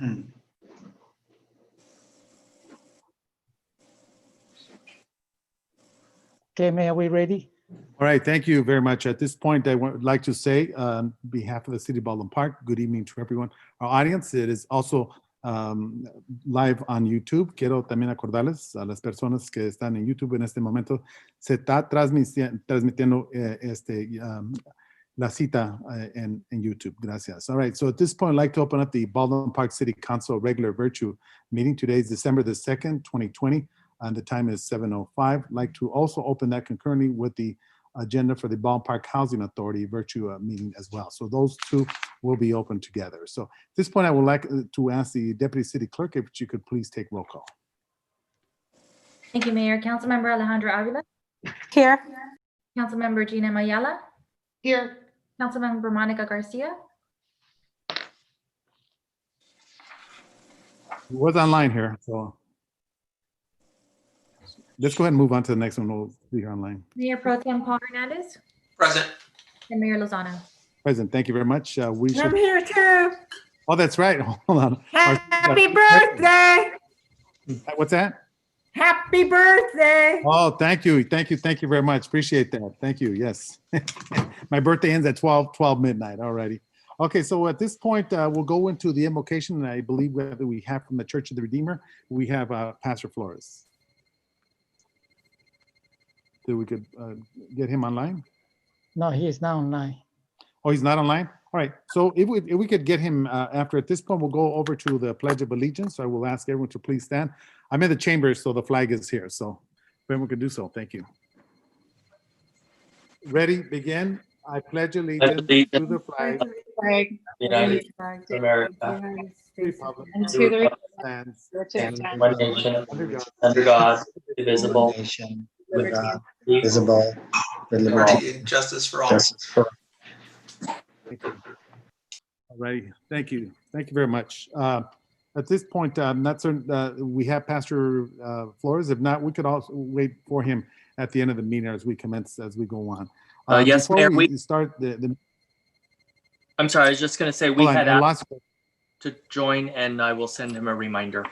Okay, Mayor, are we ready? All right, thank you very much. At this point, I would like to say, on behalf of the City of Baldwin Park, good evening to everyone. Our audience, it is also live on YouTube. Quiero también acordarles a las personas que están en YouTube en este momento, se está transmitiendo la cita en YouTube. Gracias. All right, so at this point, I'd like to open up the Baldwin Park City Council regular virtual meeting. Today is December the 2nd, 2020, and the time is 7:05. I'd like to also open that concurrently with the agenda for the Baldwin Park Housing Authority virtual meeting as well. So those two will be open together. So at this point, I would like to ask the Deputy City Clerk if you could please take roll call. Thank you, Mayor. Councilmember Alejandra Avila. Here. Councilmember Gina Mayala. Here. Councilmember Monica Garcia. It was online here, so let's go ahead and move on to the next one. We'll be here online. Mayor Pro Tem Paul Hernandez. Present. And Mayor Lozano. Present. Thank you very much. I'm here too. Oh, that's right. Hold on. Happy birthday. What's that? Happy birthday. Oh, thank you. Thank you. Thank you very much. Appreciate that. Thank you. Yes. My birthday ends at 12 midnight. Alrighty. Okay, so at this point, we'll go into the invocation. And I believe that we have from the Church of the Redeemer, we have Pastor Flores. So we could get him online? No, he is not online. Oh, he's not online? All right, so if we could get him after, at this point, we'll go over to the Pledge of Allegiance. So I will ask everyone to please stand. I'm in the chamber, so the flag is here. So if everyone could do so, thank you. Ready, begin. I pledge allegiance to the flag United States of America. Republic, And to the stands And one nation, under God, under God, indivisible, Nation, with visible, with liberty, and justice for all. justice for all. Thank you. All righty, thank you. Thank you very much. At this point, I'm not certain, we have Pastor Flores. If not, we could also wait for him at the end of the meeting as we commence, as we go on. Yes, before Mayor, we start the I'm sorry, I was just going to say we hold on, had I asked lost- to join, and I will send him a reminder.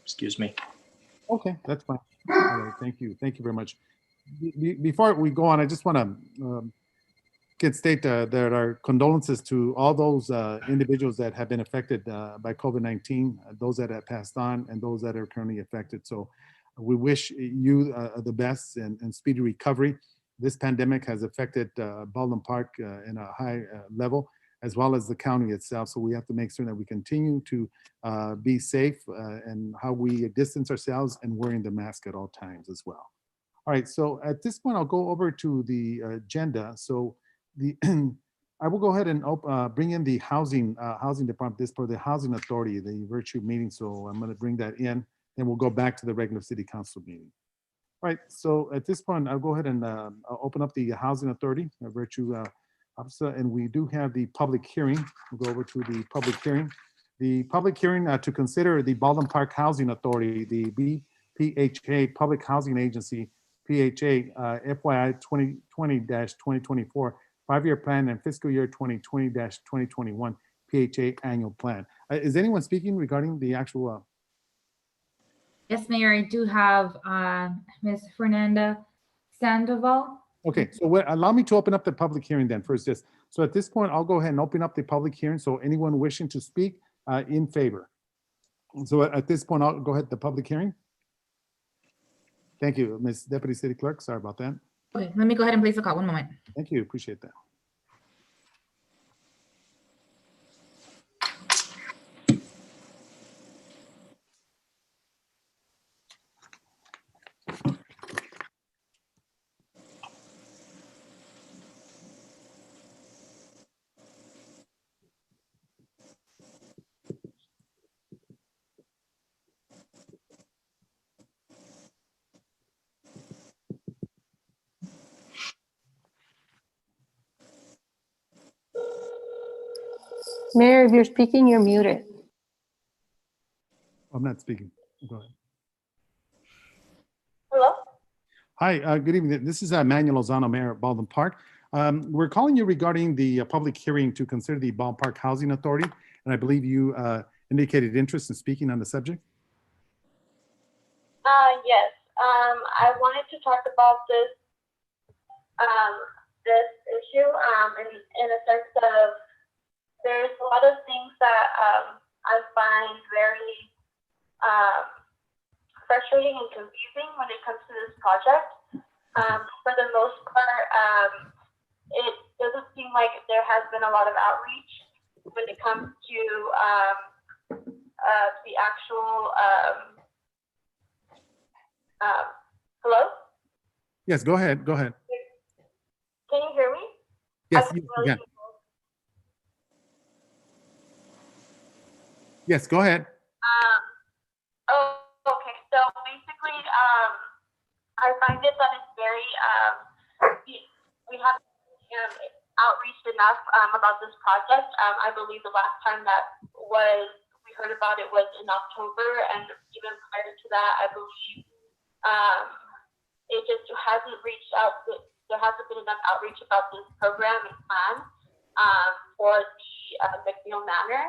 Excuse me. Okay, that's fine. All right, thank you. Thank you very much. Before we go on, I just want to state that our condolences to all those individuals that have been affected by COVID-19, those that have passed on, and those that are currently affected. So we wish you the best and speedy recovery. This pandemic has affected Baldwin Park in a high level, as well as the county itself. So we have to make sure that we continue to be safe and how we distance ourselves and wearing the mask at all times as well. All right, so at this point, I'll go over to the agenda. So I will go ahead and bring in the housing department, this for the housing authority, the virtual meeting. So I'm going to bring that in, then we'll go back to the regular city council meeting. All right, so at this point, I'll go ahead and I'll open up the housing authority, virtue officer, and we do have the public hearing. We'll go over to the public hearing. The public hearing to consider the Baldwin Park Housing Authority, the BPHA Public Housing Agency, PHA, FYI 2020-2024, 5-year plan and fiscal year 2020-2021 PHA annual plan. Is anyone speaking regarding the actual? Yes, Mayor, I do have Ms. Fernando Sandoval. Okay, so allow me to open up the public hearing then first. Just so at this point, I'll go ahead and open up the public hearing. So anyone wishing to speak in favor. So at this point, I'll go ahead the public hearing. Thank you, Ms. Deputy City Clerk. Sorry about that. Okay, let me go ahead and place the call. One moment. Thank you. Appreciate that. Mayor, if you're speaking, you're muted. I'm not speaking. Go ahead. Hello? Hi, good evening. This is Manuel Lozano, Mayor of Baldwin Park. We're calling you regarding the public hearing to consider the Baldwin Park Housing Authority. And I believe you indicated interest in speaking on the subject. Yes. I wanted to talk about this this issue in a sense of there's a lot of things that I find very frustrating and confusing when it comes to this project. For the most part, it doesn't seem like there has been a lot of outreach when it comes to the actual hello? Yes, go ahead. Go ahead. Can you hear me? Yes, I you can really can. Yes, go ahead. Okay. So basically, I find it that it's very, we haven't outreached enough about this project. I believe the last time that we heard about it was in October, and even prior to that, I believe it just hasn't reached out. There hasn't been enough outreach about this program and plan for the McNeil Manor,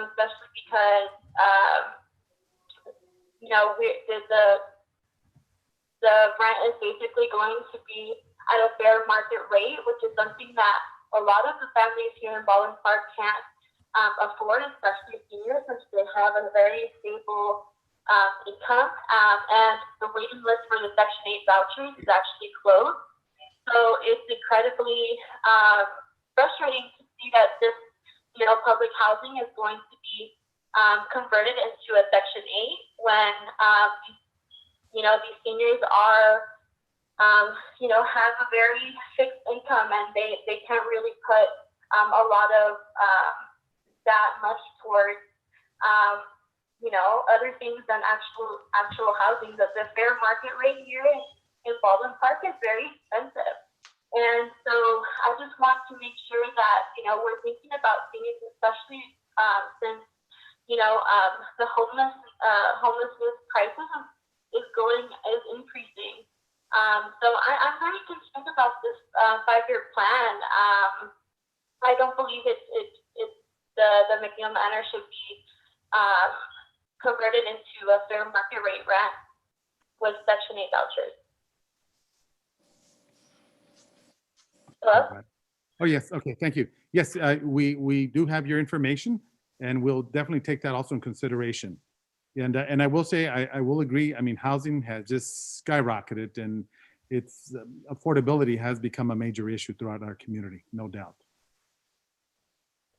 especially because the rent is basically going to be at a fair market rate, which is something that a lot of the families here in Baldwin Park can't afford, especially seniors, since they have a very stable income, and the waiting list for the Section 8 vouchers is actually closed. So it's incredibly frustrating to see that this, public housing is going to be converted into a Section 8 when, these seniors are, have a very fixed income, and they can't really put a lot of that much towards, other things than actual housing. The fair market rate here in Baldwin Park is very expensive. And so I just want to make sure that, we're thinking about seniors, especially since, the homelessness crisis is increasing. So I'm very concerned about this 5-year plan. I don't believe the McNeil Manor should be converted into a fair market rate rent with Section 8 vouchers. Hello? Oh, yes. Okay. Thank you. Yes, we do have your information, and we'll definitely take that also in consideration. And I will say, I will agree. I mean, housing has just skyrocketed, and its affordability has become a major issue throughout our community, no doubt.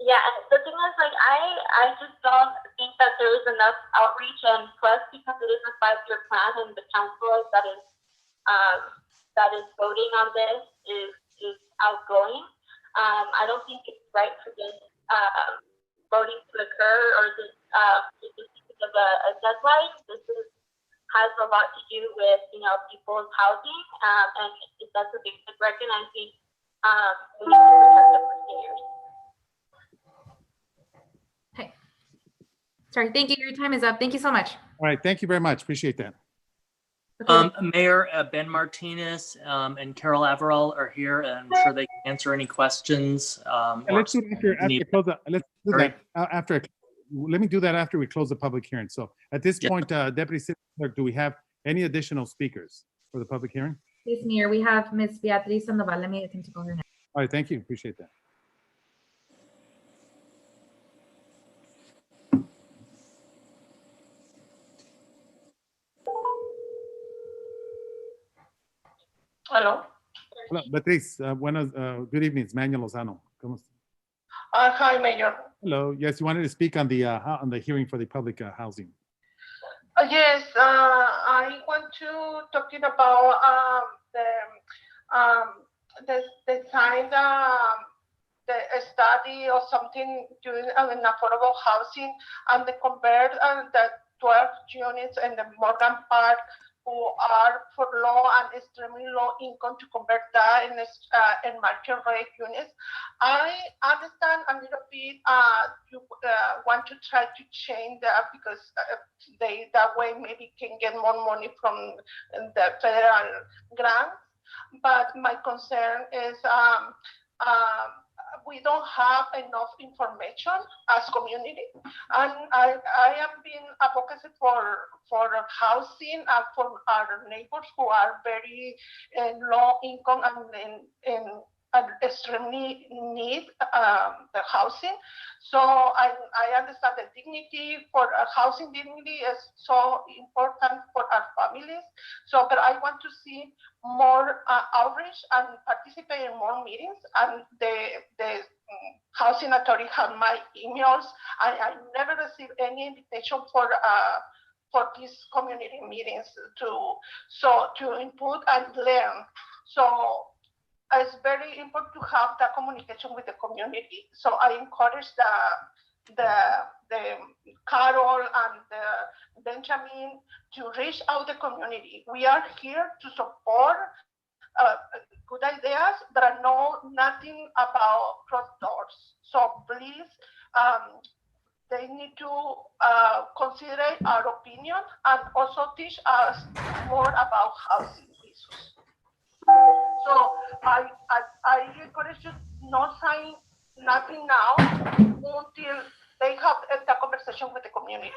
Yeah, and the thing is, I just don't think that there is enough outreach, and plus, because it is a 5-year plan, and the council that is voting on this is outgoing. I don't think it's right for this voting to occur, or this because of a deadline. This has a lot to do with people's housing, and that's a basic right, and I think we need to protect it for seniors. Okay. Sorry, thank you. Your time is up. Thank you so much. All right. Thank you very much. Appreciate that. Okay. Mayor, Ben Martinez and Carol Averill are here, and I'm sure they can answer any questions. Let's do it after we close let's do Great. that after. Let me do that after we close the public hearing. So at this Yeah. point, Deputy City Clerk, do we have any additional speakers for the public hearing? Yes, Mayor, we have Ms. Beatriz Sandoval. Let me attempt to call her now. All right. Thank you. Appreciate that. Hello. Hello, Beatriz. Good evening. It's Manuel Lozano. ¿Cómo está? Hi, Mayor. Hello. Yes, you wanted to speak on the hearing for the public housing. Yes, I want to talking about the sign the study or something doing in affordable housing, and the convert the 12 units in the Morgan Park who are for low and extremely low income to convert that in market rate units. I understand a little bit you want to try to change that because they that way maybe can get more money from the federal grants. But my concern is we don't have enough information as community, and I am being advocacy for housing and for our neighbors who are very low income and extremely need the housing. So I understand the dignity for housing dignity is so important for our families. So, but I want to see more outreach and participate in more meetings. And the housing authority have my emails. I never received any invitation for these community meetings to input and learn. So it's very important to have that communication with the community. So I encourage the Carol and the Benjamin to reach out the community. We are here to support good ideas, but I know nothing about closed doors. So please, they need to consider our opinion and also teach us more about housing issues. So I encourage you not sign nothing now until they have the conversation with the community,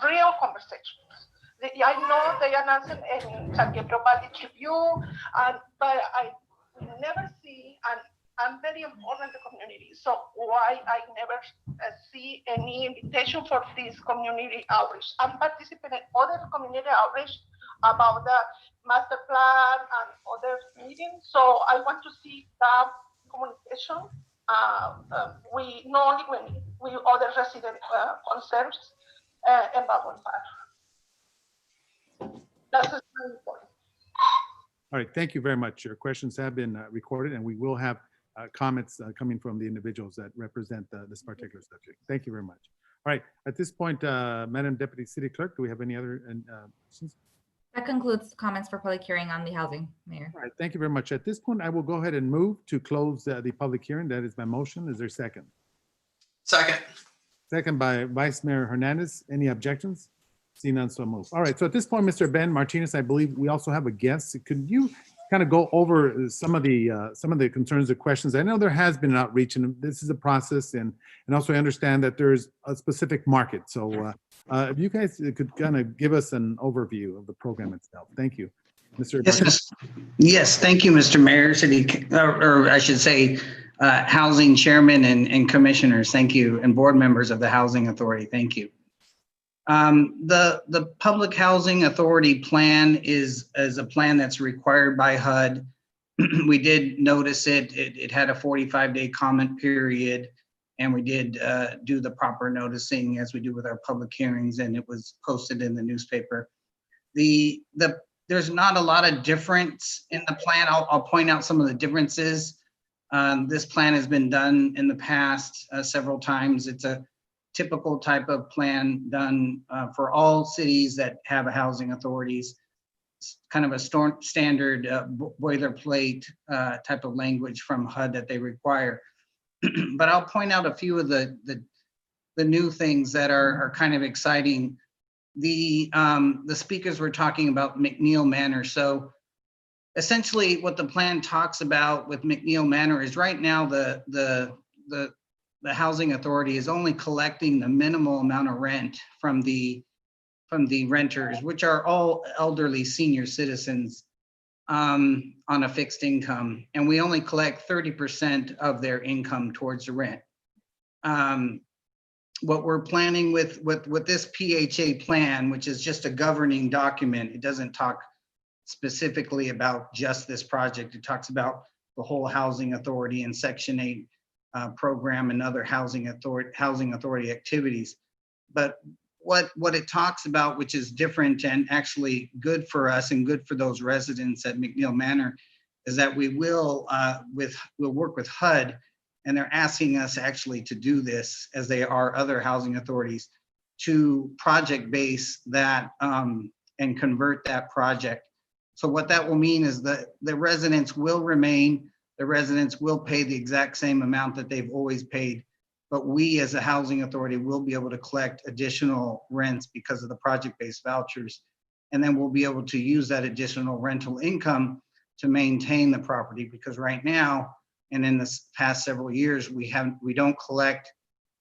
real conversations. I know they announced in San Gabriel Valley Tribune, but I never see, and I'm very involved in the community. So why I never see any invitation for this community outreach? I'm participating in other community outreach about the master plan and other meetings. So I want to see that communication. We not only with other resident concerns in Baldwin Park. That's very important. All right, thank you very much. Your questions have been recorded, and we will have comments coming from the individuals that represent this particular subject. Thank you very much. All right, at this point, Madam Deputy City Clerk, do we have any other questions? That concludes comments for public hearing on the housing, Mayor. All right, thank you very much. At this point, I will go ahead and move to close the public hearing. That is my motion. Is there a second? Second. Second by Vice Mayor Hernandez. Any objections? See none, so moved. All right, so at this point, Mr. Ben Martinez, I believe we also have a guest. Could you kind of go over some of the concerns or questions? I know there has been an outreach, and this is a process, and also I understand that there's a specific market. So if you guys could kind of give us an overview of the program itself. Thank you. Mr. Yes, thank you, Mr. Mayor, or I should say, Housing Chairman and Commissioners. Thank you, and board members of the Housing Authority. Thank you. The Public Housing Authority plan is a plan that's required by HUD. We did notice it. It had a 45-day comment period, and we did do the proper noticing as we do with our public hearings, and it was posted in the newspaper. There's not a lot of difference in the plan. I'll point out some of the differences. This plan has been done in the past several times. It's a typical type of plan done for all cities that have a housing authorities. It's kind of a standard boilerplate type of language from HUD that they require. But I'll point out a few of the new things that are kind of exciting. The speakers were talking about McNeil Manor. So essentially what the plan talks about with McNeil Manor is right now the housing authority is only collecting the minimal amount of rent from the renters, which are all elderly senior citizens on a fixed income. And we only collect 30% of their income towards the rent. What we're planning with this PHA plan, which is just a governing document, it doesn't talk specifically about just this project. It talks about the whole housing authority and Section 8 program and other housing authority activities. But what it talks about, which is different and actually good for us and good for those residents at McNeil Manor, is that we will we'll work with HUD, and they're asking us actually to do this, as they are other housing authorities, to project base that and convert that project. So what that will mean is that the residents will remain, the residents will pay the exact same amount that they've always paid, but we as a housing authority will be able to collect additional rents because of the project-based vouchers. And then we'll be able to use that additional rental income to maintain the property, because right now And in the past several years, we don't collect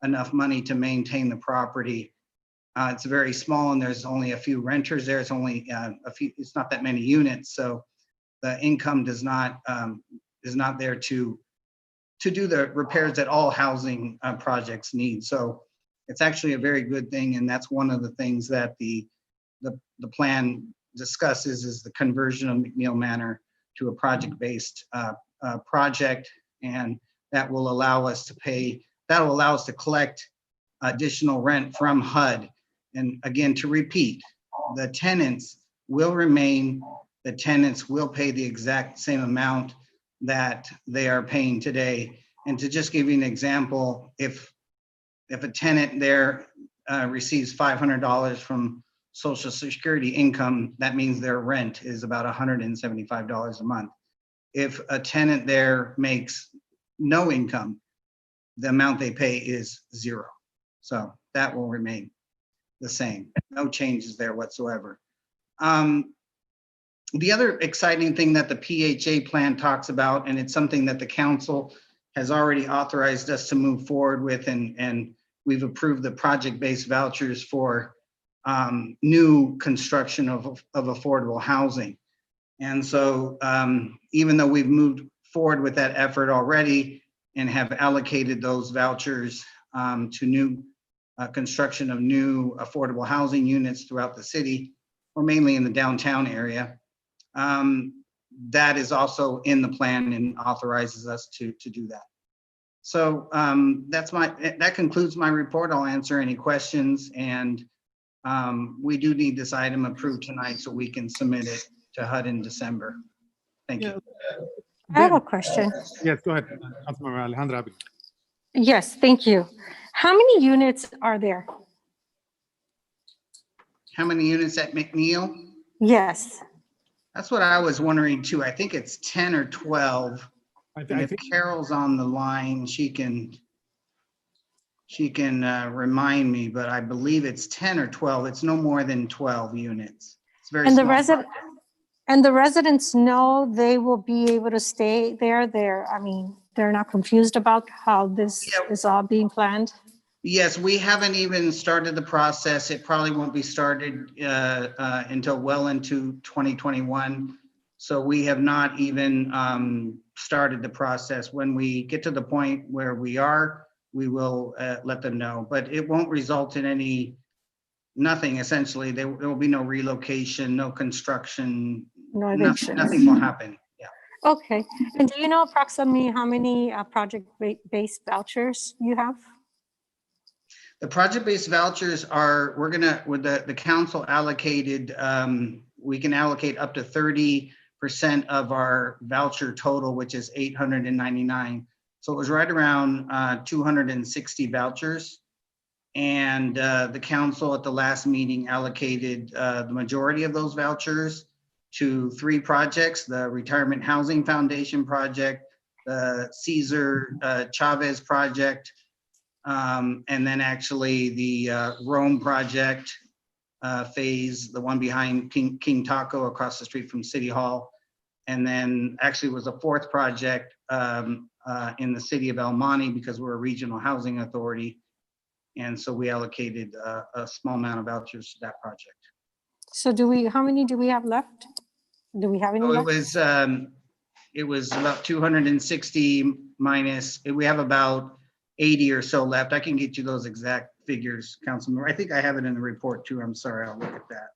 enough money to maintain the property. It's very small and there's only a few renters there. It's only it's not that many units. So the income is not there to do the repairs that all housing projects need. So it's actually a very good thing. And that's one of the things that the plan discusses is the conversion of McNeil Manor to a project-based project. And that will allow us to collect additional rent from HUD. And again, to repeat, the tenants will remain, the tenants will pay the exact same amount that they are paying today. And to just give you an example, if a tenant there receives $500 from Social Security income, that means their rent is about $175 a month. If a tenant there makes no income, the amount they pay is $0. So that will remain the same. No changes there whatsoever. The other exciting thing that the PHA plan talks about, and it's something that the council has already authorized us to move forward with, and we've approved the project-based vouchers for new construction of affordable housing. And so even though we've moved forward with that effort already and have allocated those vouchers to new construction of new affordable housing units throughout the city, or mainly in the downtown area, that is also in the plan and authorizes us to do that. So that concludes my report. I'll answer any questions, and we do need this item approved tonight so we can submit it to HUD in December. Thank you. I have a question. Yes, go ahead, Councilmember Alejandra. Yes, thank you. How many units are there? How many units at McNeil? Yes. That's what I was wondering too. I think it's 10 or 12. I And if think Carol's on the line, she can remind me, but I believe it's 10 or 12. It's no more than 12 units. It's very And small. the residents know they will be able to stay there. They're not confused about how this is all being planned. Yes, we haven't even started the process. It probably won't be started until well into 2021. So we have not even started the process. When we get to the point where we are, we will let them know, but it won't result in nothing essentially. There will be no relocation, no construction, No evictions. nothing will happen. Yeah. Okay. And do you know approximately how many project-based vouchers you have? The project-based vouchers are, with the council allocated, we can allocate up to 30% of our voucher total, which is 899. So it was right around 260 vouchers. And the council at the last meeting allocated the majority of those vouchers to 3 projects: the Retirement Housing Foundation project, the Cesar Chavez project, and then actually the Rome project phase, the one behind King Taco across the street from City Hall. And then actually was a 4th project in the city of El Monte, because we're a regional housing authority. And so we allocated a small amount of vouchers to that project. So how many do we have left? Do we have any So left? it was about 260 minus, we have about 80 or so left. I can get you those exact figures, Councilmember. I think I have it in the report too. I'm sorry, I'll look at that.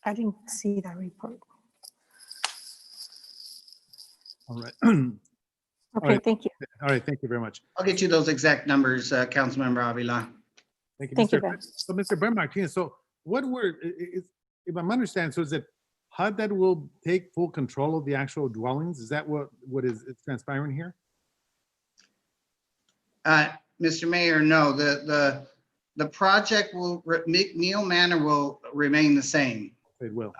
I didn't see that report. all right. Okay, right. thank you. All right, thank you very much. I'll get you those exact numbers, Councilmember Avila. Thank you. Thank you, Mr. Ben. So Mr. Ben Martinez, so what if I'm understanding, so is it HUD that will take full control of the actual dwellings? Is that what is transpiring here? Mr. Mayor, no, the project McNeil Manor will remain the same. It will.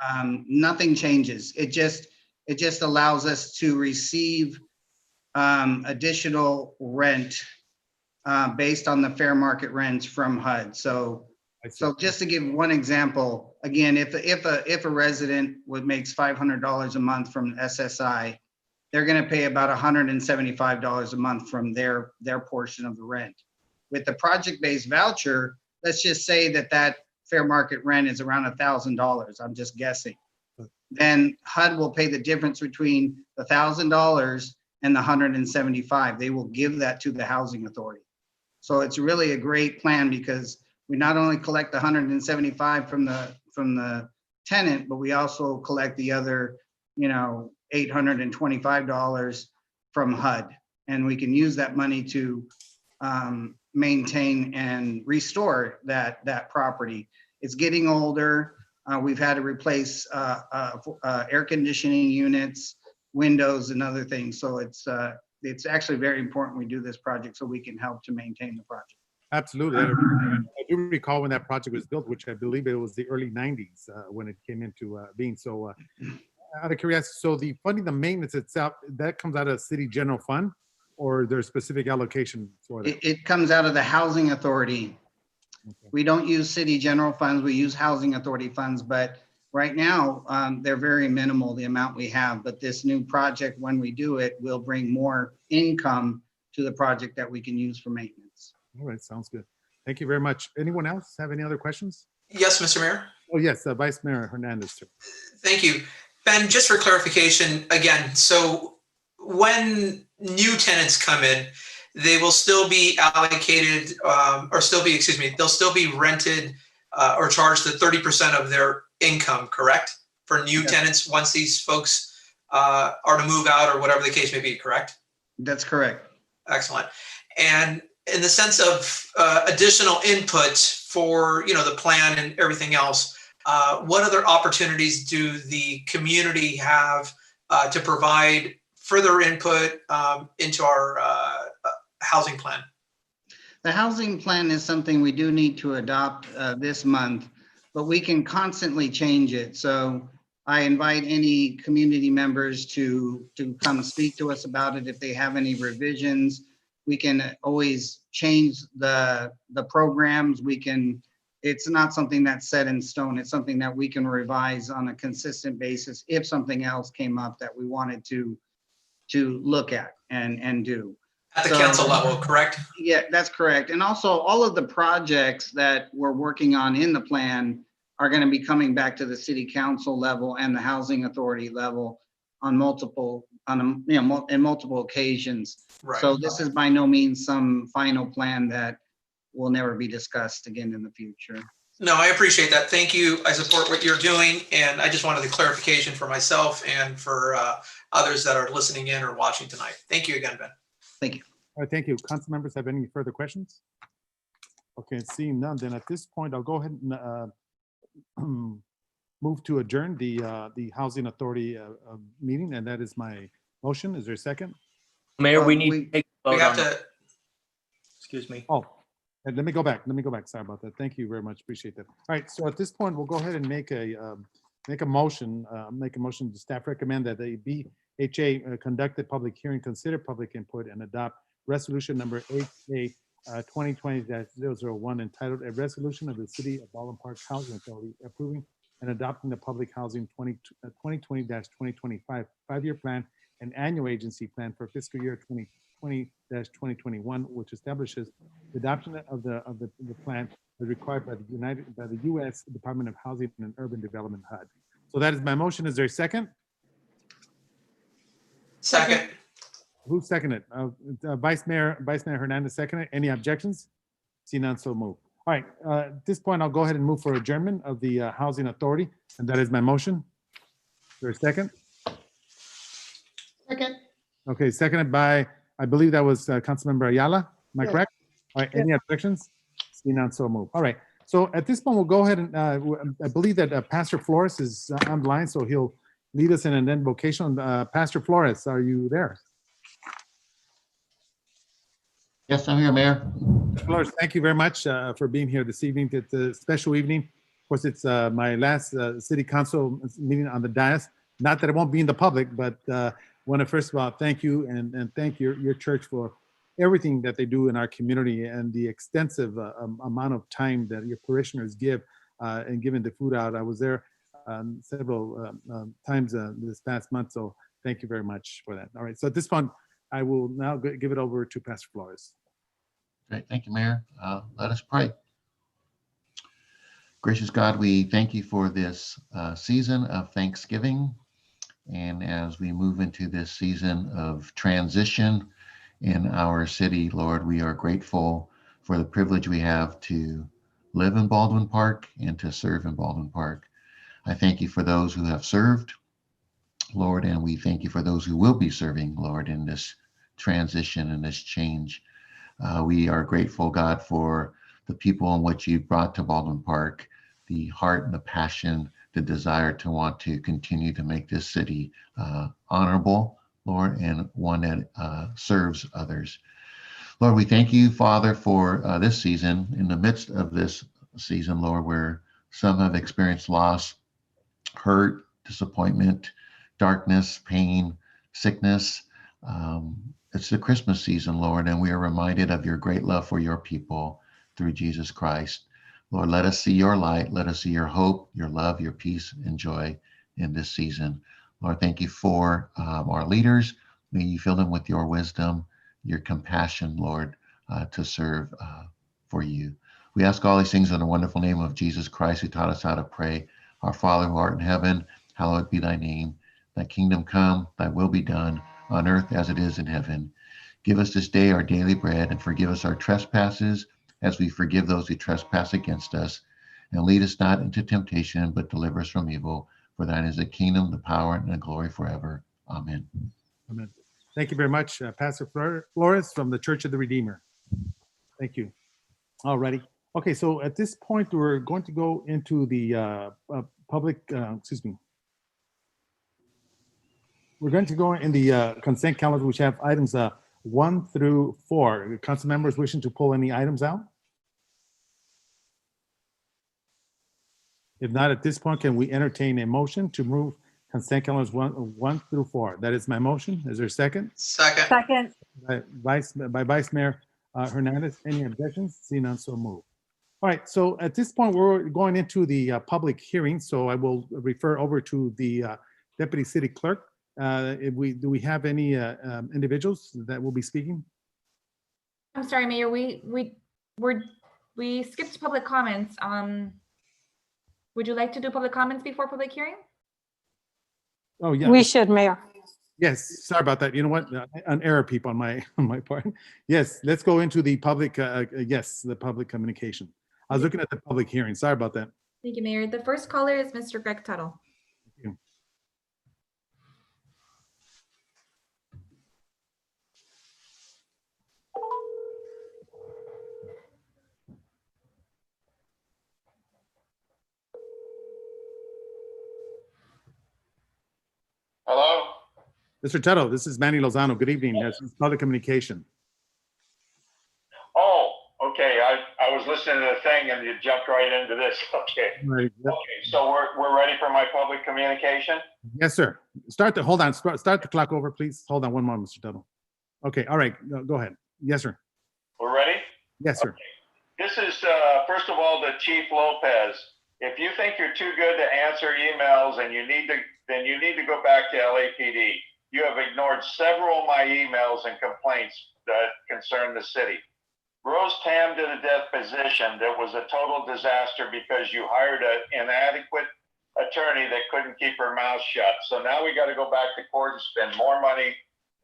Nothing changes. It just allows us to receive additional rent based on the fair market rents from HUD. So I see. So just to give one example, again, if a resident makes $500 a month from SSI, they're going to pay about $175 a month from their portion of the rent. With the project-based voucher, let's just say that fair market rent is around $1,000. I'm just guessing. Then HUD will pay the difference between the $1,000 and the $175. They will give that to the housing authority. So it's really a great plan because we not only collect the $175 from the tenant, but we also collect the other, $825 from HUD. And we can use that money to maintain and restore that property. It's getting older. We've had to replace air conditioning units, windows, and other things. So it's actually very important we do this project so we can help to maintain the project. Absolutely. I do recall when that project was built, which I believe it was the early 90s when it came into being. So out of curiosity, so the funding, the maintenance itself, that comes out of city general fund, or there's specific allocation for that? It comes out of the housing authority. Okay. We don't use city general funds, we use housing authority funds, but right now they're very minimal, the amount we have. But this new project, when we do it, will bring more income to the project that we can use for maintenance. All right, sounds good. Thank you very much. Anyone else have any other questions? Yes, Mr. Mayor. Oh, yes, Vice Mayor Hernandez, sir. Thank you. Ben, just for clarification again, so when new tenants come in, they will still be allocated they'll still be rented or charged the 30% of their income, correct? For new Yes. tenants, once these folks are to move out or whatever the case may be, correct? That's correct. Excellent. And in the sense of additional input for, the plan and everything else, what other opportunities do the community have to provide further input into our housing plan? The housing plan is something we do need to adopt this month, but we can constantly change it. So I invite any community members to come speak to us about it. If they have any revisions, we can always change the programs. It's not something that's set in stone. It's something that we can revise on a consistent basis if something else came up that we wanted to look at and do. At the council level, correct? Yeah, that's correct. And also all of the projects that we're working on in the plan are going to be coming back to the city council level and the housing authority level in multiple occasions. Right. So this is by no means some final plan that will never be discussed again in the future. No, I appreciate that. Thank you. I support what you're doing. And I just wanted the clarification for myself and for others that are listening in or watching tonight. Thank you again, Ben. Thank you. All right, thank you. Council members have any further questions? Okay, seeing none, then at this point, I'll go ahead and move to adjourn the Housing Authority meeting, and that is my motion. Is there a second? Mayor, we Well, need we- to take a We vote have on, to, excuse me. Oh, and let me go back. Sorry about that. Thank you very much. Appreciate that. All right, so at this point, we'll go ahead and make a motion. The staff recommend that the BHA conduct a public hearing, consider public input, and adopt resolution number 8A 2020-001 entitled "A Resolution of the City of Baldwin Park Housing Authority Approving and Adopting the Public Housing 2020-2025 5-year plan and annual agency plan for fiscal year 2020-2021, which establishes the adoption of the plan as required by the U.S. Department of Housing and Urban Development (HUD). So that is my motion. Is there a second? second. Who seconded? Vice Mayor Hernandez seconded. Any objections? See none, so move. All right, at this point, I'll go ahead and move for adjournment of the Housing Authority, and that is my motion. Is there a second? Second. Okay, seconded by, I believe that was Councilmember Ayala. Am I Yes. correct? All right, any objections? See none, so move. All right, so at this point, we'll go ahead and I believe that Pastor Flores is on the line, so he'll lead us in an invocation. Pastor Flores, are you there? Yes, I'm here, Mayor. Flores, thank you very much for being here this evening. It's a special evening. Of course, it's my last city council meeting on the dais. Not that it won't be in the public, but want to first of all thank you and thank your church for everything that they do in our community and the extensive amount of time that your parishioners give in giving the food out. I was there several times this past month, so thank you very much for that. All right, so at this point, I will now give it over to Pastor Flores. Great. Thank you, Mayor. Let us pray. Gracious God, we thank you for this season of Thanksgiving. And as we move into this season of transition in our city, Lord, we are grateful for the privilege we have to live in Baldwin Park and to serve in Baldwin Park. I thank you for those who have served, Lord, and we thank you for those who will be serving, Lord, in this transition and this change. We are grateful, God, for the people in which you brought to Baldwin Park, the heart and the passion, the desire to want to continue to make this city honorable, Lord, and one that serves others. Lord, we thank you, Father, for this season. In the midst of this season, Lord, where some have experienced loss, hurt, disappointment, darkness, pain, sickness. It's the Christmas season, Lord, and we are reminded of your great love for your people through Jesus Christ. Lord, let us see your light. Let us see your hope, your love, your peace, and joy in this season. Lord, thank you for our leaders. May you fill them with your wisdom, your compassion, Lord, to serve for you. We ask all these things in the wonderful name of Jesus Christ, who taught us how to pray. Our Father who art in heaven, hallowed be thy name. Thy kingdom come, thy will be done, on earth as it is in heaven. Give us this day our daily bread, and forgive us our trespasses, as we forgive those who trespass against us. And lead us not into temptation, but deliver us from evil. For thine is the kingdom, the power, and the glory forever. Amen. Amen. Thank you very much, Pastor Flores from the Church of the Redeemer. Thank you. All righty. Okay, so at this point, we're going to go into the public, we're going to go in the consent calendar, which have items 1 through 4. Council members wishing to pull any items out? If not, at this point, can we entertain a motion to move consent calendars 1 through 4? That is my motion. Is there a second? Second. Second. By Vice Mayor Hernandez. Any objections? See none, so move. All right, so at this point, we're going into the public hearing, so I will refer over to the Deputy City Clerk. Do we have any individuals that will be speaking? I'm sorry, Mayor, we skipped public comments. Would you like to do public comments before public hearing? Oh, yeah. We should, Mayor. Yes, sorry about that. You know what? An error, people, on my part. Yes, let's go into the public, the public communication. I was looking at the public hearing. Sorry about that. Thank you, Mayor. The first caller is Mr. Greg Tuttle. Thank you. Hello? Mr. Tuttle, this is Manny Lozano. Good evening. This is public communication. Oh, okay. I was listening to the thing and you jumped right into this. Okay. Right. Okay, so we're ready for my public communication? Yes, sir. Start the clock over, please. Hold on one moment, Mr. Tuttle. Okay, all right, go ahead. Yes, sir. We're ready? Yes, sir. Okay. This is, first of all, to Chief Lopez. If you think you're too good to answer emails and then you need to go back to LAPD. You have ignored several of my emails and complaints that concern the city. Rose Tam to the death position that was a total disaster because you hired an inadequate attorney that couldn't keep her mouth shut. So now we got to go back to court and spend more money,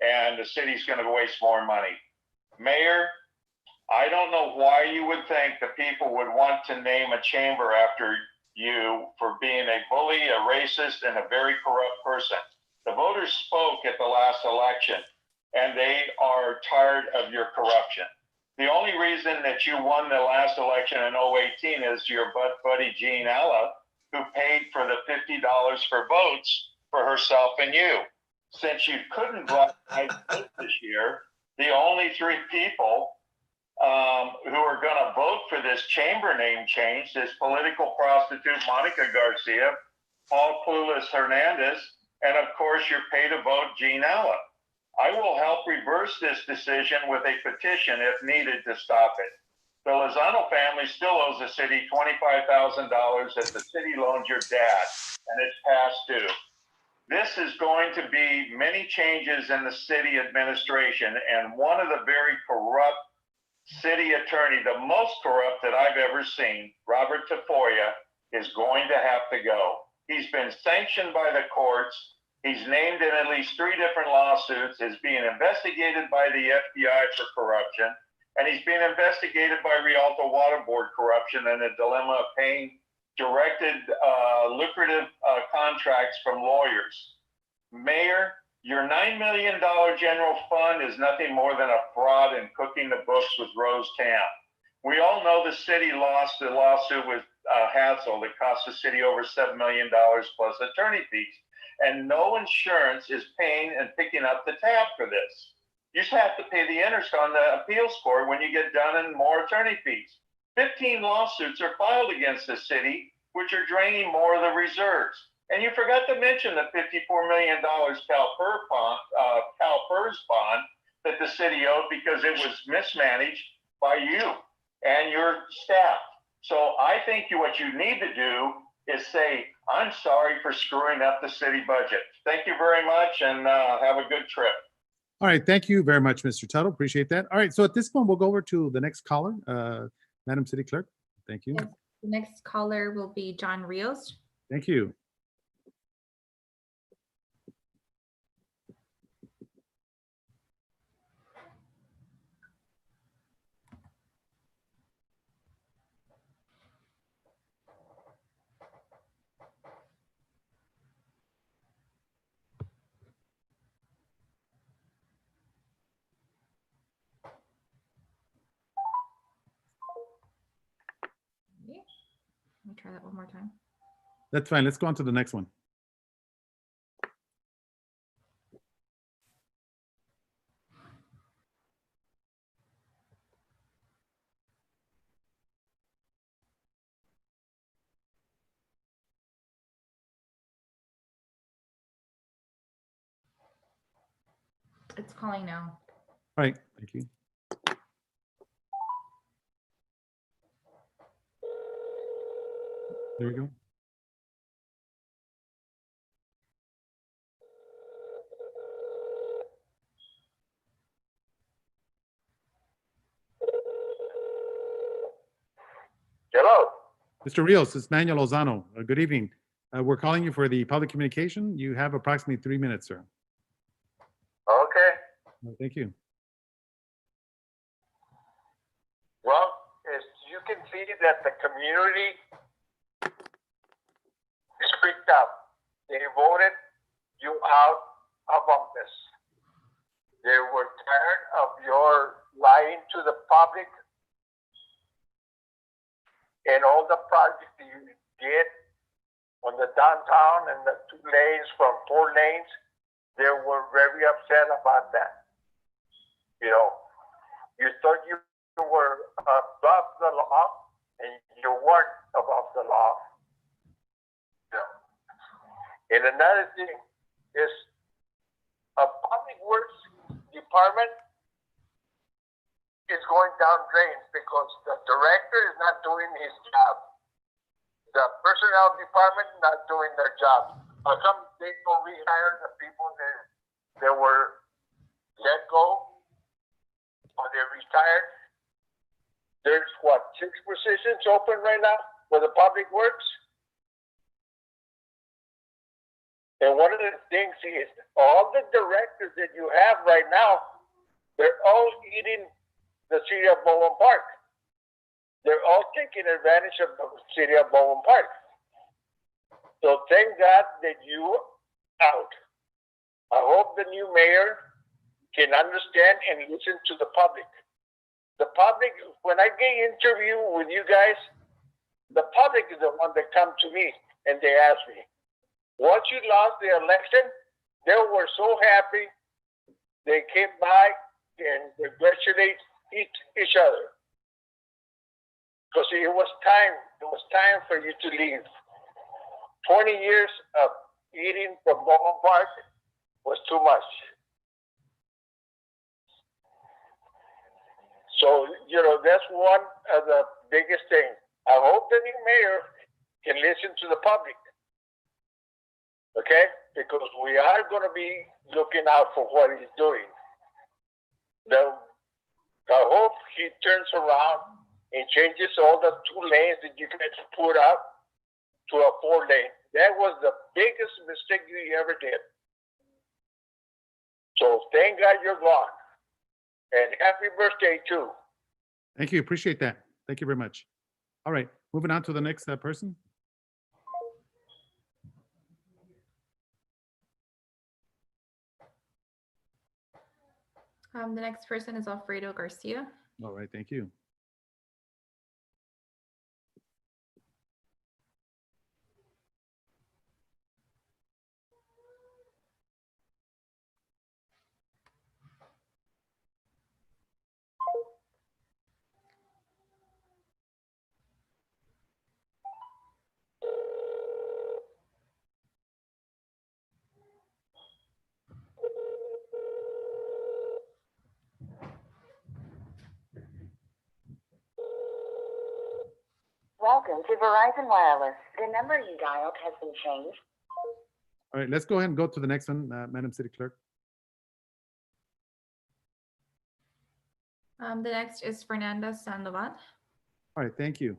and the city's going to waste more money. Mayor, I don't know why you would think the people would want to name a chamber after you for being a bully, a racist, and a very corrupt person. The voters spoke at the last election, and they are tired of your corruption. The only reason that you won the last election in 2018 is your buddy Jean Alla, who paid for the $50 for votes for herself and you. Since you couldn't vote this year, the only 3 people who are going to vote for this chamber name change is political prostitute Monica Garcia, Paul Clueless Hernandez, and of course your pay to vote Jean Alla. I will help reverse this decision with a petition if needed to stop it. The Lozano family still owes the city $25,000 that the city loaned your dad, and it's past due. This is going to be many changes in the city administration, and one of the very corrupt city attorney, the most corrupt that I've ever seen, Robert Tafoya, is going to have to go. He's been sanctioned by the courts. He's named in at least 3 different lawsuits, is being investigated by the FBI for corruption, and he's being investigated by Rialto Water Board corruption and the dilemma of paying directed lucrative contracts from lawyers. Mayor, your $9 million general fund is nothing more than a fraud in cooking the books with Rose Tam. We all know the city lost the lawsuit with Hadsel that cost the city over $7 million plus attorney fees. And no insurance is paying and picking up the tab for this. You just have to pay the interest on the appeals court when you get done and more attorney fees. 15 lawsuits are filed against the city, which are draining more of the reserves. And you forgot to mention the $54 million CalPERS bond that the city owed because it was mismanaged by you and your staff. So I think what you need to do is say, I'm sorry for screwing up the city budget. Thank you very much, and have a good trip. All right, thank you very much, Mr. Tuttle. Appreciate that. All right, so at this point, we'll go over to the next caller, Madam City Clerk. Thank you. Yes, the next caller will be John Rios. Thank you. Let me try that one more time. That's fine. Let's go on to the next one. It's calling now. All right, thank you. There we go. Hello. Mr. Rios, it's Manuel Lozano. Good evening. We're calling you for the public communication. You have approximately 3 minutes, sir. Okay. Thank you. Well, as you can see that the community speaked up. They voted you out of office. They were tired of your lying to the public and all the projects that you did on the downtown and the 2 lanes from 4 lanes. They were very upset about that. You know, you thought you were above the law, and you weren't above the law. And another thing is a public works department is going down drains because the director is not doing his job. The personnel department not doing their job. How come they don't rehire the people that were let go or they retired? There's what, 6 positions open right now for the public works? And one of the things is all the directors that you have right now, they're all eating the city of Baldwin Park. They're all taking advantage of the city of Baldwin Park. So thank God that you out. I hope the new mayor can understand and listen to the public. The public, when I get interview with you guys, the public is the one that come to me and they ask me, once you lost the election, they were so happy. They came by and congratulate each other. Because it was time for you to leave. 20 years of eating from Baldwin Park was too much. So, that's one of the biggest things. I hope the new mayor can listen to the public. Okay? Because we are going to be looking out for what he's doing. I hope he turns around and changes all the 2 lanes that you guys put up to a 4 lane. That was the biggest mistake you ever did. So thank God you're gone. And happy birthday too. Thank you. Appreciate that. Thank you very much. All right, moving on to the next person. The next person is Alfredo Garcia. All right, thank you. Welcome to Verizon Wireless. The number you dialed has been changed. All right, let's go ahead and go to the next one, Madam City Clerk. The next is Fernando Sandoval. All right, thank you.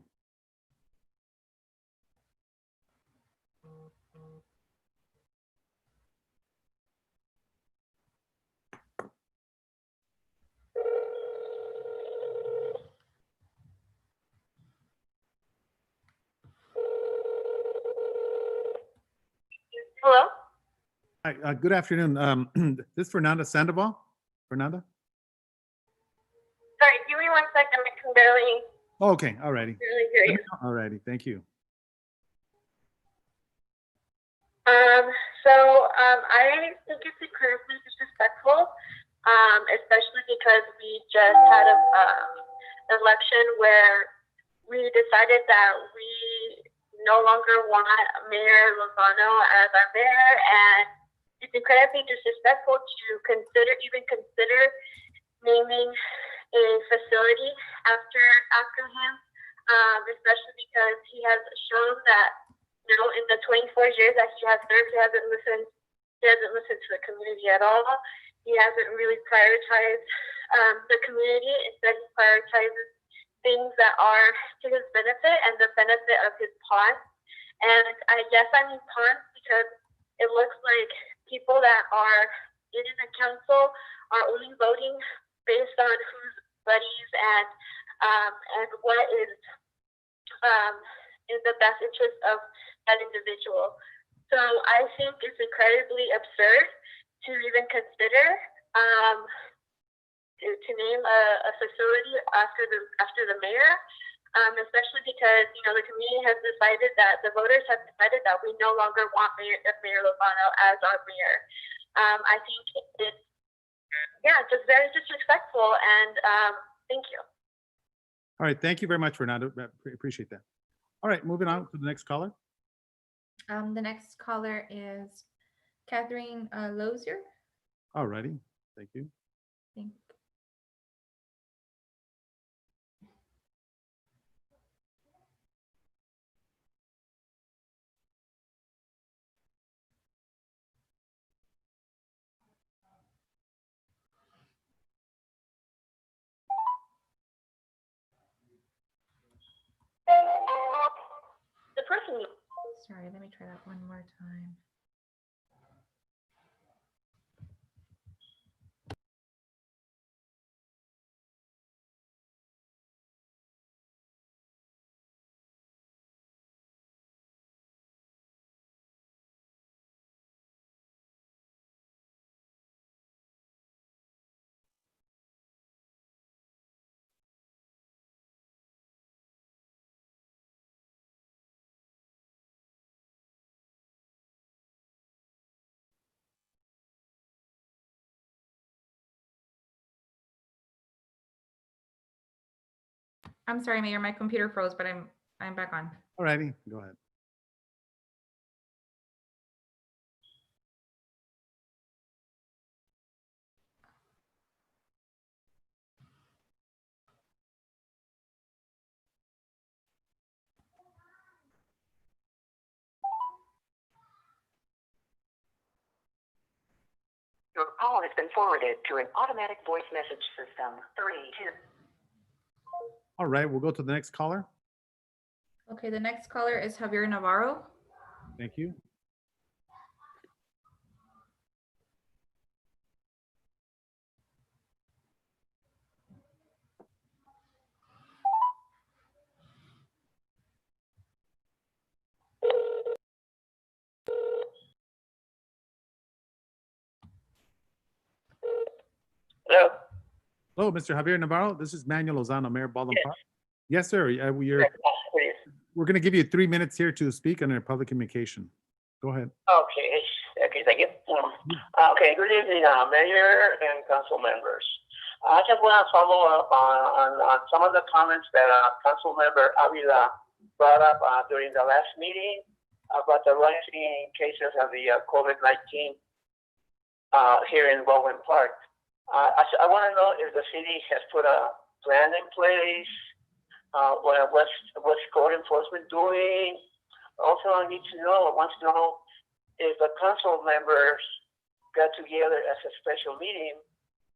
Hello? Hi, good afternoon. This is Fernando Sandoval. Fernando? Sorry, give me 1 second. I can barely Oh, okay, all righty. hear you. All righty, thank you. I think it's incredibly disrespectful, especially because we just had a election where we decided that we no longer want Mayor Lozano as our mayor, and it's incredibly disrespectful to even consider naming a facility after him, especially because he has shown that in the 24 years that he has served, he hasn't listened to the community at all. He hasn't really prioritized the community. Instead, he prioritizes things that are to his benefit and the benefit of his pawns. And I guess I mean pawns because it looks like people that are in the council are only voting based on who's buddies and what is in the best interest of that individual. So I think it's incredibly absurd to even consider to name a facility after the mayor, especially because the community has decided that the voters have decided that we no longer want Mayor Lozano as our mayor. I think it's just very disrespectful, and thank you. All right, thank you very much, Fernando. Appreciate that. All right, moving on to the next caller. The next caller is Catherine Lozier. All righty, thank you. Thank The person. Sorry, let me try that one more time. I'm sorry, Mayor, my computer froze, but I'm back on. All righty, go ahead. call has been forwarded to an automatic voice message system. 3-2. All right, we'll go to the next caller. Okay, the next caller is Javier Navarro. Thank you. Hello. Hello, Mr. Javier Navarro. This is Manuel Lozano, Mayor Baldwin Park. Yes, sir. We're going to give you 3 minutes here to speak on our public communication. Go ahead. Okay, thank you. Okay, good evening, Mayor and council members. I just want to follow up on some of the comments that Council Member Avila brought up during the last meeting about the rising cases of the COVID-19 here in Baldwin Park. I want to know if the city has put a plan in place. What's code enforcement doing? Also, I want to know if the council members got together as a special meeting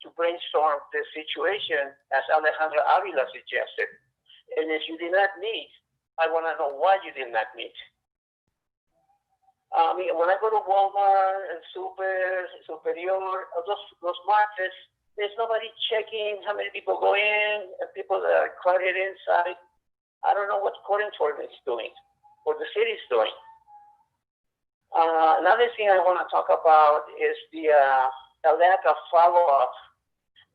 to brainstorm this situation, as Alejandra Avila suggested. And if you did not meet, I want to know why you did not meet. I mean, when I go to Walmart and Superior, those markets, there's nobody checking how many people go in and people that are crowded inside. I don't know what code enforcement is doing, what the city is doing. Another thing I want to talk about is the lack of follow-up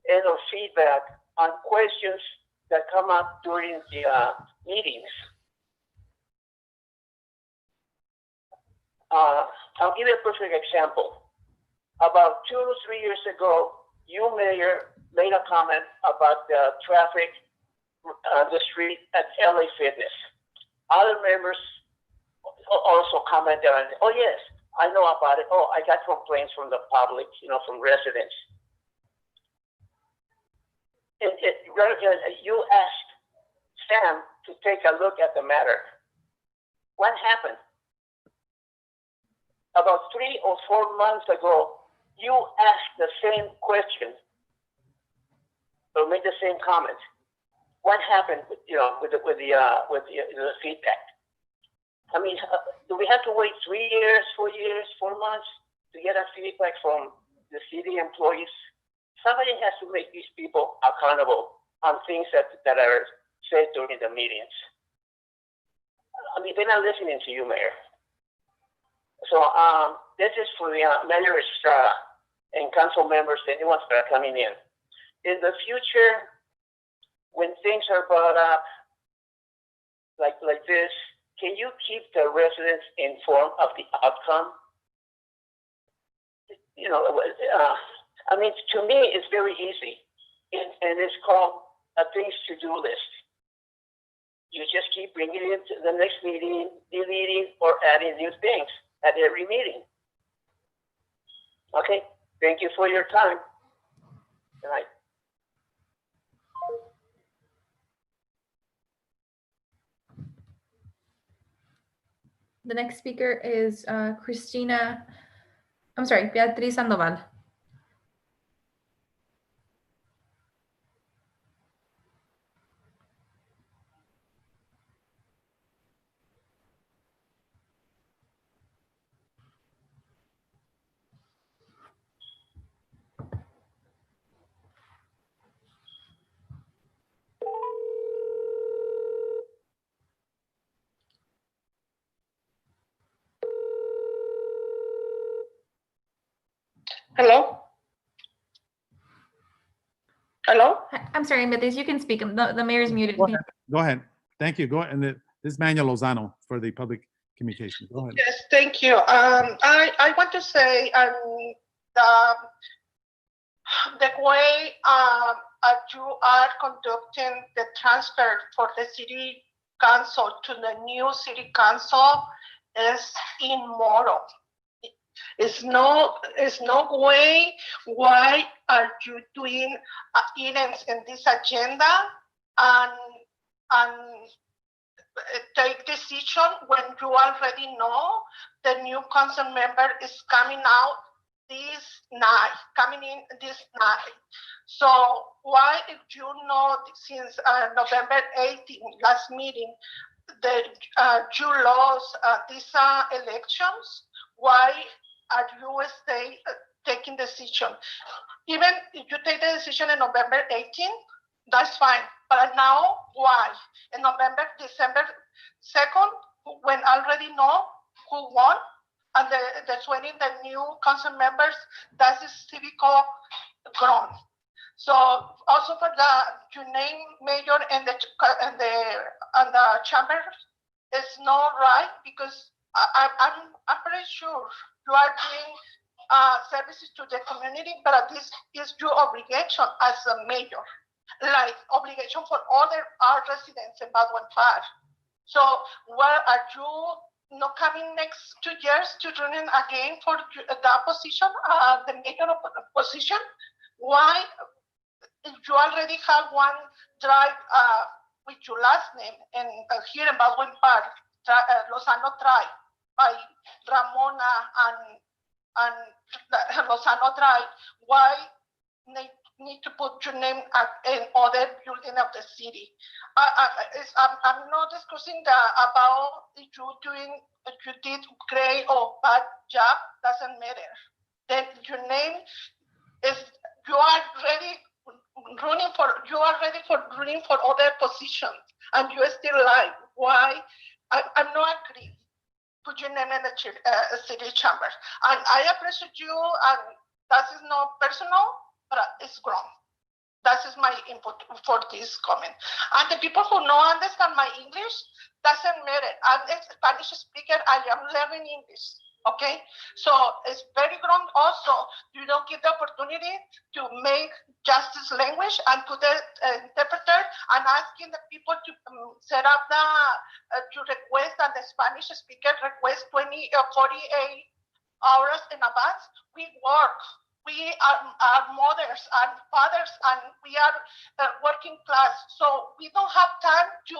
and or feedback on questions that come up during the meetings. I'll give you a perfect example. About 2 or 3 years ago, you, Mayor, made a comment about the traffic on the street at LA Fitness. Other members also commented on it. Oh, yes, I know about it. Oh, I got complaints from the public, from residents. You asked Sam to take a look at the matter. What happened? About 3 or 4 months ago, you asked the same question or made the same comment. What happened with the feedback? I mean, do we have to wait 3 years, 4 years, 4 months to get a feedback from the city employees? Somebody has to make these people accountable on things that are said during the meetings. I mean, they're not listening to you, Mayor. So this is for the Mayor Estrada and council members, the new ones that are coming in. In the future, when things are brought up like this, can you keep the residents informed of the outcome? I mean, to me, it's very easy. And it's called a things to do list. You just keep bringing it to the next meeting, deleting or adding new things at every meeting. Okay, thank you for your time. Good night. The next speaker is Beatriz Sandoval. Hello? Hello? Hi, I'm sorry, Beatriz, you can speak. The mayor's muted. Go ahead. Thank you. Go ahead. And this is Manuel Lozano for the public communication. Go ahead. Yes, thank you. I want to say the way you are conducting the transfer for the city council to the new city council is immoral. It's no way why are you doing items in this agenda and take decision when you already know the new council member is coming out this night, coming in this night. So why, if you know, since November 18th, last meeting, that you lost these elections, why are you taking decision? Even if you take the decision in November 18th, that's fine. But now, why? In November, December 2nd, when already know who won, and the 20 the new council members, that is civical grown. So also for to name mayor and the chamber is not right, because I'm pretty sure you are doing services to the community, but this is your obligation as a mayor, like obligation for our residents in Baldwin Park. So where are you not coming next 2 years to running again for that position, the mayor position? Why? You already have one drive with your last name, and here in Baldwin Park, Lozano Drive by Ramona and Lozano Drive. Why need to put your name in other building of the city? I'm not discussing about if you did great or bad job, doesn't matter. Then your name is, you are ready for running for other positions, and you are still alive. Why? I'm not agree. Put your name in the city chamber, and I appreciate you, and that is not personal, but it's grown. That is my input for this comment. And the people who don't understand my English, doesn't matter. I'm a Spanish speaker. I am learning English. Okay, so it's very grown. Also, you don't get the opportunity to make justice language and put the interpreter and asking the people to set up to request, and the Spanish speaker request 20 or 48 hours in advance. We work. We are mothers and fathers, and we are working class. So we don't have time to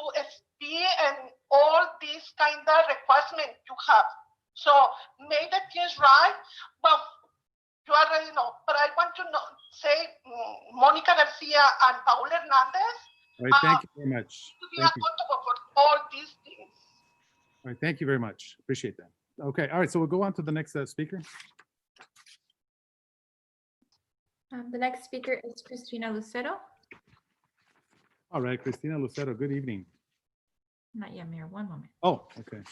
be in all these kind of requirements you have. So make the things right, but you already know. But I want to say Monica Garcia and Paul Hernandez. All right, thank you very much. To be accountable for all these things. All right, thank you very much. Appreciate that. Okay, all right, so we'll go on to the next speaker. The next speaker is Christina Lucero. All right, Christina Lucero, good evening. Not yet, Mayor. One moment. Oh, okay.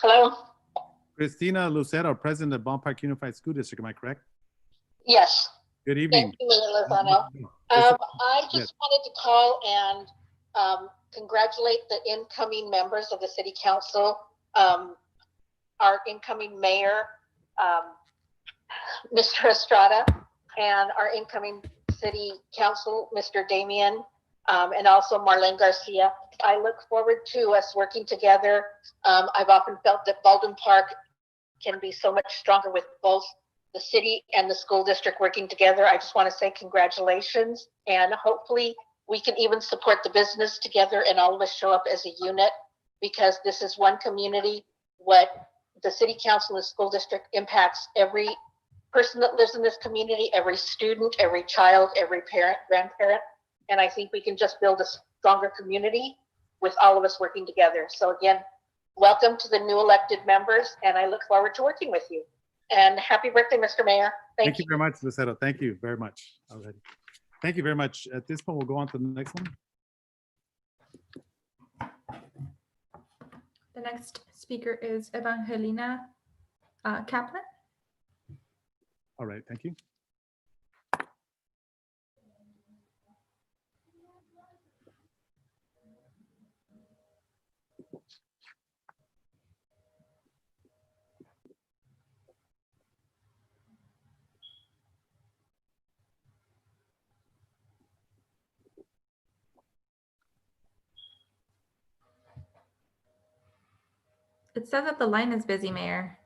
Hello? Christina Lucero, President of Ballpark Unified School District, am I correct? Yes. Good evening. Thank you, Mayor Lozano. I just wanted to call and congratulate the incoming members of the City Council, our incoming mayor, Mr. Estrada, and our incoming City Council, Mr. Damian, and also Marlene Garcia. I look forward to us working together. I've often felt that Baldwin Park can be so much stronger with both the city and the school district working together. I just want to say congratulations, and hopefully we can even support the business together and all of us show up as a unit, because this is one community. What the City Council and the school district impacts every person that lives in this community, every student, every child, every parent, grandparent. And I think we can just build a stronger community with all of us working together. So again, welcome to the new elected members, and I look forward to working with you. And happy birthday, Mr. Mayor. Thank you very much, Lucero. Thank you very much already. Thank you very much. At this point, we'll go on to the next one. The next speaker is Evangelina Kaplan. All right, thank you. It says that the line is busy, Mayor.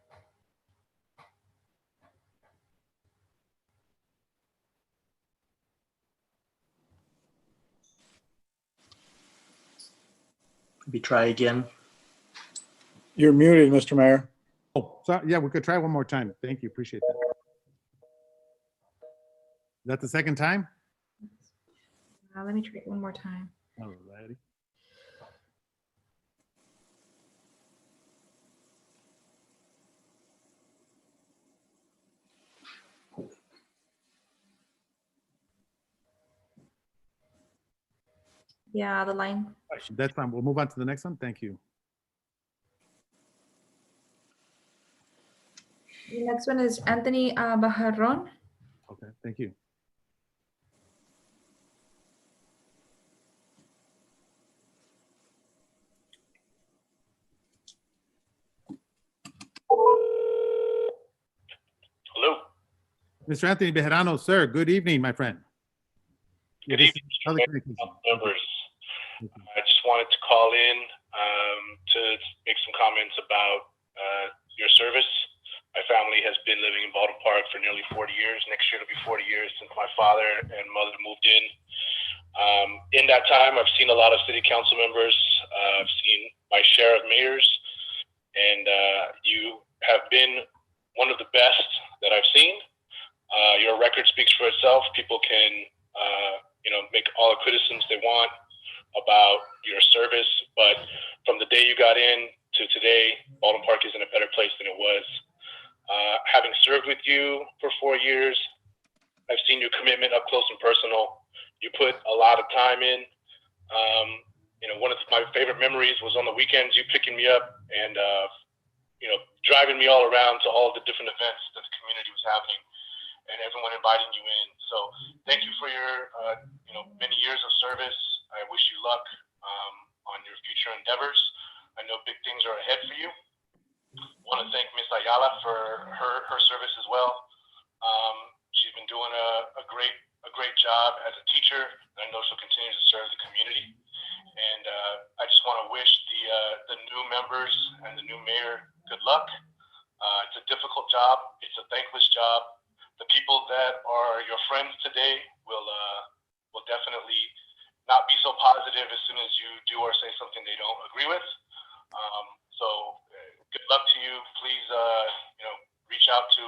Maybe try again. You're muted, Mr. Mayor. Oh, so, yeah, we could try one more time. Thank you, appreciate that. Is that the second time? Let me try it one more time. All righty. Yeah, the line. That's fine. We'll move on to the next one. Thank you. The next one is Anthony Bajarron. Okay, thank you. Hello. Mr. Anthony Bejarano, sir, good evening, my friend. Good evening, Mr. Mayor, members. I just wanted to call in to make some comments about your service. My family has been living in Baldwin Park for nearly 40 years. Next year it'll be 40 years since my father and mother moved in. In that time, I've seen a lot of city council members. I've seen my share of mayors, and you have been one of the best that I've seen. Your record speaks for itself. People can, make all the criticisms they want about your service, but from the day you got in to today, Baldwin Park is in a better place than it was. Having served with you for 4 years, I've seen your commitment up close and personal. You put a lot of time in. One of my favorite memories was on the weekends, you picking me up and, driving me all around to all the different events that the community was having and everyone inviting you in. So thank you for your, many years of service. I wish you luck on your future endeavors. I know big things are ahead for you. I want to thank Ms. Ayala for her service as well. She's been doing a great job as a teacher, and I know she'll continue to serve the community. And I just want to wish the new members and the new mayor good luck. It's a difficult job. It's a thankless job. The people that are your friends today will definitely not be so positive as soon as you do or say something they don't agree with. So good luck to you. Please, reach out to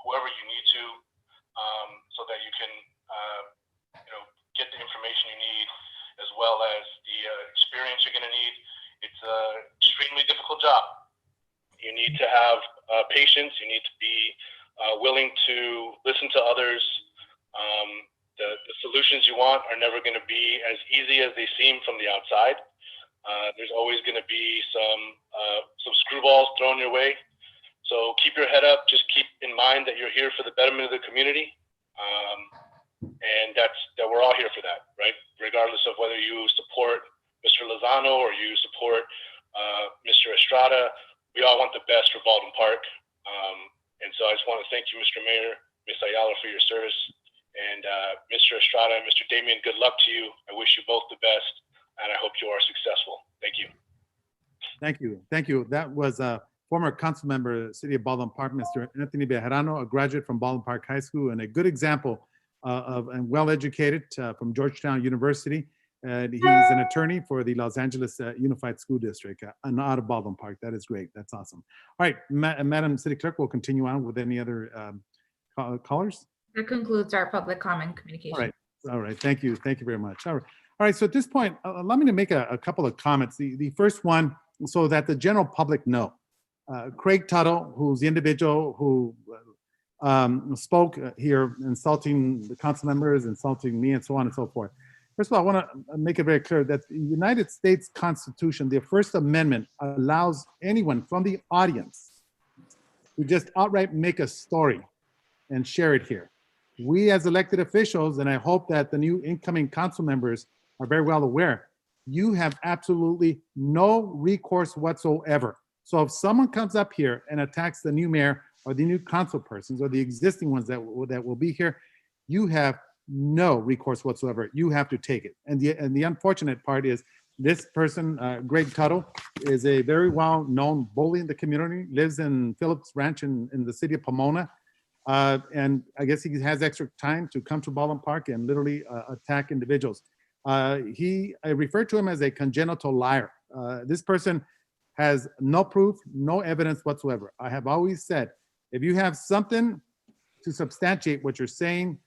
whoever you need to so that you can, get the information you need as well as the experience you're going to need. It's an extremely difficult job. You need to have patience. You need to be willing to listen to others. The solutions you want are never going to be as easy as they seem from the outside. There's always going to be some screwballs thrown your way. So keep your head up. Just keep in mind that you're here for the betterment of the community. And that we're all here for that, right? Regardless of whether you support Mr. Lozano or you support Mr. Estrada, we all want the best for Baldwin Park. And so I just want to thank you, Mr. Mayor, Ms. Ayala, for your service. And Mr. Estrada and Mr. Damian, good luck to you. I wish you both the best, and I hope you are successful. Thank you. Thank you. Thank you. That was former council member, City of Baldwin Park, Mr. Anthony Bejarano, a graduate from Baldwin Park High School and a good example and well-educated from Georgetown University. And he's an attorney for the Los Angeles Unified School District, and out of Baldwin Park. That is great. That's awesome. All right, Madam City Clerk, we'll continue on with any other callers. That concludes our public comment communication. All right. Thank you. Thank you very much. All right. So at this point, allow me to make a couple of comments. The first one, so that the general public know. Craig Tuttle, who's the individual who spoke here, insulting the council members, insulting me, and so on and so forth. First of all, I want to make it very clear that the United States Constitution, the First Amendment, allows anyone from the audience to just outright make a story and share it here. We as elected officials, and I hope that the new incoming council members are very well aware, you have absolutely no recourse whatsoever. So if someone comes up here and attacks the new mayor or the new council persons or the existing ones that will be here, you have no recourse whatsoever. You have to take it. And the unfortunate part is this person, Greg Tuttle, is a very well-known bully in the community, lives in Phillips Ranch in the city of Pomona. And I guess he has extra time to come to Baldwin Park and literally attack individuals. I refer to him as a congenital liar. This person has no proof, no evidence whatsoever. I have always said, if you have something to substantiate what you're saying,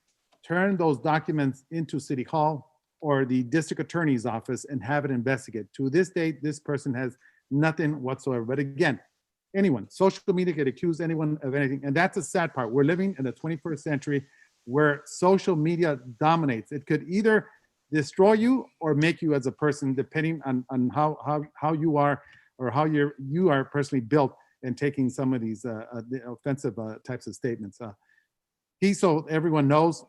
turn those documents into City Hall or the district attorney's office and have it investigated. To this date, this person has nothing whatsoever. But again, anyone, social media could accuse anyone of anything. And that's the sad part. We're living in the 21st century where social media dominates. It could either destroy you or make you as a person, depending on how you are or how you are personally built in taking some of these offensive types of statements. So everyone knows,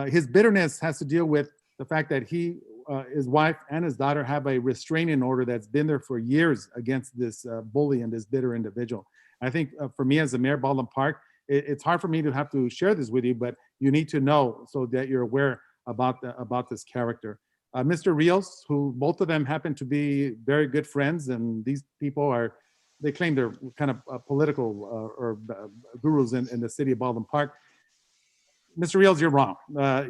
his bitterness has to deal with the fact that his wife and his daughter have a restraining order that's been there for years against this bully and this bitter individual. I think for me as the mayor of Baldwin Park, it's hard for me to have to share this with you, but you need to know so that you're aware about this character. Mr. Rios, who both of them happen to be very good friends, and these people they claim they're kind of political or gurus in the city of Baldwin Park. Mr. Rios, you're wrong.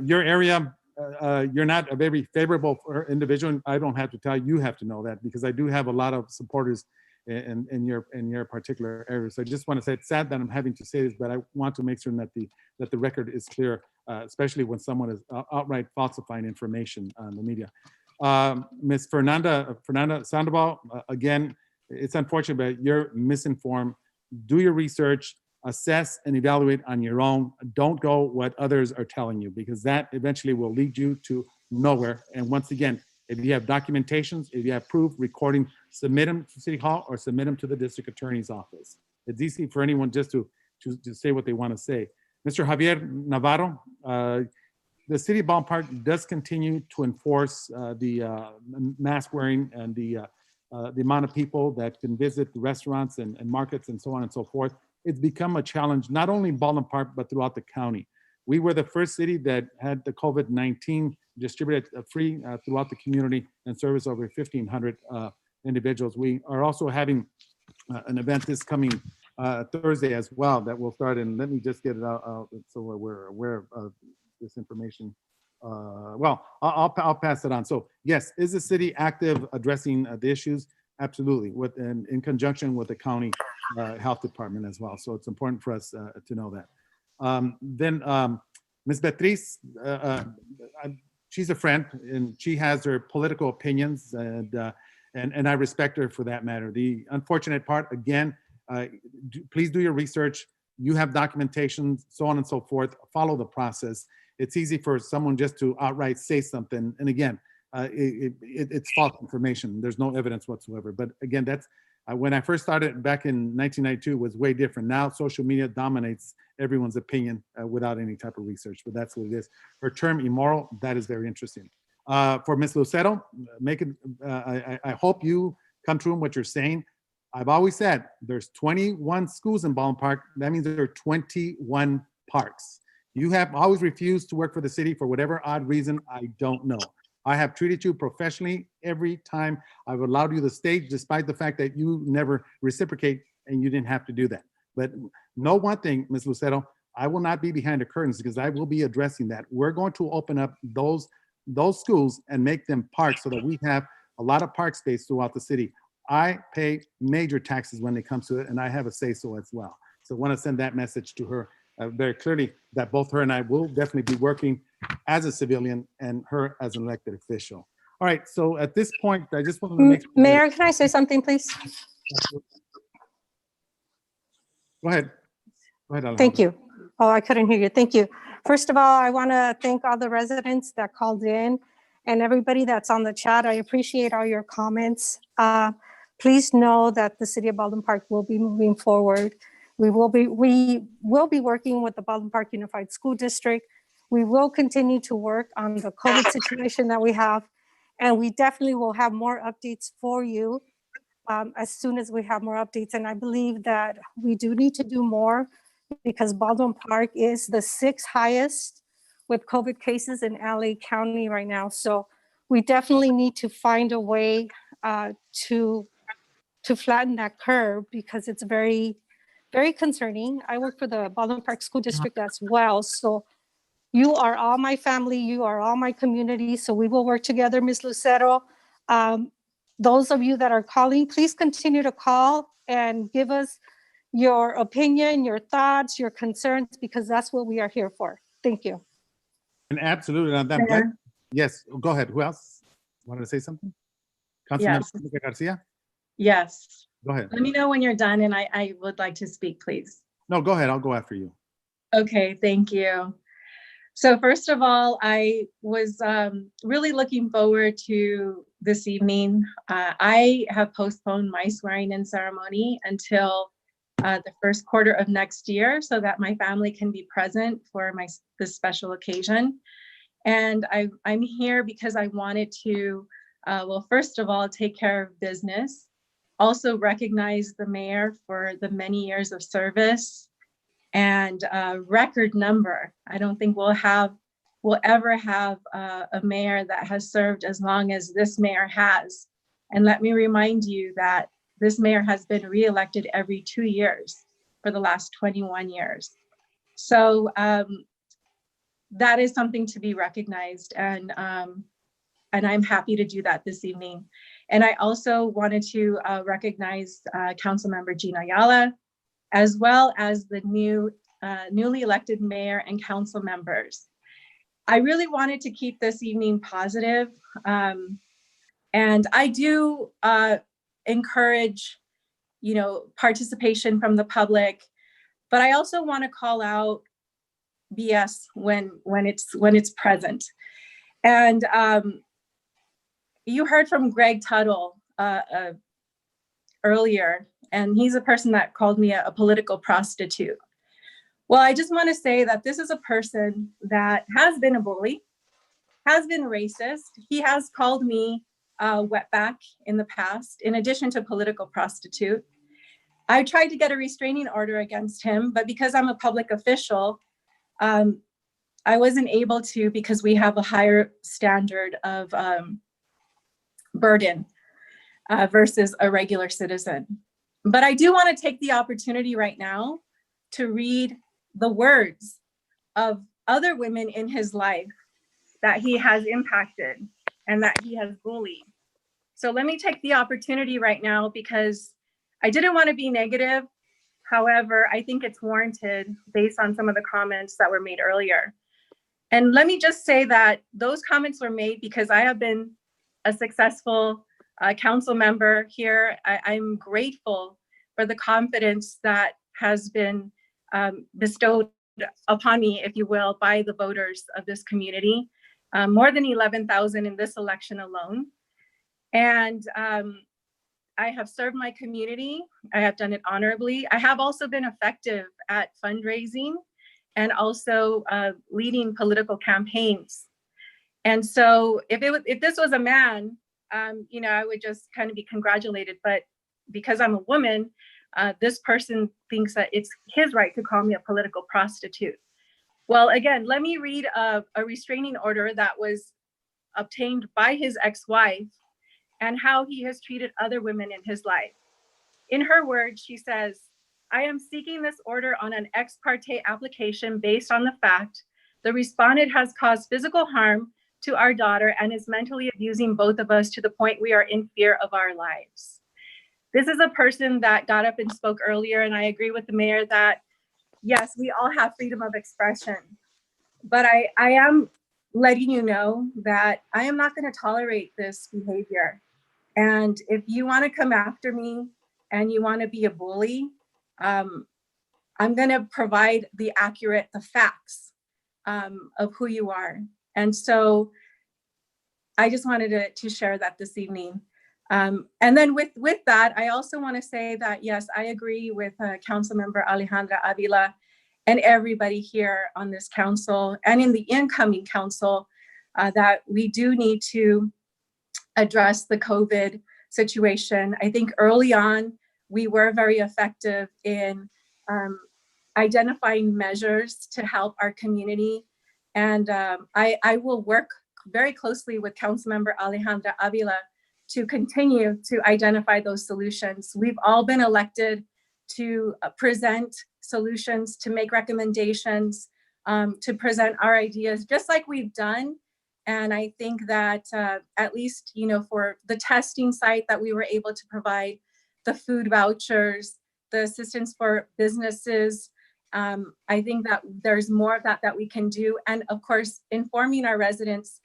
Your area, you're not a very favorable individual. I don't have to tell you, you have to know that, because I do have a lot of supporters in your particular area. So I just want to say it's sad that I'm having to say this, but I want to make sure that the record is clear, especially when someone is outright falsifying information on the media. Ms. Fernando Sandoval, again, it's unfortunate, but you're misinformed. Do your research, assess and evaluate on your own. Don't go what others are telling you, because that eventually will lead you to nowhere. And once again, if you have documentations, if you have proof, recording, submit them to City Hall or submit them to the district attorney's office. It's easy for anyone just to say what they want to say. Mr. Javier Navarro, the city of Baldwin Park does continue to enforce the mask wearing and the amount of people that can visit the restaurants and markets and so on and so forth. It's become a challenge, not only in Baldwin Park, but throughout the county. We were the first city that had the COVID-19 distributed free throughout the community and service over 1,500 individuals. We are also having an event this coming Thursday as well that will start, and let me just get it out so we're aware of this information. Well, I'll pass it on. So yes, is the city active addressing the issues? Absolutely, in conjunction with the county health department as well. So it's important for us to know that. Then Ms. Beatriz, she's a friend and she has her political opinions, and I respect her for that matter. The unfortunate part, again, please do your research. You have documentation, so on and so forth. Follow the process. It's easy for someone just to outright say something. And again, it's false information. There's no evidence whatsoever. But again, that's when I first started back in 1992, it was way different. Now social media dominates everyone's opinion without any type of research, but that's what it is. Her term immoral, that is very interesting. For Ms. Lucero, I hope you come true in what you're saying. I've always said there's 21 schools in Baldwin Park. That means there are 21 parks. You have always refused to work for the city for whatever odd reason, I don't know. I have treated you professionally every time I've allowed you the stage, despite the fact that you never reciprocate and you didn't have to do that. But know one thing, Ms. Lucero, I will not be behind the curtains because I will be addressing that. We're going to open up those schools and make them parks so that we have a lot of park space throughout the city. I pay major taxes when it comes to it, and I have a say-so as well. So I want to send that message to her very clearly, that both her and I will definitely be working as a civilian and her as an elected official. All right, so at this point, I just want to make sure Mayor, can I say something, please? Go ahead. Go ahead, Alejandra. Thank you. Oh, I couldn't hear you. Thank you. First of all, I want to thank all the residents that called in and everybody that's on the chat. I appreciate all your comments. Please know that the City of Baldwin Park will be moving forward. We will be working with the Baldwin Park Unified School District. We will continue to work on the COVID situation that we have, and we definitely will have more updates for you as soon as we have more updates. And I believe that we do need to do more because Baldwin Park is the 6th highest with COVID cases in LA County right now. So we definitely need to find a way to flatten that curve because it's very, very concerning. I work for the Baldwin Park School District as well. So you are all my family, you are all my community. So we will work together, Ms. Lucero. those of you that are calling, please continue to call and give us your opinion, your thoughts, your concerns, because that's what we are here for. Thank you. And absolutely on that. Mayor? Yes, go ahead. Who else wanted to say something? Yes. Councilmember Garcia, Yes. go ahead. Let me know when you're done and I would like to speak, please. No, go ahead. I'll go after you. Okay, thank you. So first of all, I was really looking forward to this evening. I have postponed my swearing-in ceremony until the first quarter of next year so that my family can be present for this special occasion. And I'm here because I wanted to, well, first of all, take care of business, also recognize the mayor for the many years of service and record number. I don't think we'll ever have a mayor that has served as long as this mayor has. And let me remind you that this mayor has been reelected every 2 years for the last 21 years. So that is something to be recognized, and I'm happy to do that this evening. And I also wanted to recognize Councilmember Gina Ayala, as well as the newly elected mayor and council members. I really wanted to keep this evening positive, and I do encourage, participation from the public, but I also want to call out BS when it's present. And you heard from Greg Tuttle earlier, and he's a person that called me a political prostitute. Well, I just want to say that this is a person that has been a bully, has been racist. He has called me wetback in the past, in addition to political prostitute. I tried to get a restraining order against him, but because I'm a public official, I wasn't able to, because we have a higher standard of burden versus a regular citizen. But I do want to take the opportunity right now to read the words of other women in his life that he has impacted and that he has bullied. So let me take the opportunity right now, because I didn't want to be negative. However, I think it's warranted based on some of the comments that were made earlier. And let me just say that those comments were made because I have been a successful council member here. I'm grateful for the confidence that has been bestowed upon me, if you will, by the voters of this community, more than 11,000 in this election alone. And I have served my community. I have done it honorably. I have also been effective at fundraising and also leading political campaigns. And so if this was a man, I would just kind of be congratulated. But because I'm a woman, this person thinks that it's his right to call me a political prostitute. Well, again, let me read a restraining order that was obtained by his ex-wife and how he has treated other women in his life. In her words, she says, "I am seeking this order on an ex parte application based on the fact the respondent has caused physical harm to our daughter and is mentally abusing both of us to the point we are in fear of our lives." This is a person that got up and spoke earlier, and I agree with the mayor that, yes, we all have freedom of expression. But I am letting you know that I am not going to tolerate this behavior. And if you want to come after me and you want to be a bully, I'm going to provide the facts of who you are. And so I just wanted to share that this evening. And then with that, I also want to say that, yes, I agree with Councilmember Alejandra Avila and everybody here on this council and in the incoming council that we do need to address the COVID situation. I think early on, we were very effective in identifying measures to help our community. And I will work very closely with Councilmember Alejandra Avila to continue to identify those solutions. We've all been elected to present solutions, to make recommendations, to present our ideas, just like we've done And I think that at least, for the testing site that we were able to provide, the food vouchers, the assistance for businesses, I think that there's more of that we can do. And of course, informing our residents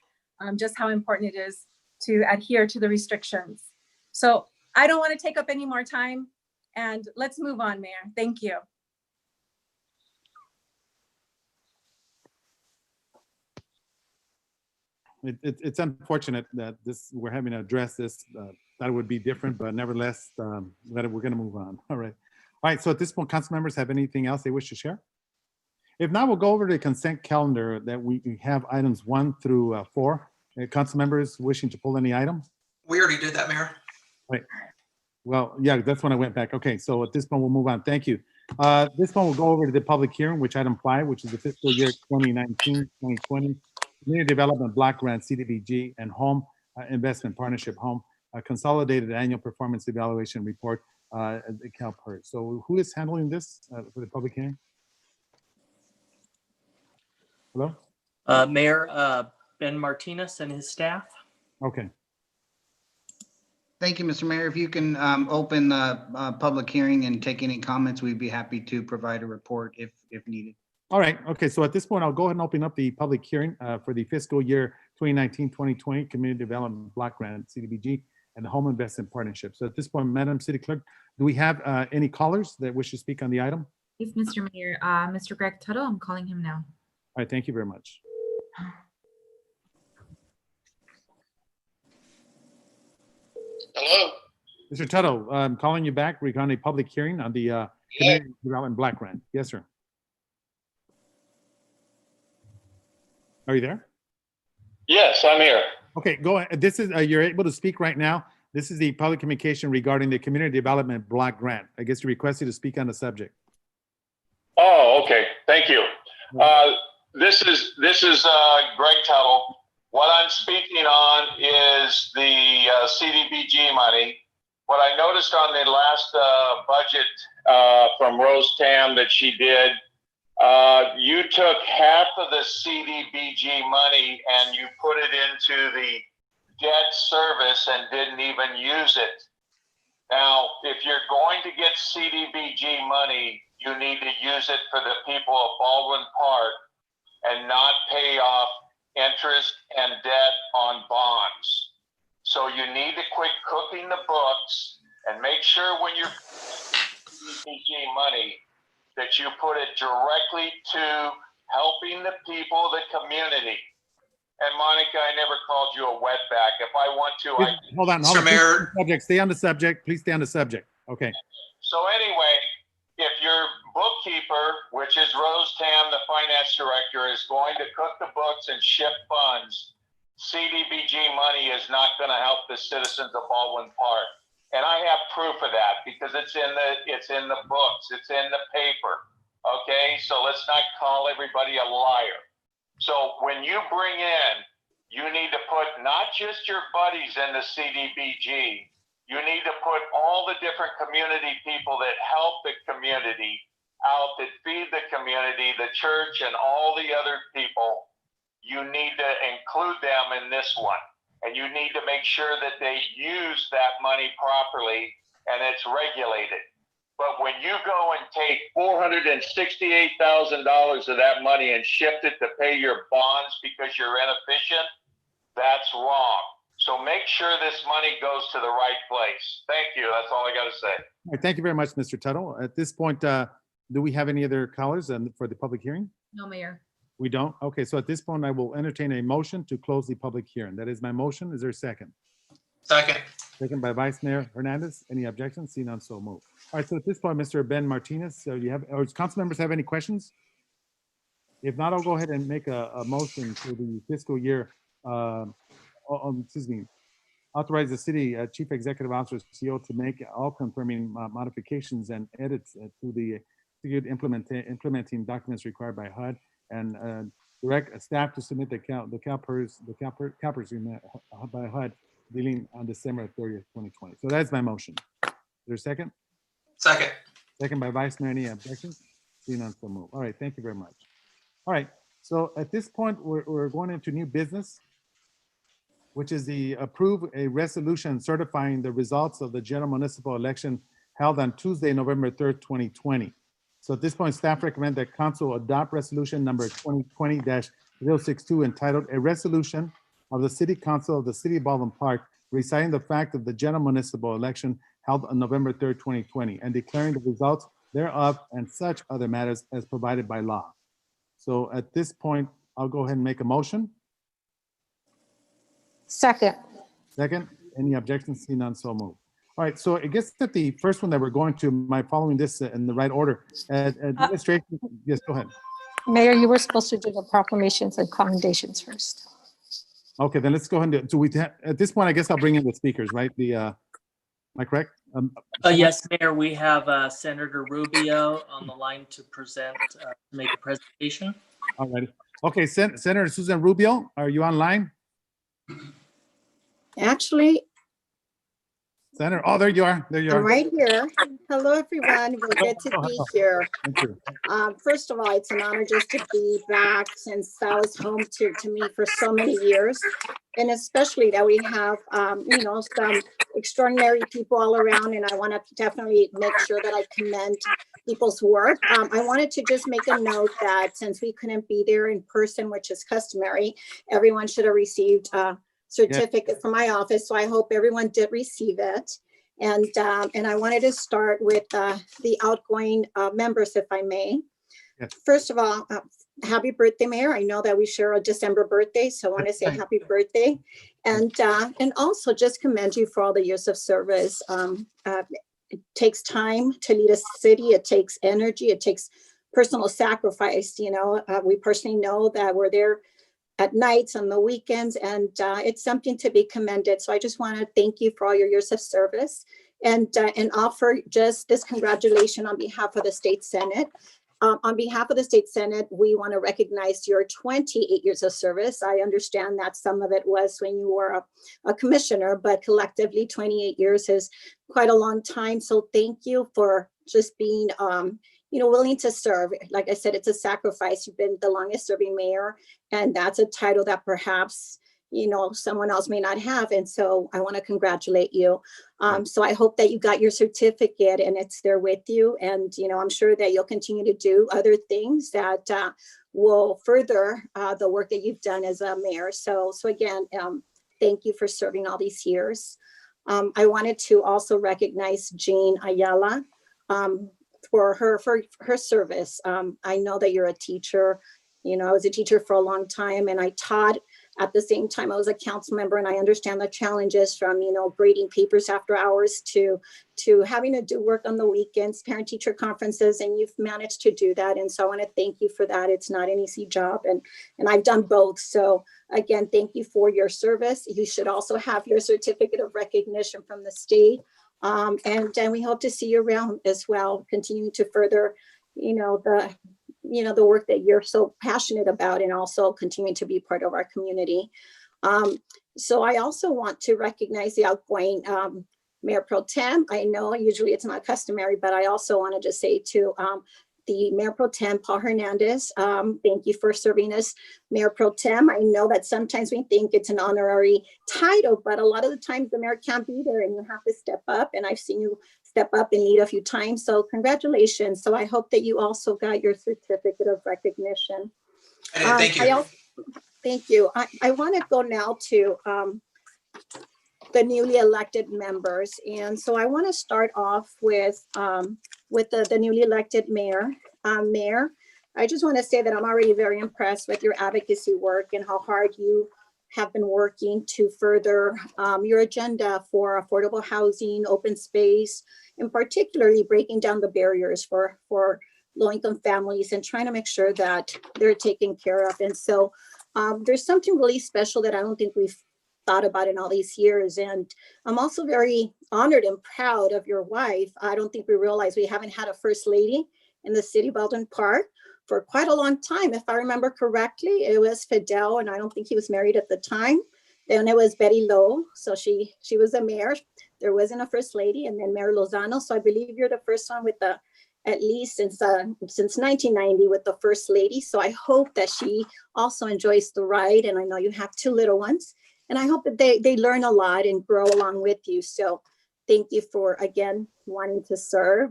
just how important it is to adhere to the restrictions. So I don't want to take up any more time, and let's move on, Mayor. Thank you. It's unfortunate that we're having to address this. That would be different, but nevertheless, we're going to move on. All right. So at this point, council members have anything else they wish to share? If not, we'll go over to the consent calendar that we have items 1 through 4. Council members wishing to pull any item? We already did that, Mayor. Right. Well, yeah, that's when I went back. Okay, so at this point, we'll move on. Thank you. This one will go over to the public hearing, which item 5, which is the fiscal year 2019-2020 Community Development Block Grant, CDBG, and Home Investment Partnership Home Consolidated Annual Performance Evaluation Report at the CalPERS. So who is handling this for the public hearing? Hello? Mayor Ben Martinez and his staff. Okay. Thank you, Mr. Mayor. If you can open the public hearing and take any comments, we'd be happy to provide a report if needed. All right. Okay. So at this point, I'll go ahead and open up the public hearing for the fiscal year 2019-2020 Community Development Block Grant, CDBG, and the Home Investment Partnership. So at this point, Madam City Clerk, do we have any callers that wish to speak on the item? Yes, Mr. Mayor. Mr. Greg Tuttle, I'm calling him now. All right. Thank you very much. Hello. Mr. Tuttle, I'm calling you back regarding a public hearing on the Community Development Block Grant. Yes, sir. Are you there? Yes, I'm here. Okay, go ahead. This is, you're able to speak right now. This is the public communication regarding the Community Development Block Grant. I guess you requested to speak on the subject. Oh, okay. Thank you. This is Greg Tuttle. What I'm speaking on is the CDBG money. What I noticed on the last budget from Rose Tam that she did, you took half of the CDBG money and you put it into the debt service and didn't even use it. Now, if you're going to get CDBG money, you need to use it for the people of Baldwin Park and not pay off interest and debt on bonds. So you need to quit cooking the books and make sure when you're CDBG money that you put it directly to helping the people, the community. And Monica, I never called you a wetback. If I want to, I hold on. Mr. Mayor. Stay on the subject. Please stay on the subject. Okay. So anyway, if your bookkeeper, which is Rose Tam, the finance director, is going to cook the books and shift funds, CDBG money is not going to help the citizens of Baldwin Park. And I have proof of that because it's in the books, it's in the paper. Okay, so let's not call everybody a liar. So when you bring in, you need to put not just your buddies in the CDBG. You need to put all the different community people that help the community out, that feed the community, the church, and all the other people. You need to include them in this one. And you need to make sure that they use that money properly and it's regulated. But when you go and take $468,000 of that money and shift it to pay your bonds because you're inefficient, that's wrong. So make sure this money goes to the right place. Thank you. That's all I got to say. All right, thank you very much, Mr. Tuttle. At this point, do we have any other callers for the public hearing? No, Mayor. We don't? Okay, so at this point, I will entertain a motion to close the public hearing. That is my motion. Is there a second? Second. Second by Vice Mayor Hernandez. Any objections? Seen none, so moved. All right, so at this point, Mr. Ben Martinez, so you have, or council members have any questions? If not, I'll go ahead and make a motion for the fiscal year, authorize the city chief executive officer, CEO, to make all confirming modifications and edits to the implementing documents required by HUD, and direct staff to submit the CalPERS by HUD dealing on December 30th, 2020. So that's my motion. Is there a second? Second. Second by Vice Mayor. Any objections? Seeing none, so move. All right, thank you very much. All right, so at this point, we're going into new business. which is the approve a resolution certifying the results of the general municipal election held on Tuesday, November 3rd, 2020. So at this point, staff recommend that council adopt resolution number 2020-062 entitled "A Resolution of the City Council of the City of Baldwin Park reciting the fact of the general municipal election held on November 3rd, 2020, and declaring the results thereof and such other matters as provided by law." So at this point, I'll go ahead and make a motion. Second. Second, any objections? See none, so moved. All right, so I guess that the first one that we're going to, am I following this in the right order? Administration, yes, go ahead. Mayor, you were supposed to do the proclamations and commendations first. Okay, then let's go ahead and do, at this point, I guess I'll bring in the speakers, right? Am I correct? Yes, Mayor, we have Senator Rubio on the line to present, make a presentation. All right. Okay, Senator Susan Rubio, are you online? Actually, Senator, oh, there you are. There you are. I'm right here. Hello, everyone. We're good to be here. Thank you. First of all, it's an honor just to be back since that was home to me for so many years. And especially that we have, some extraordinary people all around. And I want to definitely make sure that I commend people's work. I wanted to just make a note that since we couldn't be there in person, which is customary, everyone should have received certificate from my office. So I hope everyone did receive it. And I wanted to start with the outgoing members, if I may. Yes. First of all, happy birthday, Mayor. I know that we share a December birthday, so I want to say happy birthday. And also just commend you for all the years of service. It takes time to lead a city. It takes energy. It takes personal sacrifice. We personally know that we're there at nights, on the weekends, and it's something to be commended. So I just want to thank you for all your years of service and offer just this congratulation on behalf of the State Senate. On behalf of the State Senate, we want to recognize your 28 years of service. I understand that some of it was when you were a commissioner, but collectively 28 years is quite a long time. So thank you for just being willing to serve. Like I said, it's a sacrifice. You've been the longest serving mayor, and that's a title that perhaps, someone else may not have. And so I want to congratulate you. So I hope that you got your certificate and it's there with you. And, I'm sure that you'll continue to do other things that will further the work that you've done as a mayor. So again, thank you for serving all these years. I wanted to also recognize Jane Ayala, for her service. I know that you're a teacher. I was a teacher for a long time, and I taught at the same time. I was a council member, and I understand the challenges from grading papers after hours to having to do work on the weekends, parent teacher conferences, and you've managed to do that. And so I want to thank you for that. It's not an easy job, and I've done both. So again, thank you for your service. You should also have your certificate of recognition from the state. And we hope to see you around as well, continuing to further, the work that you're so passionate about, and also continuing to be part of our community. So I also want to recognize the outgoing Mayor Pro Tem. I know usually it's not customary, but I also want to just say to the Mayor Pro Tem, Paul Hernandez, thank you for serving as Mayor Pro Tem. I know that sometimes we think it's an honorary title, but a lot of the times the mayor can't be there and you have to step up. And I've seen you step up and lead a few times. So congratulations. So I hope that you also got your certificate of recognition. Thank you. Thank you. I want to go now to the newly elected members. And so I want to start off with the newly elected mayor. Mayor, I just want to say that I'm already very impressed with your advocacy work and how hard you have been working to further your agenda for affordable housing, open space, and particularly breaking down the barriers for low-income families and trying to make sure that they're taken care of. And so there's something really special that I don't think we've thought about in all these years. And I'm also very honored and proud of your wife. I don't think we realize we haven't had a first lady in the city of Baldwin Park for quite a long time. If I remember correctly, it was Fidel, and I don't think he was married at the time. Then it was Betty Lowe. So she was a mayor. There wasn't a first lady, and then Mayor Lozano. So I believe you're the first one with at least since 1990 with the first lady. So I hope that she also enjoys the ride. And I know you have two little ones. And I hope that they learn a lot and grow along with you. So thank you for, again, wanting to serve.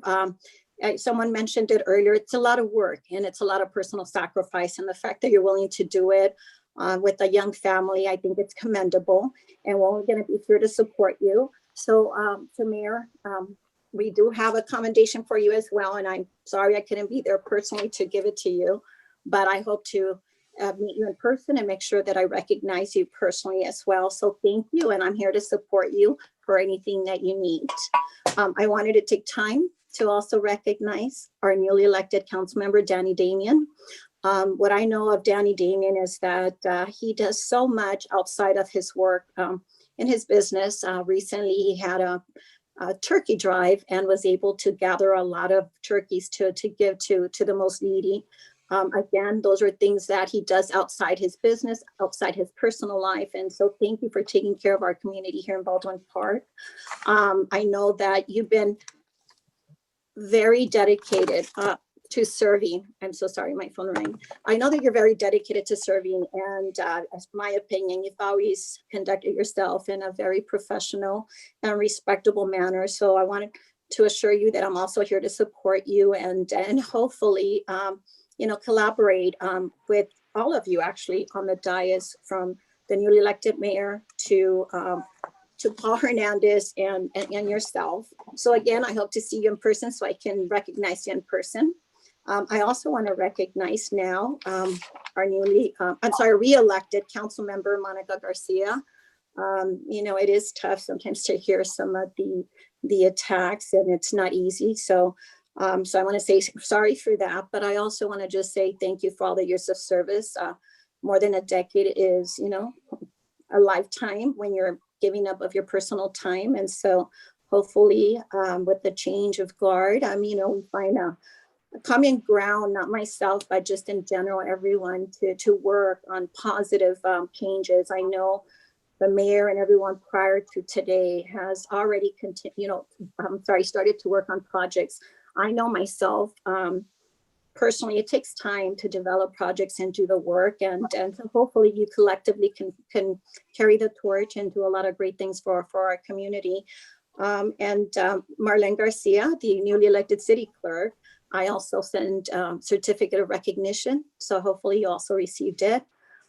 Someone mentioned it earlier, it's a lot of work and it's a lot of personal sacrifice. And the fact that you're willing to do it with a young family, I think it's commendable. And we're going to be here to support you. So, Mayor, we do have a commendation for you as well. And I'm sorry I couldn't be there personally to give it to you, but I hope to meet you in person and make sure that I recognize you personally as well. So thank you. And I'm here to support you for anything that you need. I wanted to take time to also recognize our newly elected council member, Danny Damian. What I know of Danny Damian is that he does so much outside of his work in his business. Recently, he had a turkey drive and was able to gather a lot of turkeys to give to the most needy. Again, those are things that he does outside his business, outside his personal life. And so thank you for taking care of our community here in Baldwin Park. I know that you've been very dedicated to serving. I'm so sorry, my phone rang. I know that you're very dedicated to serving, and as my opinion, you've always conducted yourself in a very professional and respectable manner. So I wanted to assure you that I'm also here to support you and hopefully, collaborate with all of you actually on the dais, from the newly elected mayor to Paul Hernandez and yourself. So again, I hope to see you in person so I can recognize you in person. I also want to recognize now our re-elected council member, Monica Garcia. It is tough sometimes to hear some of the attacks, and it's not easy. So I want to say sorry for that, but I also want to just say thank you for all the years of service. More than a decade is, a lifetime when you're giving up of your personal time. And so hopefully with the change of guard, we find a common ground, not myself, but just in general, everyone to work on positive changes. I know the mayor and everyone prior to today has already started to work on projects. I know myself, personally, it takes time to develop projects and do the work. And so hopefully you collectively can carry the torch and do a lot of great things for our community. Marlene Garcia, the newly elected city clerk, I also sent certificate of recognition. So hopefully you also received it.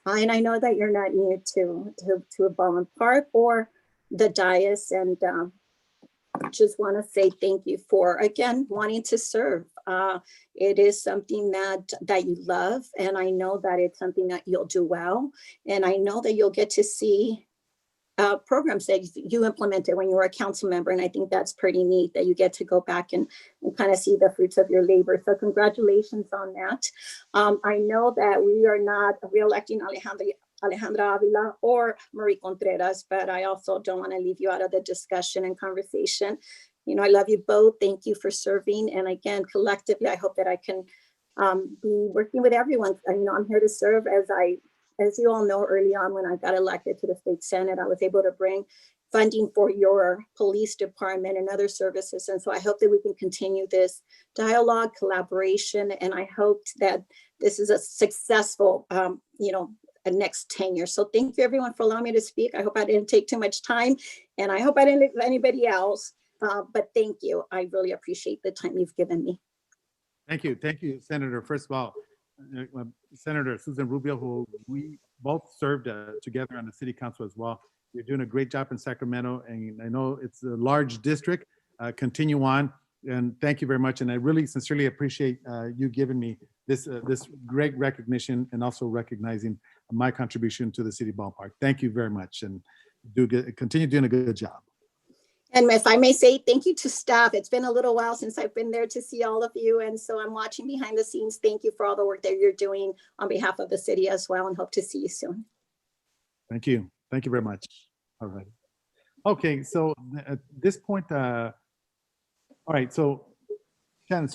And I know that you're not new to Baldwin Park or the dais, and just want to say thank you for, again, wanting to serve. It is something that you love, and I know that it's something that you'll do well. And I know that you'll get to see programs that you implemented when you were a council member. And I think that's pretty neat that you get to go back and kind of see the fruits of your labor. So congratulations on that. I know that we are not re-electing Alejandra Avila or Marie Contreras, but I also don't want to leave you out of the discussion and conversation. I love you both. Thank you for serving. And again, collectively, I hope that I can be working with everyone. I'm here to serve. As you all know, early on when I got elected to the state Senate, I was able to bring funding for your police department and other services. And so I hope that we can continue this dialogue, collaboration, and I hope that this is a successful, a next tenure. So thank you everyone for allowing me to speak. I hope I didn't take too much time, and I hope I didn't leave anybody else, but thank you. I really appreciate the time you've given me. Thank you. Thank you, Senator. First of all, Senator Susan Rubio, who we both served together on the city council as well. You're doing a great job in Sacramento, and I know it's a large district. Continue on, and thank you very much. And I really sincerely appreciate you giving me this great recognition and also recognizing my contribution to the city ballpark. Thank you very much, and continue doing a good job. And if I may say, thank you to staff. It's been a little while since I've been there to see all of you. And so I'm watching behind the scenes. Thank you for all the work that you're doing on behalf of the city as well, and hope to see you soon. Thank you. Thank you very much. All right. Okay, so at this point, all right, so Ken,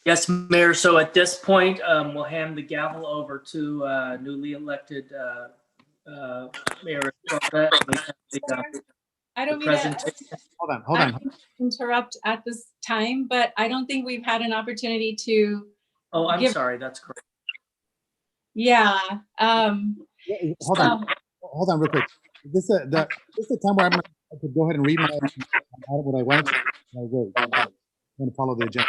Yes, Mayor. So at this point, we'll hand the gavel over to newly elected Mayor Estrada. I don't mean to hold on. interrupt at this time, but I don't think we've had an opportunity to. Oh, I'm sorry. That's correct. Yeah. Hold on, hold on real quick. This is the time where I could go ahead and read what I wanted to. I wrote. I'm going to follow the agenda.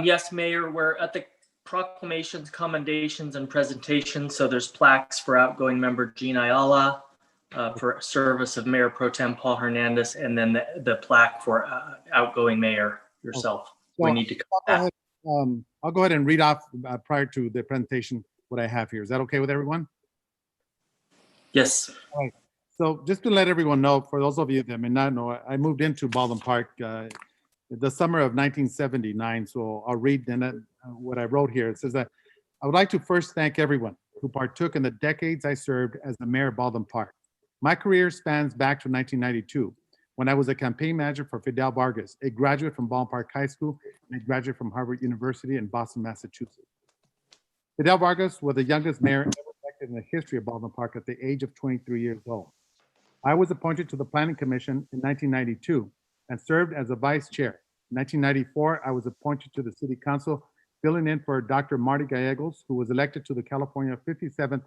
Yes, Mayor, we're at the proclamations, commendations, and presentations. So there's plaques for outgoing member Jean Ayala, for service of Mayor Pro Tem Paul Hernandez, and then the plaque for outgoing mayor yourself. So We need to I'll go ahead and read off prior to the presentation what I have here. Is that okay with everyone? Yes. All right. So just to let everyone know, for those of you that may not know, I moved into Baldwin Park the summer of 1979. So I'll read then what I wrote here. It says that I would like to first thank everyone who partook in the decades I served as the mayor of Baldwin Park. My career spans back to 1992, when I was a campaign manager for Fidel Vargas, a graduate from Baldwin Park High School and a graduate from Harvard University in Boston, Massachusetts. Fidel Vargas was the youngest mayor ever elected in the history of Baldwin Park at the age of 23 years old. I was appointed to the Planning Commission in 1992 and served as a vice chair. In 1994, I was appointed to the City Council, filling in for Dr. Marty Gallegos, who was elected to the California 57th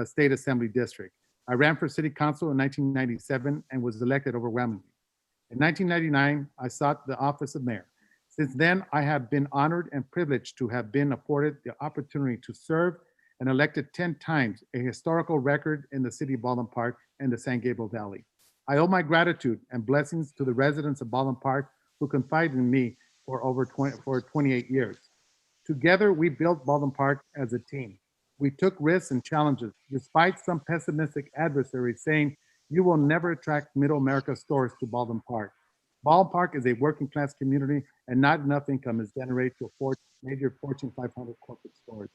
State Assembly District. I ran for City Council in 1997 and was elected overwhelmingly. In 1999, I sought the office of mayor. Since then, I have been honored and privileged to have been afforded the opportunity to serve and elected 10 times, a historical record in the city of Baldwin Park and the San Gabriel Valley. I owe my gratitude and blessings to the residents of Baldwin Park who confided in me for 28 years. Together, we built Baldwin Park as a team. We took risks and challenges, despite some pessimistic adversaries saying, "You will never attract Middle America stores to Baldwin Park." Baldwin Park is a working class community and not enough income is generated to afford major Fortune 500 corporate stores.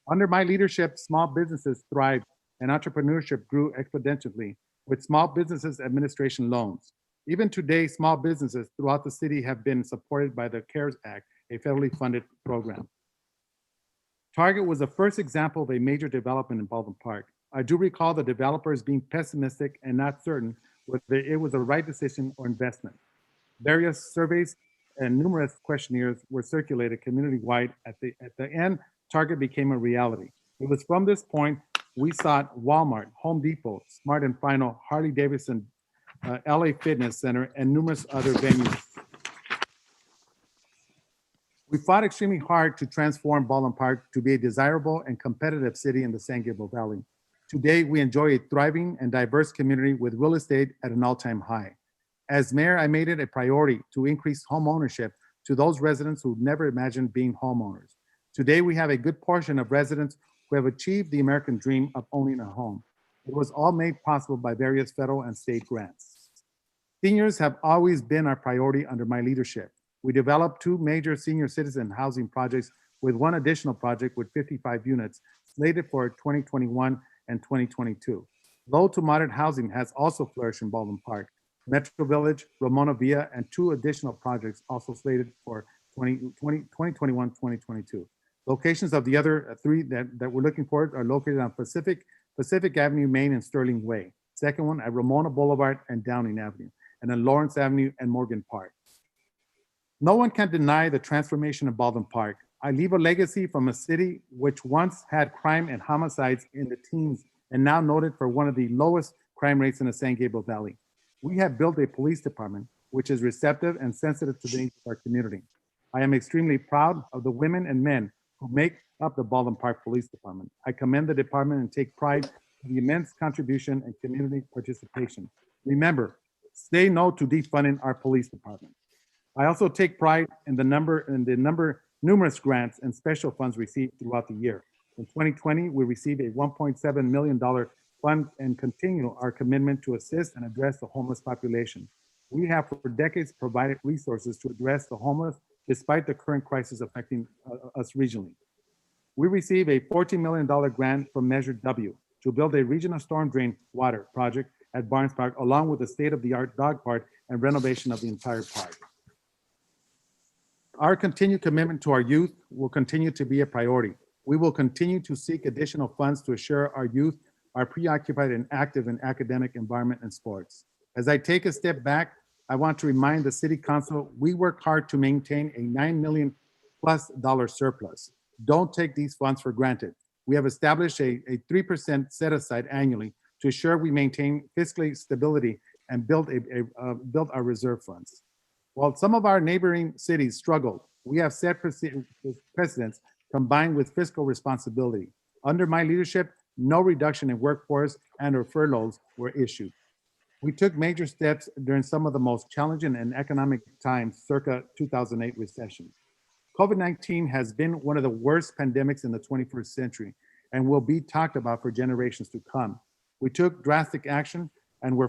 Under my leadership, small businesses thrived and entrepreneurship grew exponentially with Small Businesses Administration loans. Even today, small businesses throughout the city have been supported by the CARES Act, a federally funded program. Target was the first example of a major development in Baldwin Park. I do recall the developers being pessimistic and not certain whether it was the right decision or investment. Various surveys and numerous questionnaires were circulated community-wide. At the end, Target became a reality. It was from this point we sought Walmart, Home Depot, Smart & Final, Harley-Davidson, LA Fitness Center, and numerous other venues. We fought extremely hard to transform Baldwin Park to be a desirable and competitive city in the San Gabriel Valley. Today, we enjoy a thriving and diverse community with real estate at an all-time high. As mayor, I made it a priority to increase home ownership to those residents who never imagined being homeowners. Today, we have a good portion of residents who have achieved the American dream of owning a home. It was all made possible by various federal and state grants. Seniors have always been our priority under my leadership. We developed 2 major senior citizen housing projects with 1 additional project with 55 units slated for 2021 and 2022. Low to moderate housing has also flourished in Baldwin Park. Metro Village, Ramona Villa, and 2 additional projects also slated for 2021, 2022. Locations of the other 3 that we're looking for are located on Pacific Avenue, Main, and Sterling Way. Second one at Ramona Boulevard and Downing Avenue, and then Lawrence Avenue and Morgan Park. No one can deny the transformation of Baldwin Park. I leave a legacy from a city which once had crime and homicides in the teens and now noted for one of the lowest crime rates in the San Gabriel Valley. We have built a police department which is receptive and sensitive to the needs of our community. I am extremely proud of the women and men who make up the Baldwin Park Police Department. I commend the department and take pride in the immense contribution and community participation. Remember, say no to defunding our police department. I also take pride in the numerous grants and special funds received throughout the year. In 2020, we received a $1.7 million fund and continue our commitment to assist and address the homeless population. We have for decades provided resources to address the homeless despite the current crisis affecting us regionally. We received a $14 million grant from Measure W to build a regional storm drain water project at Barnes Park, along with the state-of-the-art dog park and renovation of the entire park. Our continued commitment to our youth will continue to be a priority. We will continue to seek additional funds to assure our youth are preoccupied and active in academic environment and sports. As I take a step back, I want to remind the City Council, we work hard to maintain a $9 million+ surplus. Don't take these funds for granted. We have established a 3% set aside annually to ensure we maintain fiscal stability and build our reserve funds. While some of our neighboring cities struggled, we have set precedents combined with fiscal responsibility. Under my leadership, no reduction in workforce and/or furloughs were issued. We took major steps during some of the most challenging and economic times circa 2008 recession. COVID-19 has been one of the worst pandemics in the 21st century and will be talked about for generations to come. We took drastic action and were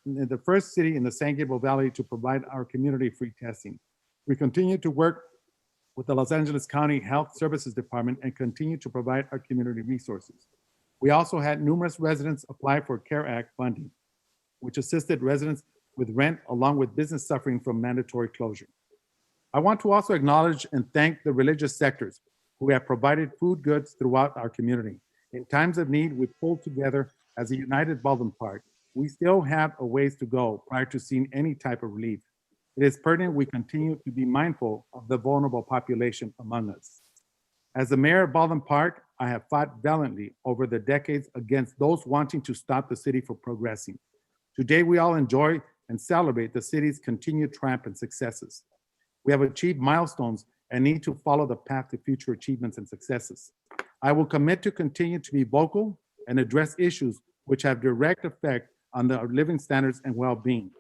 the first city in the San Gabriel Valley to provide our community free testing. We continue to work with the Los Angeles County Health Services Department and continue to provide our community resources. We also had numerous residents apply for CARE Act funding, which assisted residents with rent along with business suffering from mandatory closure. I want to also acknowledge and thank the religious sectors who have provided food goods throughout our community. In times of need, we pulled together as a united Baldwin Park. We still have a ways to go prior to seeing any type of relief. It is pertinent we continue to be mindful of the vulnerable population among us. As the mayor of Baldwin Park, I have fought valiantly over the decades against those wanting to stop the city from progressing. Today, we all enjoy and celebrate the city's continued triumph and successes. We have achieved milestones and need to follow the path to future achievements and successes. I will commit to continue to be vocal and address issues which have direct effect on our living standards and well-being.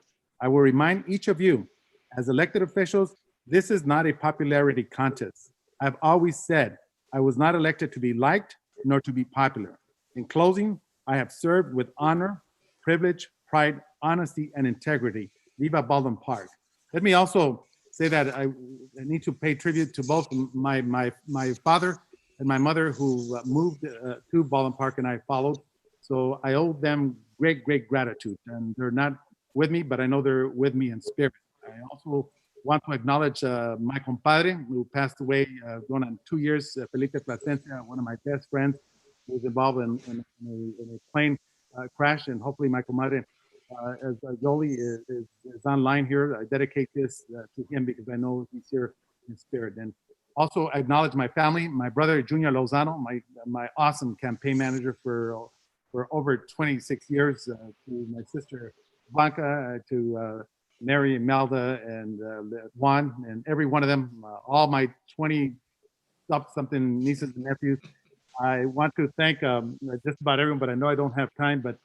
I will remind each of you, as elected officials, this is not a popularity contest. I've always said I was not elected to be liked nor to be popular. In closing, I have served with honor, privilege, pride, honesty, and integrity. Viva Baldwin Park. Let me also say that I need to pay tribute to both my father and my mother who moved to Baldwin Park and I followed. So I owe them great gratitude. And they're not with me, but I know they're with me in spirit. I also want to acknowledge my compadre who passed away going on 2 years, Felipe Plasencia, one of my best friends who was involved in a plane crash. And hopefully my compadre, as Jolie is online here, I dedicate this to him because I know he's here in spirit. And also acknowledge my family, my brother Junior Lozano, my awesome campaign manager for over 26 years, to my sister Blanca, to Mary, Melda, and Juan, and every one of them, all my 20-something nieces and nephews. I want to thank just about everyone, but I know I don't have time, but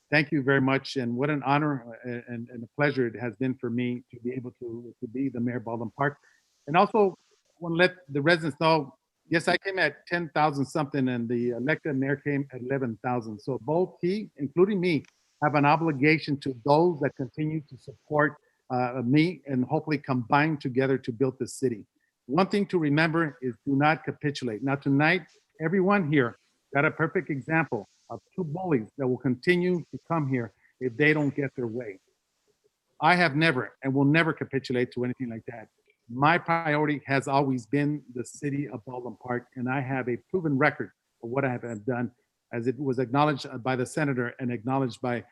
thank you very much. And what an honor and a pleasure it has been for me to be able to be the mayor of Baldwin Park. And also want to let the residents know, yes, I came at 10,000 something and the elected mayor came at 11,000. So both he, including me, have an obligation to those that continue to support me and hopefully combine together to build the city. One thing to remember is do not capitulate. Now tonight, everyone here got a perfect example of two bullies that will continue to come here if they don't get their way. I have never and will never capitulate to anything like that. My priority has always been the city of Baldwin Park, and I have a proven record of what I have done, as it was acknowledged by the senator and acknowledged by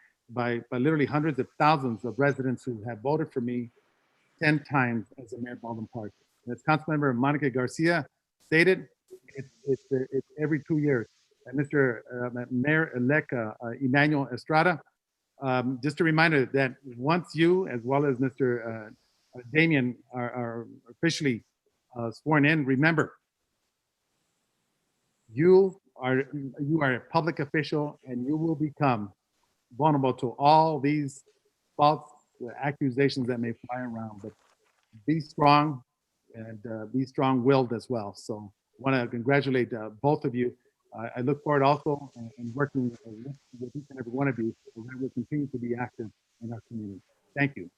literally hundreds of thousands of residents who have voted for me 10 times as a mayor of Baldwin Park. And as Councilmember Monica Garcia stated, it's every 2 years. And Mr. Mayor-elect Emmanuel Estrada, just a reminder that once you, as well as Mr. Damian, are officially sworn in, remember, you are a public official and you will become vulnerable to all these false accusations that may fly around. But be strong and be strong-willed as well. So I want to congratulate both of you. I look forward also in working with each and every one of you, and we will continue to be active in our community. Thank you.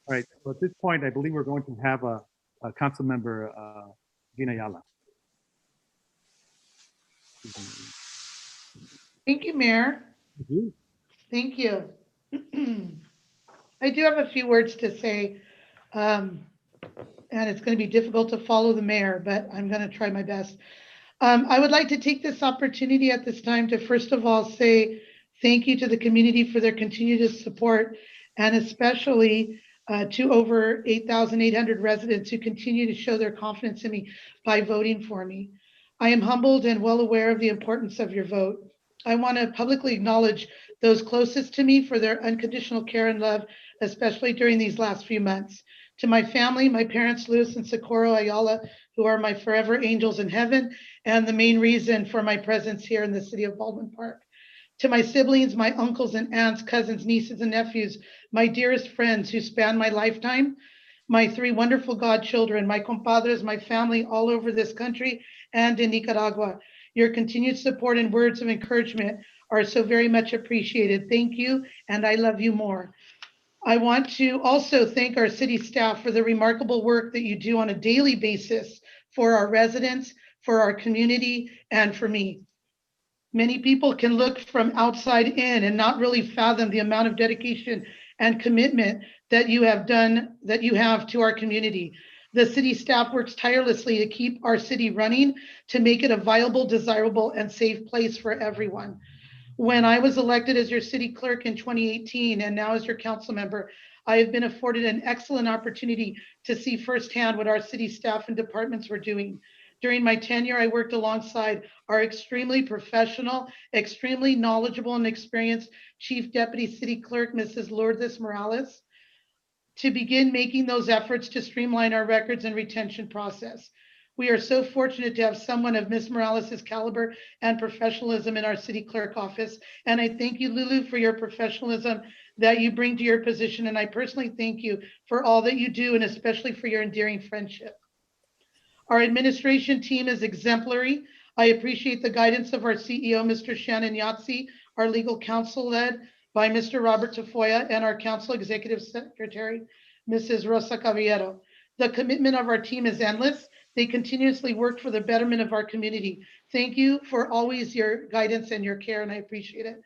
All right, so at this point, I believe we're going to have a council member, Gina Ayala. Thank you, Mayor. Thank you. I do have a few words to say, and it's going to be difficult to follow the mayor, but I'm going to try my best. I would like to take this opportunity at this time to first of all say thank you to the community for their continued support, and especially to over 8,800 residents who continue to show their confidence in me by voting for me. I am humbled and well aware of the importance of your vote. I want to publicly acknowledge those closest to me for their unconditional care and love, especially during these last few months. To my family, my parents, Luis and Socorro Ayala, who are my forever angels in heaven and the main reason for my presence here in the city of Baldwin Park. To my siblings, my uncles and aunts, cousins, nieces and nephews, my dearest friends who span my lifetime, my 3 wonderful godchildren, my compadres, my family all over this country and in Nicaragua. Your continued support and words of encouragement are so very much appreciated. Thank you, and I love you more. I want to also thank our city staff for the remarkable work that you do on a daily basis for our residents, for our community, and for me. Many people can look from outside in and not really fathom the amount of dedication and commitment that you have to our community. The city staff works tirelessly to keep our city running, to make it a viable, desirable, and safe place for everyone. When I was elected as your city clerk in 2018 and now as your council member, I have been afforded an excellent opportunity to see firsthand what our city staff and departments were doing. During my tenure, I worked alongside our extremely professional, extremely knowledgeable and experienced Chief Deputy City Clerk, Mrs. Lourdes Morales, to begin making those efforts to streamline our records and retention process. We are so fortunate to have someone of Ms. Morales' caliber and professionalism in our city clerk office. And I thank you, Lulu, for your professionalism that you bring to your position. And I personally thank you for all that you do, and especially for your endearing friendship. Our administration team is exemplary. I appreciate the guidance of our CEO, Mr. Shannon Yahtzee, our legal counsel led by Mr. Robert Tafoya, and our council executive secretary, Mrs. Rosa Caballero. The commitment of our team is endless. They continuously work for the betterment of our community. Thank you for always your guidance and your care, and I appreciate it.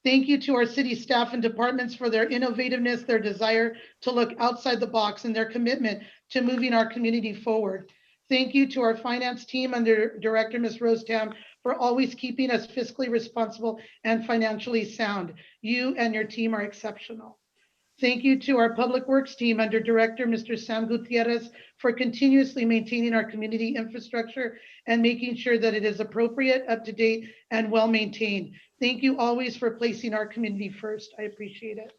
Thank you to our city staff and departments for their innovativeness, their desire to look outside the box, and their commitment to moving our community forward. Thank you to our finance team under Director Ms. Rose Tam for always keeping us fiscally responsible and financially sound. You and your team are exceptional. Thank you to our Public Works team under Director Mr. Sam Gutierrez for continuously maintaining our community infrastructure and making sure that it is appropriate, up to date, and well maintained. Thank you always for placing our community first. I appreciate it.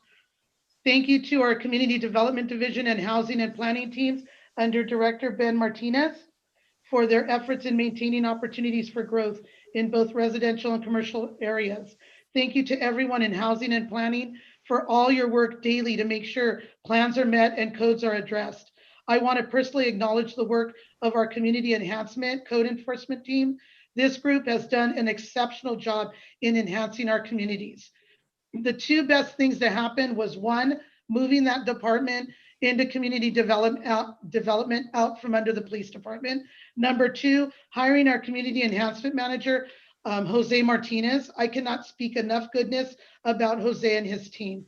Thank you to our Community Development Division and Housing and Planning teams under Director Ben Martinez for their efforts in maintaining opportunities for growth in both residential and commercial areas. Thank you to everyone in Housing and Planning for all your work daily to make sure plans are met and codes are addressed. I want to personally acknowledge the work of our Community Enhancement Code Enforcement team. This group has done an exceptional job in enhancing our communities. The 2 best things that happened was 1, moving that department into community development out from under the police department. Number 2, hiring our community enhancement manager, Jose Martinez. I cannot speak enough goodness about Jose and his team.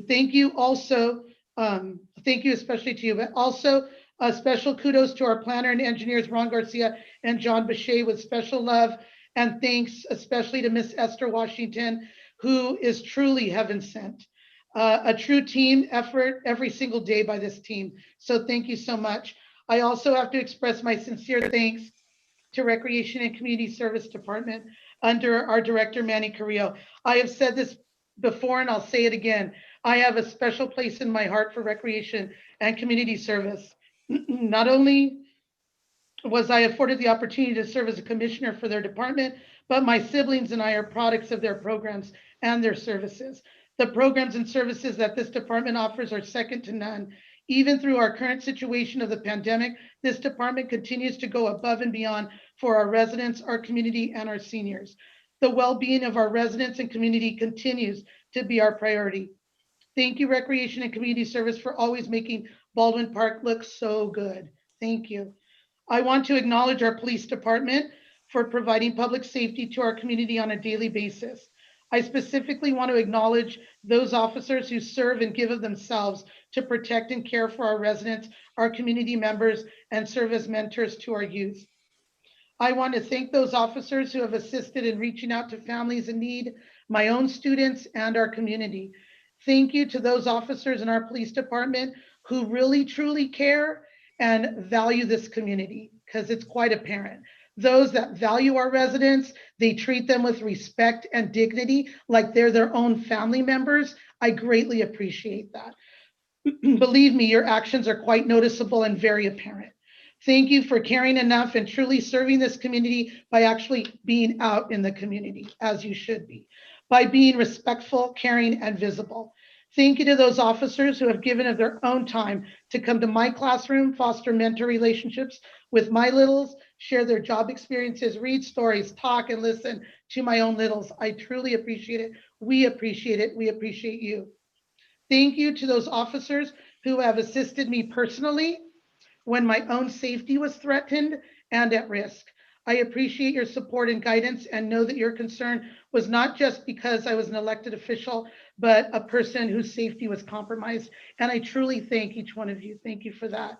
Thank you also, thank you especially to you, but also a special kudos to our planner and engineers, Ron Garcia and John Bechet, with special love and thanks especially to Miss Esther Washington, who is truly heaven sent. A true team effort every single day by this team. So thank you so much. I also have to express my sincere thanks to Recreation and Community Service Department under our Director, Manny Carrillo. I have said this before and I'll say it again. I have a special place in my heart for Recreation and Community Service. Not only was I afforded the opportunity to serve as a commissioner for their department, but my siblings and I are products of their programs and their services. The programs and services that this department offers are second to none. Even through our current situation of the pandemic, this department continues to go above and beyond for our residents, our community, and our seniors. The well-being of our residents and community continues to be our priority. Thank you, Recreation and Community Service, for always making Baldwin Park look so good. Thank you. I want to acknowledge our police department for providing public safety to our community on a daily basis. I specifically want to acknowledge those officers who serve and give of themselves to protect and care for our residents, our community members, and serve as mentors to our youth. I want to thank those officers who have assisted in reaching out to families in need, my own students, and our community. Thank you to those officers in our police department who really, truly care and value this community, because it's quite apparent. those that value our residents. They treat them with respect and dignity like they're their own family members. I greatly appreciate that. Believe me, your actions are quite noticeable and very apparent. Thank you for caring enough and truly serving this community by actually being out in the community, as you should be, by being respectful, caring, and visible. Thank you to those officers who have given of their own time to come to my classroom, foster mentor relationships with my littles, share their job experiences, read stories, talk, and listen to my own littles. I truly appreciate it. We appreciate it. We appreciate you. Thank you to those officers who have assisted me personally when my own safety was threatened and at risk. I appreciate your support and guidance and know that your concern was not just because I was an elected official, but a person whose safety was compromised. And I truly thank each one of you. Thank you for that.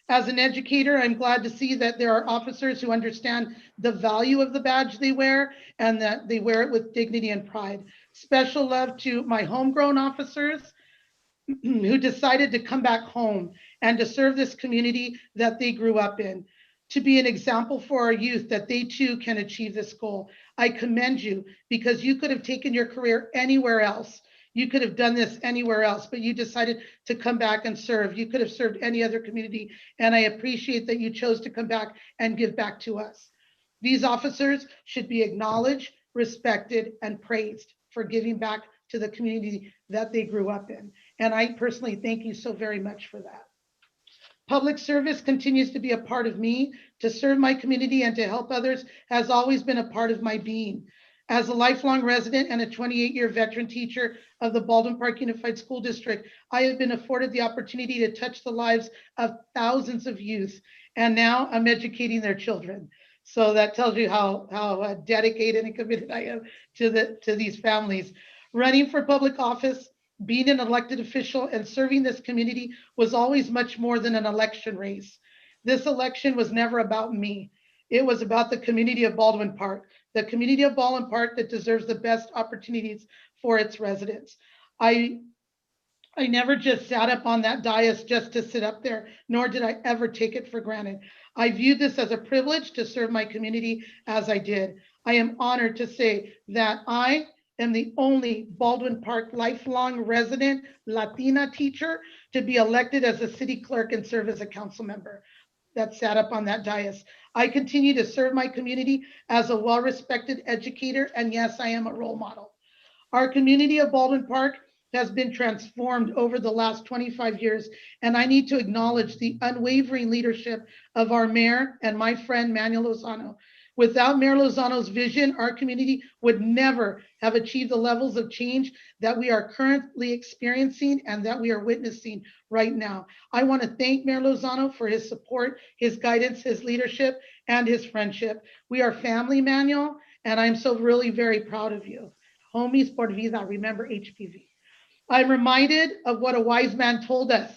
As an educator, I'm glad to see that there are officers who understand the value of the badge they wear and that they wear it with dignity and pride. Special love to my homegrown officers who decided to come back home and to serve this community that they grew up in, to be an example for our youth that they too can achieve this goal. I commend you because you could have taken your career anywhere else. You could have done this anywhere else, but you decided to come back and serve. You could have served any other community, and I appreciate that you chose to come back and give back to us. These officers should be acknowledged, respected, and praised for giving back to the community that they grew up in. And I personally thank you so very much for that. Public service continues to be a part of me. To serve my community and to help others has always been a part of my being. As a lifelong resident and a 28-year veteran teacher of the Baldwin Park Unified School District, I have been afforded the opportunity to touch the lives of thousands of youth, and now I'm educating their children. So that tells you how dedicated and committed I am to these families. Running for public office, being an elected official, and serving this community was always much more than an election race. This election was never about me. It was about the community of Baldwin Park, the community of Baldwin Park that deserves the best opportunities for its residents. I never just sat up on that dais just to sit up there, nor did I ever take it for granted. I viewed this as a privilege to serve my community as I did. I am honored to say that I am the only Baldwin Park lifelong resident Latina teacher to be elected as a city clerk and serve as a council member that sat up on that dais. I continue to serve my community as a well-respected educator, and yes, I am a role model. Our community of Baldwin Park has been transformed over the last 25 years, and I need to acknowledge the unwavering leadership of our mayor and my friend Manuel Lozano. Without Mayor Lozano's vision, our community would never have achieved the levels of change that we are currently experiencing and that we are witnessing right now. I want to thank Mayor Lozano for his support, his guidance, his leadership, and his friendship. We are family, Manuel, and I'm so really very proud of you. Homies por vida, remember HPV. I'm reminded of what a wise man told us,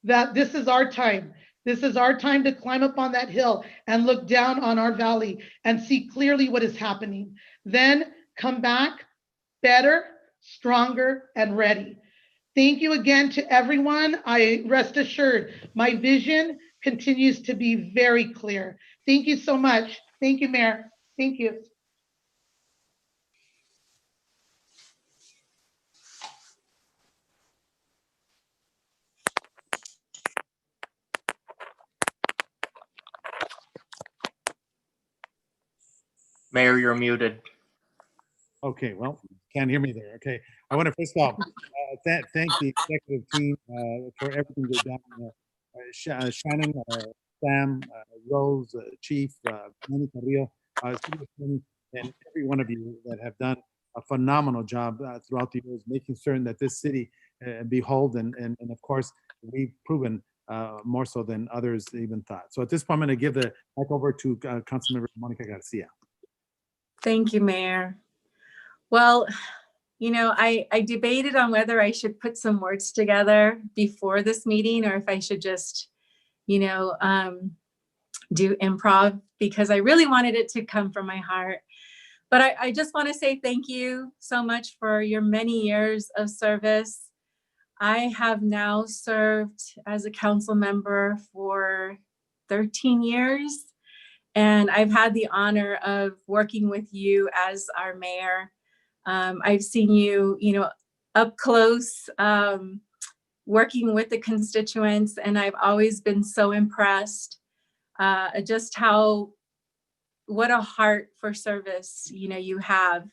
that this is our time. This is our time to climb up on that hill and look down on our valley and see clearly what is happening. Then come back better, stronger, and ready. Thank you again to everyone. I rest assured my vision continues to be very clear. Thank you so much. Thank you, Mayor. Thank you. Mayor, you're muted. Okay, well, can't hear me there. Okay, I want to first of all thank the executive team for everything they've done. Shannon, Sam, Rose, Chief, Manny Carrillo, and every one of you that have done a phenomenal job throughout the years, making certain that this city behold, and of course, we've proven more so than others even thought. So at this point, I'm going to give the mic over to Councilmember Monica Garcia. Thank you, Mayor. Well, you know, I debated on whether I should put some words together before this meeting or if I should just, you know, do improv, because I really wanted it to come from my heart. But I just want to say thank you so much for your many years of service. I have now served as a council member for 13 years. And I've had the honor of working with you as our mayor. I've seen you, up close, working with the constituents, and I've always been so impressed just what a heart for service, you have.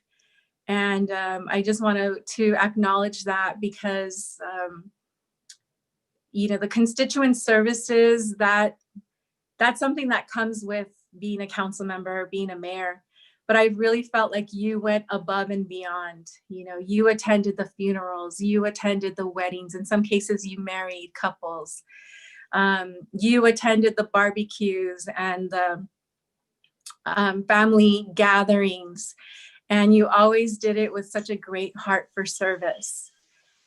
And I just want to acknowledge that, because, the constituent services, that's something that comes with being a council member, being a mayor. But I really felt like you went above and beyond. You attended the funerals, you attended the weddings. In some cases, you married couples. You attended the barbecues and the family gatherings. And you always did it with such a great heart for service.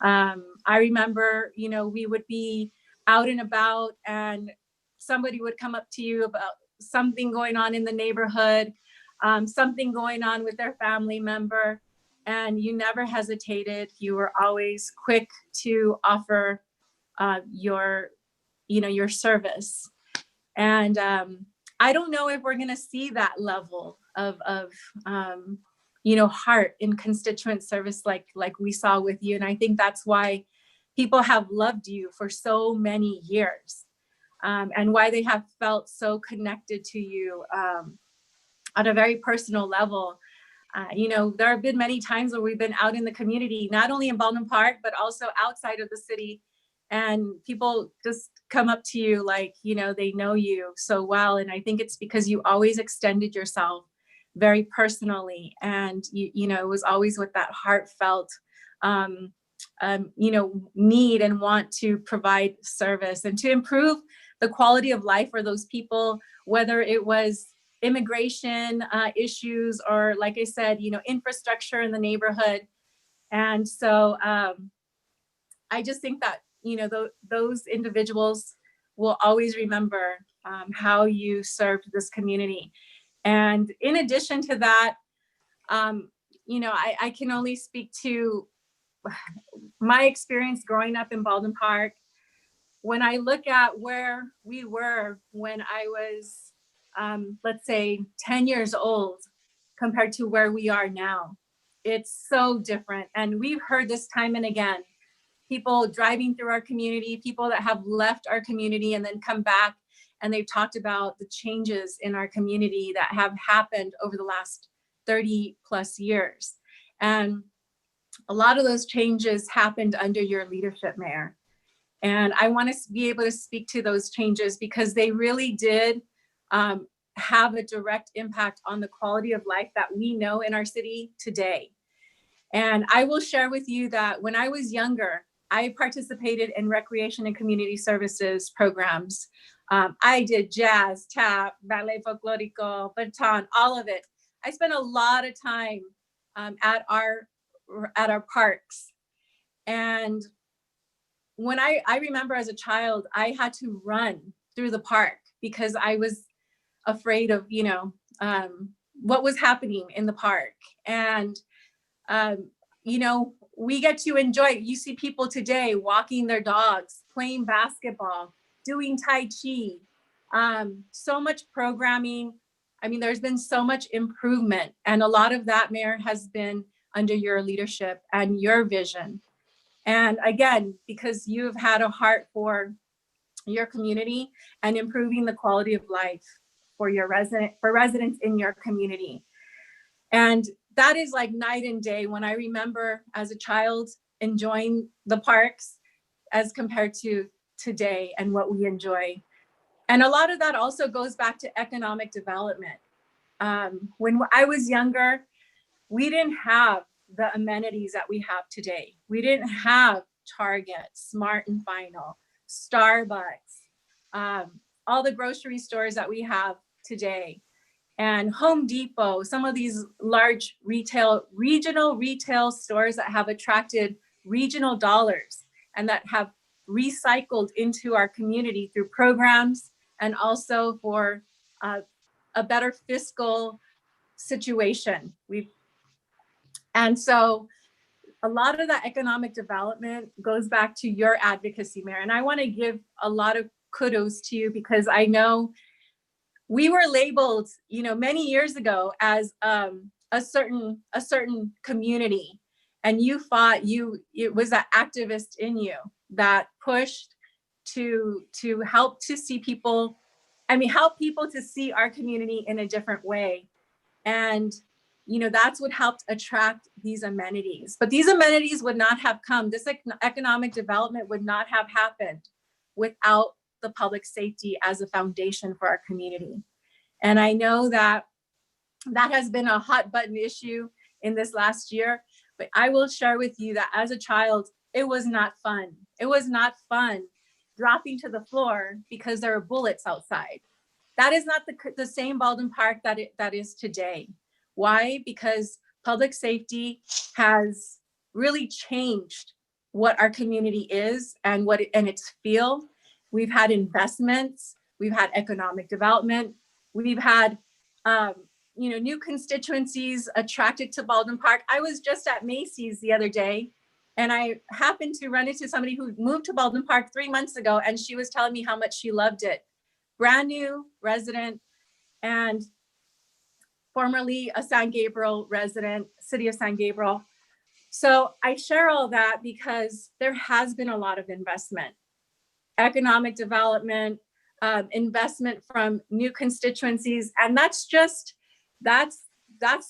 I remember, we would be out and about and somebody would come up to you about something going on in the neighborhood, something going on with their family member, and you never hesitated. You were always quick to offer your service. And I don't know if we're going to see that level of heart in constituent service like we saw with you. And I think that's why people have loved you for so many years, and why they have felt so connected to you on a very personal level. There have been many times where we've been out in the community, not only in Baldwin Park, but also outside of the city. And people just come up to you like, they know you so well. And I think it's because you always extended yourself very personally. And, it was always with that heartfelt, need and want to provide service and to improve the quality of life for those people, whether it was immigration issues or, like I said, infrastructure in the neighborhood. And so I just think that, those individuals will always remember how you served this community. And in addition to that, I can only speak to my experience growing up in Baldwin Park. When I look at where we were when I was, let's say, 10 years old compared to where we are now, it's so different. And we've heard this time and again, people driving through our community, people that have left our community and then come back, and they've talked about the changes in our community that have happened over the last 30 plus years. And a lot of those changes happened under your leadership, Mayor. And I want to be able to speak to those changes because they really did have a direct impact on the quality of life that we know in our city today. And I will share with you that when I was younger, I participated in recreation and community services programs. I did jazz, tap, ballet folklorico, baton, all of it. I spent a lot of time at our parks. And when I remember as a child, I had to run through the park because I was afraid of, what was happening in the park. And, we get to enjoy it. You see people today walking their dogs, playing basketball, doing Tai Chi, so much programming. I mean, there's been so much improvement. And a lot of that, Mayor, has been under your leadership and your vision. And again, because you've had a heart for your community and improving the quality of life for residents in your community. And that is like night and day when I remember as a child enjoying the parks as compared to today and what we enjoy. And a lot of that also goes back to economic development. When I was younger, we didn't have the amenities that we have today. We didn't have Target, Smart and Final, Starbucks, all the grocery stores that we have today, and Home Depot, some of these large regional retail stores that have attracted regional dollars and that have recycled into our community through programs and also for a better fiscal situation. And so a lot of that economic development goes back to your advocacy, Mayor. And I want to give a lot of kudos to you because I know we were labeled, many years ago as a certain community, and you fought. It was that activist in you that pushed to help to see people. Help people to see our community in a different way, and that's what helped attract these amenities. But these amenities would not have come. This economic development would not have happened without the public safety as a foundation for our community. And I know that has been a hot button issue in this last year, but I will share with you that as a child, it was not fun. It was not fun dropping to the floor because there are bullets outside. That is not the same Baldwin Park that is today. Why? Because public safety has really changed what our community is and its feel. We've had investments, we've had economic development, we've had new constituencies attracted to Baldwin Park. I was just at Macy's the other day, and I happened to run into somebody who moved to Baldwin Park 3 months ago, and she was telling me how much she loved it. Brand new resident, and formerly a San Gabriel resident, city of San Gabriel. So I share all that because there has been a lot of investment, economic development, investment from new constituencies. And that's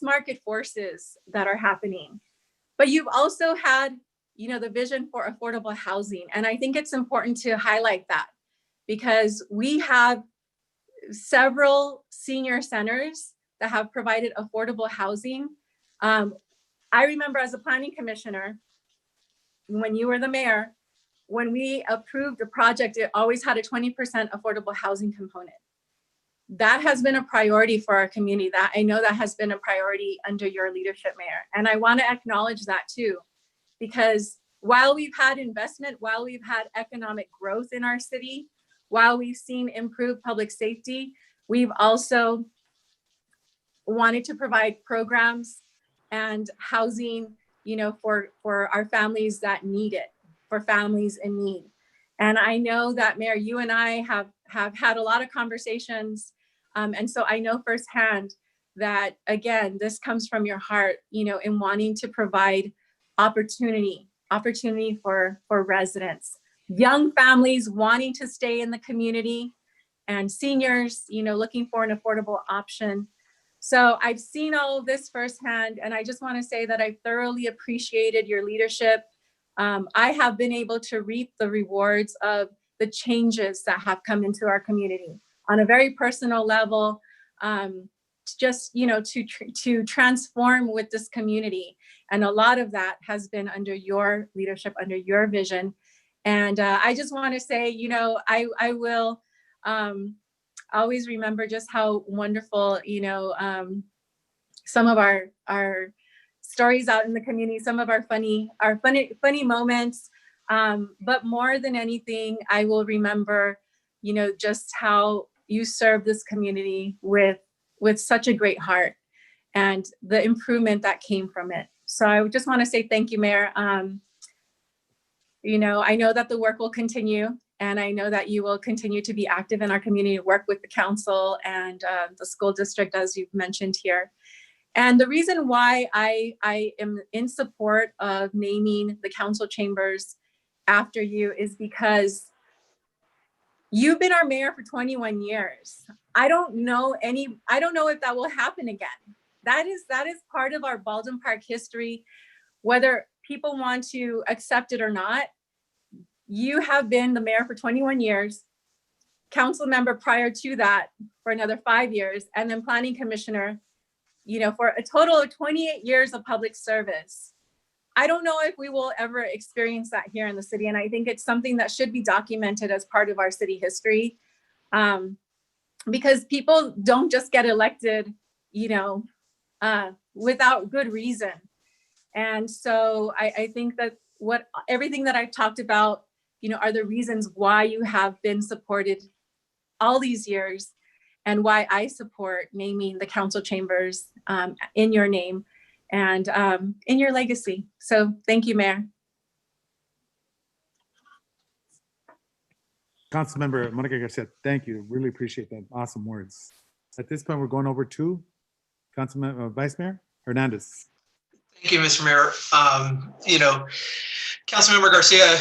market forces that are happening. But you've also had, the vision for affordable housing. And I think it's important to highlight that because we have several senior centers that have provided affordable housing. I remember as a planning commissioner, when you were the mayor, when we approved a project, it always had a 20% affordable housing component. That has been a priority for our community. That I know that has been a priority under your leadership, Mayor. And I want to acknowledge that too, because while we've had investment, while we've had economic growth in our city, while we've seen improved public safety, we've also wanted to provide programs and housing, for our families that need it, for families in need. And I know that, Mayor, you and I have had a lot of conversations. And so I know firsthand that, again, this comes from your heart, in wanting to provide opportunity for residents, young families wanting to stay in the community, and seniors, looking for an affordable option. So I've seen all of this firsthand, and I just want to say that I thoroughly appreciated your leadership. I have been able to reap the rewards of the changes that have come into our community on a very personal level, just, to transform with this community. And a lot of that has been under your leadership, under your vision. And I just want to say, I will always remember just how wonderful, some of our stories out in the community, some of our funny moments. But more than anything, I will remember, just how you serve this community with such a great heart and the improvement that came from it. So I just want to say thank you, Mayor. I know that the work will continue, and I know that you will continue to be active in our community, work with the council and the school district, as you've mentioned here. And the reason why I am in support of naming the council chambers after you is because you've been our mayor for 21 years. I don't know if that will happen again. That is part of our Baldwin Park history, whether people want to accept it or not. You have been the mayor for 21 years, council member prior to that for another 5 years, and then planning commissioner, for a total of 28 years of public service. I don't know if we will ever experience that here in the city. And I think it's something that should be documented as part of our city history, because people don't just get elected, without good reason. And so I think that everything that I've talked about, are the reasons why you have been supported all these years, and why I support naming the council chambers in your name and in your legacy. So thank you, Mayor. Councilmember Monica Garcia, thank you. Really appreciate that. Awesome words. At this point, we're going over to Councilman, Vice Mayor Hernandez. Thank you, Mr. Mayor. Councilmember Garcia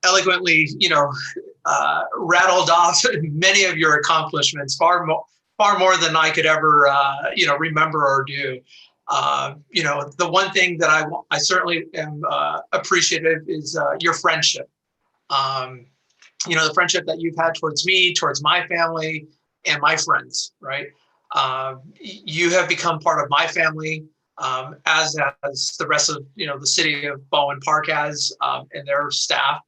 eloquently, rattled off many of your accomplishments, far more than I could ever, remember or do. The one thing that I certainly am appreciative is your friendship. The friendship that you've had towards me, towards my family, and my friends, right? You have become part of my family, as the rest of the city of Baldwin Park has, and their staff.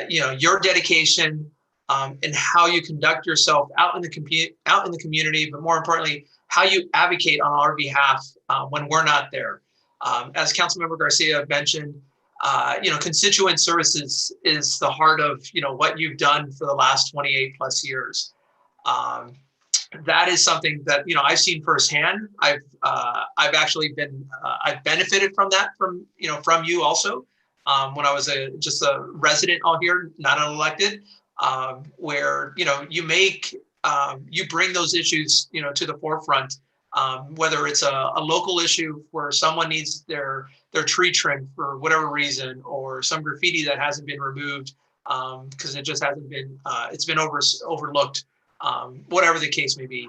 Your dedication and how you conduct yourself out in the community, but more importantly, how you advocate on our behalf when we're not there. As Councilmember Garcia mentioned, constituent services is the heart of what you've done for the last 28 plus years. That is something that I've seen firsthand. I've actually been I've benefited from that from you also when I was just a resident out here, not an elected, where you bring those issues to the forefront, whether it's a local issue where someone needs their tree trimmed for whatever reason, or some graffiti that hasn't been removed because it just hasn't been it's been overlooked. Whatever the case may be,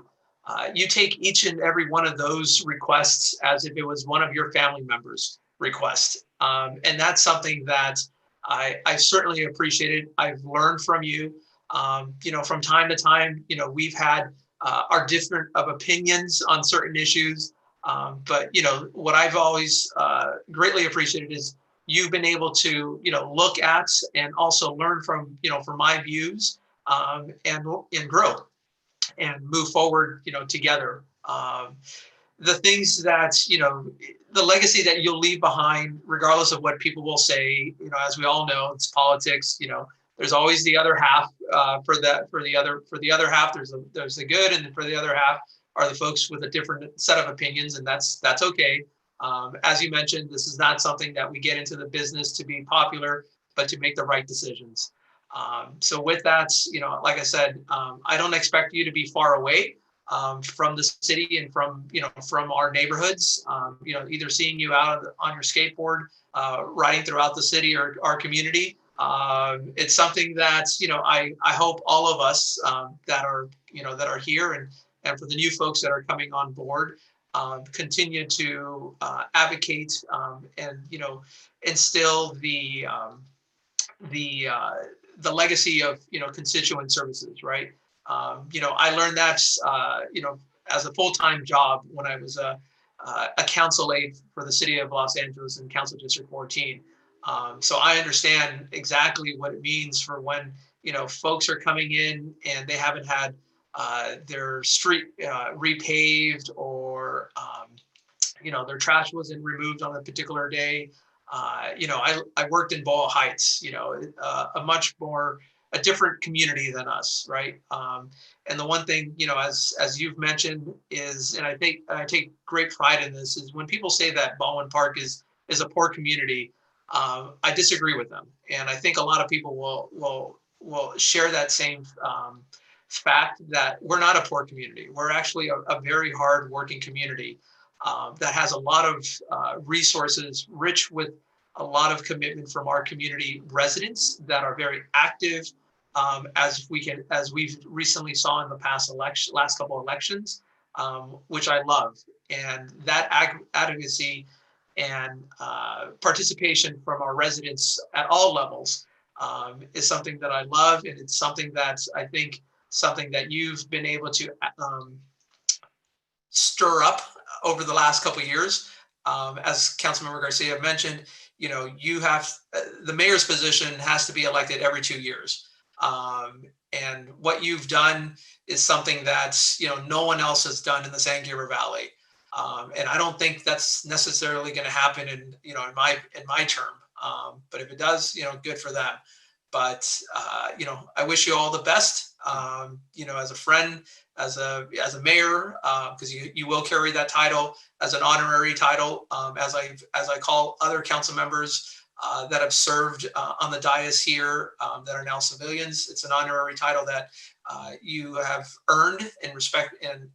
you take each and every one of those requests as if it was one of your family members' request. And that's something that I've certainly appreciated. I've learned from you. From time to time, we've had our different of opinions on certain issues. But what I've always greatly appreciated is you've been able to, look at and also learn from my views. And grow and move forward, together. The things that, the legacy that you'll leave behind, regardless of what people will say, as we all know, it's politics, there's always the other half for the other half, there's the good, and for the other half are the folks with a different set of opinions, and that's okay. As you mentioned, this is not something that we get into the business to be popular, but to make the right decisions. So with that, like I said, I don't expect you to be far away from the city and from our neighborhoods. Either seeing you out on your skateboard, riding throughout the city or our community. It's something that I hope all of us that are here and for the new folks that are coming on board, continue to advocate and instill the legacy of constituent services, right? I learned that as a full-time job when I was a council aide for the city of Los Angeles in Council District 14. So I understand exactly what it means for when folks are coming in and they haven't had their street repaved, or their trash wasn't removed on a particular day. I worked in Boyle Heights, a different community than us, right? And the one thing, as you've mentioned is, and I take great pride in this, is when people say that Baldwin Park is a poor community, I disagree with them. And I think a lot of people will share that same fact, that we're not a poor community. We're actually a very hard working community. That has a lot of resources, rich with a lot of commitment from our community residents that are very active, as we've recently saw in the last couple of elections, which I love. And that advocacy and participation from our residents at all levels is something that I love, and it's something that I think that you've been able to stir up over the last couple of years. As Councilmember Garcia mentioned, you have the mayor's position has to be elected every 2 years. And what you've done is something that no one else has done in the San Gabriel Valley. And I don't think that's necessarily going to happen in my term. But if it does, good for them. But I wish you all the best. As a friend, as a mayor, because you will carry that title as an honorary title, as I call other council members, that have served on the dais here that are now civilians. It's an honorary title that you have earned and respect and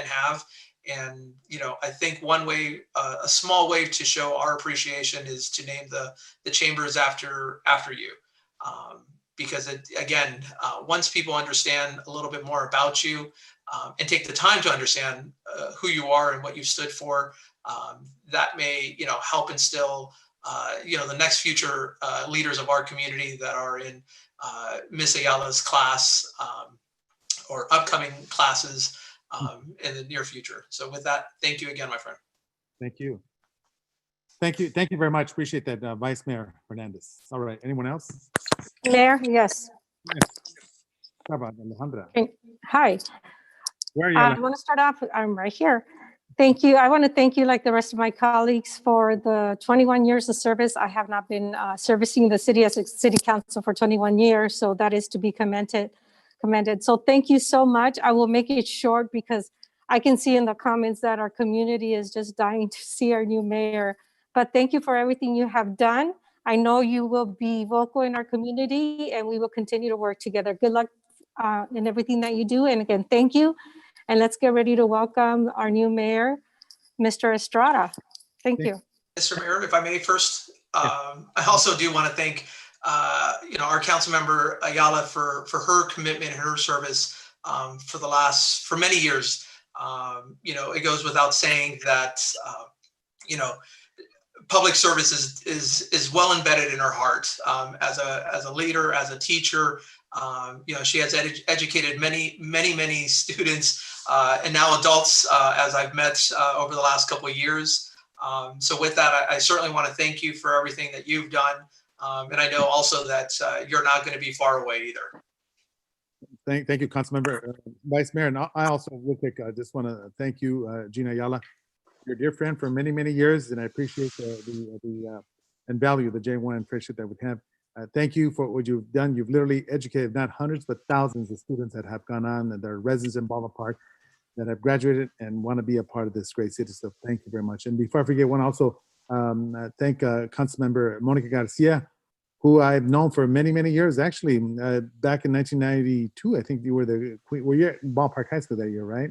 have. And I think one way, a small way to show our appreciation is to name the chambers after you, because again, once people understand a little bit more about you and take the time to understand who you are and what you stood for, that may help instill the next future leaders of our community that are in Miss Ayala's class or upcoming classes in the near future. So with that, thank you again, my friend. Thank you. Thank you. Thank you very much. Appreciate that, Vice Mayor Hernandez. All right. Anyone else? Mayor, yes. How about Alejandra? Hi. Where are you? I want to start off, I'm right here. Thank you. I want to thank you, like the rest of my colleagues, for the 21 years of service. I have not been servicing the city as a city council for 21 years, so that is to be commended. So thank you so much. I will make it short because I can see in the comments that our community is just dying to see our new mayor. But thank you for everything you have done. I know you will be vocal in our community and we will continue to work together. Good luck in everything that you do. And again, thank you. And let's get ready to welcome our new mayor, Mr. Estrada. Thank you. Mr. Mayor, if I may first, I also do want to thank our council member Ayala for her commitment and her service for many years. It goes without saying that public service is well embedded in her heart as a leader, as a teacher. She has educated many students and now adults as I've met over the last couple of years. So with that, I certainly want to thank you for everything that you've done. And I know also that you're not going to be far away either. Thank you, Councilmember, Vice Mayor. And I also real quick, I just want to thank you, Gina Ayala, your dear friend for many years, and I appreciate the and value the J1 friendship that we have. Thank you for what you've done. You've literally educated not hundreds but thousands of students that have gone on and they're residents in Baldwin Park that have graduated and want to be a part of this great city. So thank you very much. And before I forget, I want to also thank Councilmember Monica Garcia, who I've known for many years. Actually, back in 1992, I think you were the queen. Were you at Ballpark High School that year, right?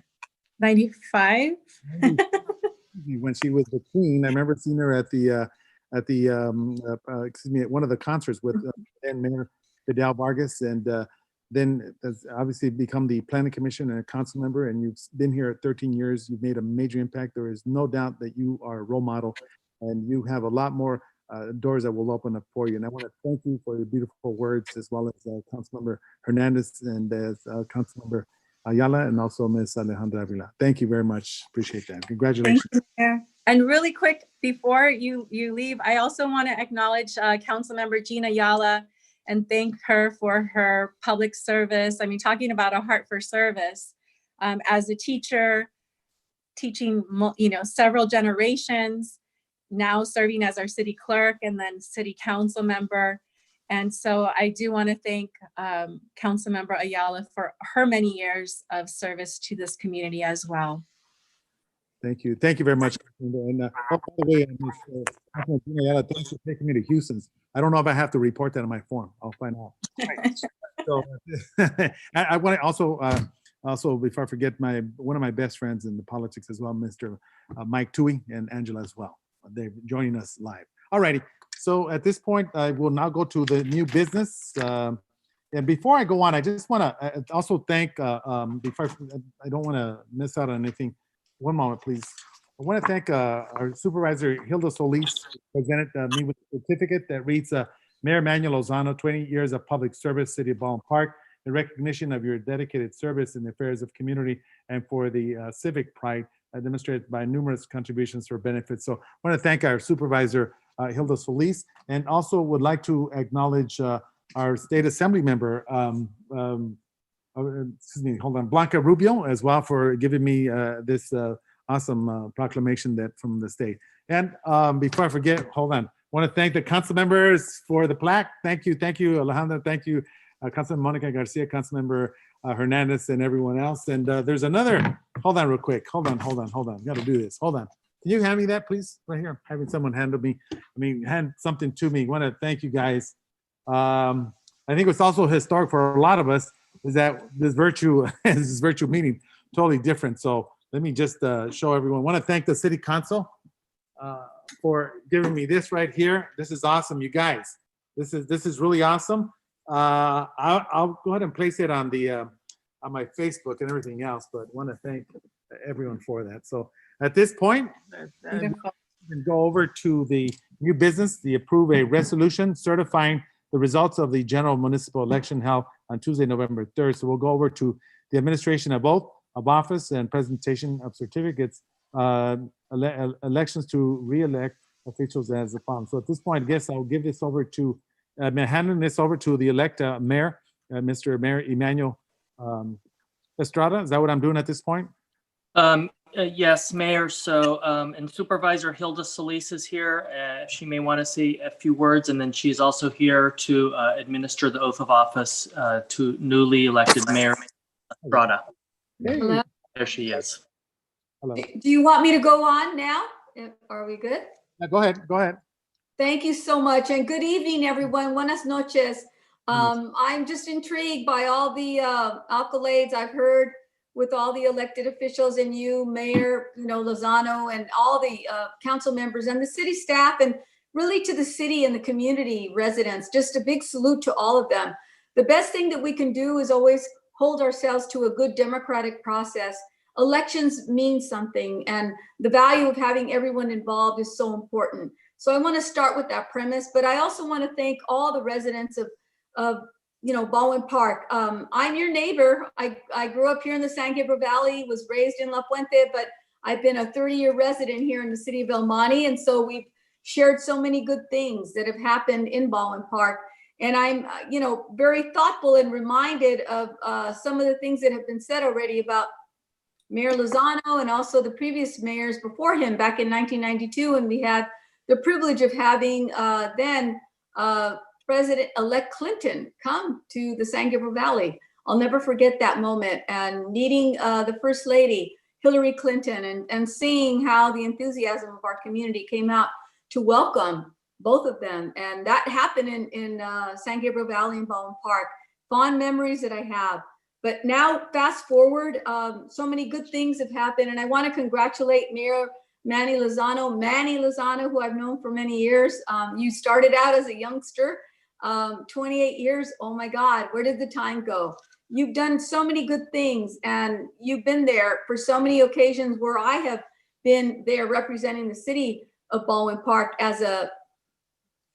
95. When she was the queen, I remember seeing her at one of the concerts with then Mayor Vidal Vargas, and then has obviously become the Planning Commission and a council member, and you've been here 13 years. You've made a major impact. There is no doubt that you are a role model, and you have a lot more doors that will open up for you. And I want to thank you for your beautiful words, as well as Councilmember Hernandez and as Councilmember Ayala, and also Ms. Alejandra Avila. Thank you very much. Appreciate that. Congratulations. Thank you, Mayor. And really quick, before you leave, I also want to acknowledge Councilmember Gina Ayala and thank her for her public service. I mean, talking about a heart for service as a teacher, teaching several generations, now serving as our city clerk and then city council member. And so I do want to thank Councilmember Ayala for her many years of service to this community as well. Thank you. Thank you very much. And by the way, Ms. Ayala, thanks for taking me to Houston's. I don't know if I have to report that on my form. I'll find out. So I want to also, before I forget, one of my best friends in the politics as well, Mr. Mike Toohey and Angela as well. They're joining us live. All righty. So at this point, I will now go to the new business. And before I go on, I just want to also thank, before I don't want to miss out on anything. One moment, please. I want to thank our supervisor, Hilda Solis, who presented me with a certificate that reads, Mayor Manuel Lozano, 20 years of public service, City of Baldwin Park, in recognition of your dedicated service in the affairs of community and for the civic pride demonstrated by numerous contributions for benefits. So I want to thank our supervisor, Hilda Solis, and also would like to acknowledge our state assembly member, Blanca Rubio, as well, for giving me this awesome proclamation from the state. And before I forget, hold on. I want to thank the council members for the plaque. Thank you, Alejandra. Thank you, Councilmember Monica Garcia, Councilmember Hernandez, and everyone else. And there's another, hold on real quick. Hold on. We got to do this. Hold on. Can you hand me that, please? Right here. I'm having someone hand something to me. Want to thank you guys. I think what's also historic for a lot of us is that this virtual meeting totally different. So let me just show everyone. Want to thank the City Council for giving me this right here. This is awesome, you guys. This is really awesome. I'll go ahead and place it on the on my Facebook and everything else, but want to thank everyone for that. So at this point, we can go over to the new business, the approve a resolution certifying the results of the general municipal election held on Tuesday, November 3rd. So we'll go over to the administration of oath of office and presentation of certificates, elections to re-elect officials as the following. So at this point, I guess I'll give this over to, handing this over to the elect mayor, Mr. Mayor Emmanuel Estrada. Is that what I'm doing at this point? Yes, Mayor. So, and Supervisor Hilda Solis is here. She may want to say a few words, and then she's also here to administer the oath of office to newly elected Mayor Estrada. Hello. There she is. Hello. Do you want me to go on now? Are we good? Go ahead. Go ahead. Thank you so much, and good evening, everyone. Buenas noches. I'm just intrigued by all the accolades I've heard with all the elected officials and you, Mayor, Lozano, and all the council members and the city staff, and really to the city and the community residents. Just a big salute to all of them. The best thing that we can do is always hold ourselves to a good democratic process. Elections mean something, and the value of having everyone involved is so important. So I want to start with that premise, but I also want to thank all the residents of Baldwin Park. I'm your neighbor. I grew up here in the San Gabriel Valley, was raised in La Puente, but I've been a 30-year resident here in the city of El Monte. And so we've shared so many good things that have happened in Baldwin Park. And I'm, very thoughtful and reminded of some of the things that have been said already about Mayor Lozano and also the previous mayors before him back in 1992. And we had the privilege of having then President-elect Clinton come to the San Gabriel Valley. I'll never forget that moment, and meeting the First Lady, Hillary Clinton, and seeing how the enthusiasm of our community came out to welcome both of them. And that happened in San Gabriel Valley and Baldwin Park. Fond memories that I have. But now fast forward, so many good things have happened, and I want to congratulate Mayor Manny Lozano, who I've known for many years. You started out as a youngster, 28 years. Oh my God, where did the time go? You've done so many good things, and you've been there for so many occasions where I have been there representing the city of Baldwin Park as a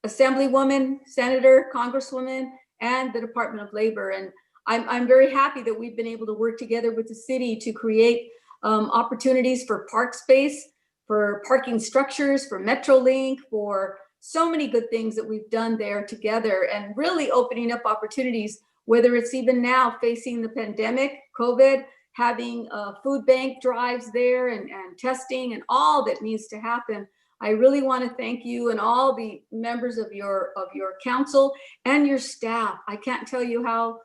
assemblywoman, senator, congresswoman, and the Department of Labor. And I'm very happy that we've been able to work together with the city to create opportunities for park space, for parking structures, for MetroLink, for so many good things that we've done there together, and really opening up opportunities, whether it's even now facing the pandemic, COVID, having food bank drives there and testing and all that needs to happen. I really want to thank you and all the members of your council and your staff. I can't tell you how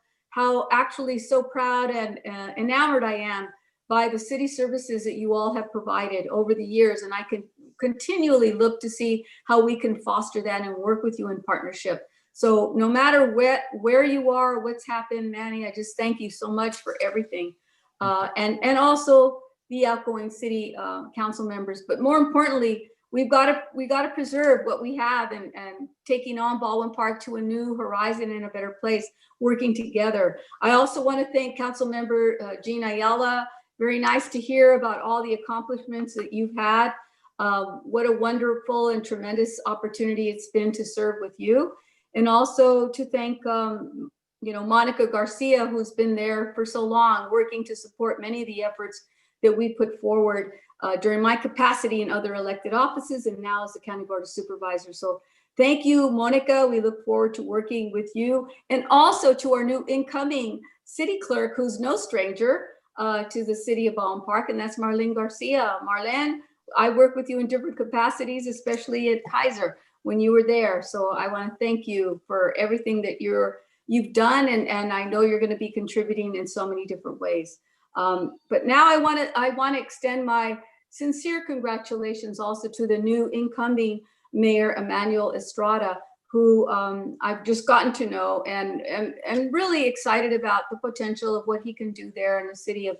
actually so proud and enamored I am by the city services that you all have provided over the years. And I can continually look to see how we can foster that and work with you in partnership. So no matter where you are, what's happened, Manny, I just thank you so much for everything. And also the outgoing city council members. But more importantly, we got to preserve what we have and taking on Baldwin Park to a new horizon and a better place, working together. I also want to thank Council Member Jean Ayala. Very nice to hear about all the accomplishments that you've had. What a wonderful and tremendous opportunity it's been to serve with you. And also to thank Monica Garcia, who's been there for so long, working to support many of the efforts that we put forward during my capacity in other elected offices and now as the County Board of Supervisors. So thank you, Monica. We look forward to working with you, and also to our new incoming city clerk, who's no stranger to the city of Baldwin Park, and that's Marlene Garcia. Marlene, I work with you in different capacities, especially at Kaiser when you were there. So I want to thank you for everything that you've done, and I know you're going to be contributing in so many different ways. But now I want to extend my sincere congratulations also to the new incoming Mayor Emmanuel Estrada, who I've just gotten to know and really excited about the potential of what he can do there in the city of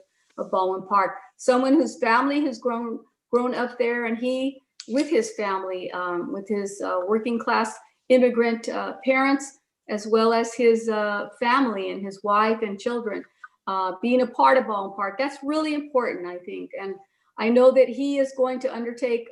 Baldwin Park. Someone whose family has grown up there, and he, with his family, with his working class immigrant parents, as well as his family and his wife and children, being a part of Baldwin Park. That's really important, I think. And I know that he is going to undertake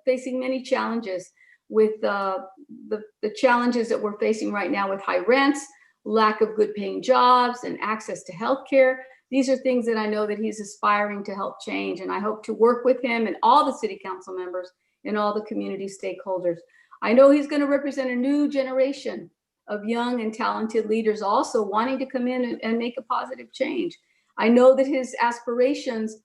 facing many challenges with the challenges that we're facing right now with high rents, lack of good paying jobs, and access to healthcare. These are things that I know that he's aspiring to help change. And I hope to work with him and all the city council members and all the community stakeholders. I know he's going to represent a new generation of young and talented leaders also wanting to come in and make a positive change. I know that his aspirations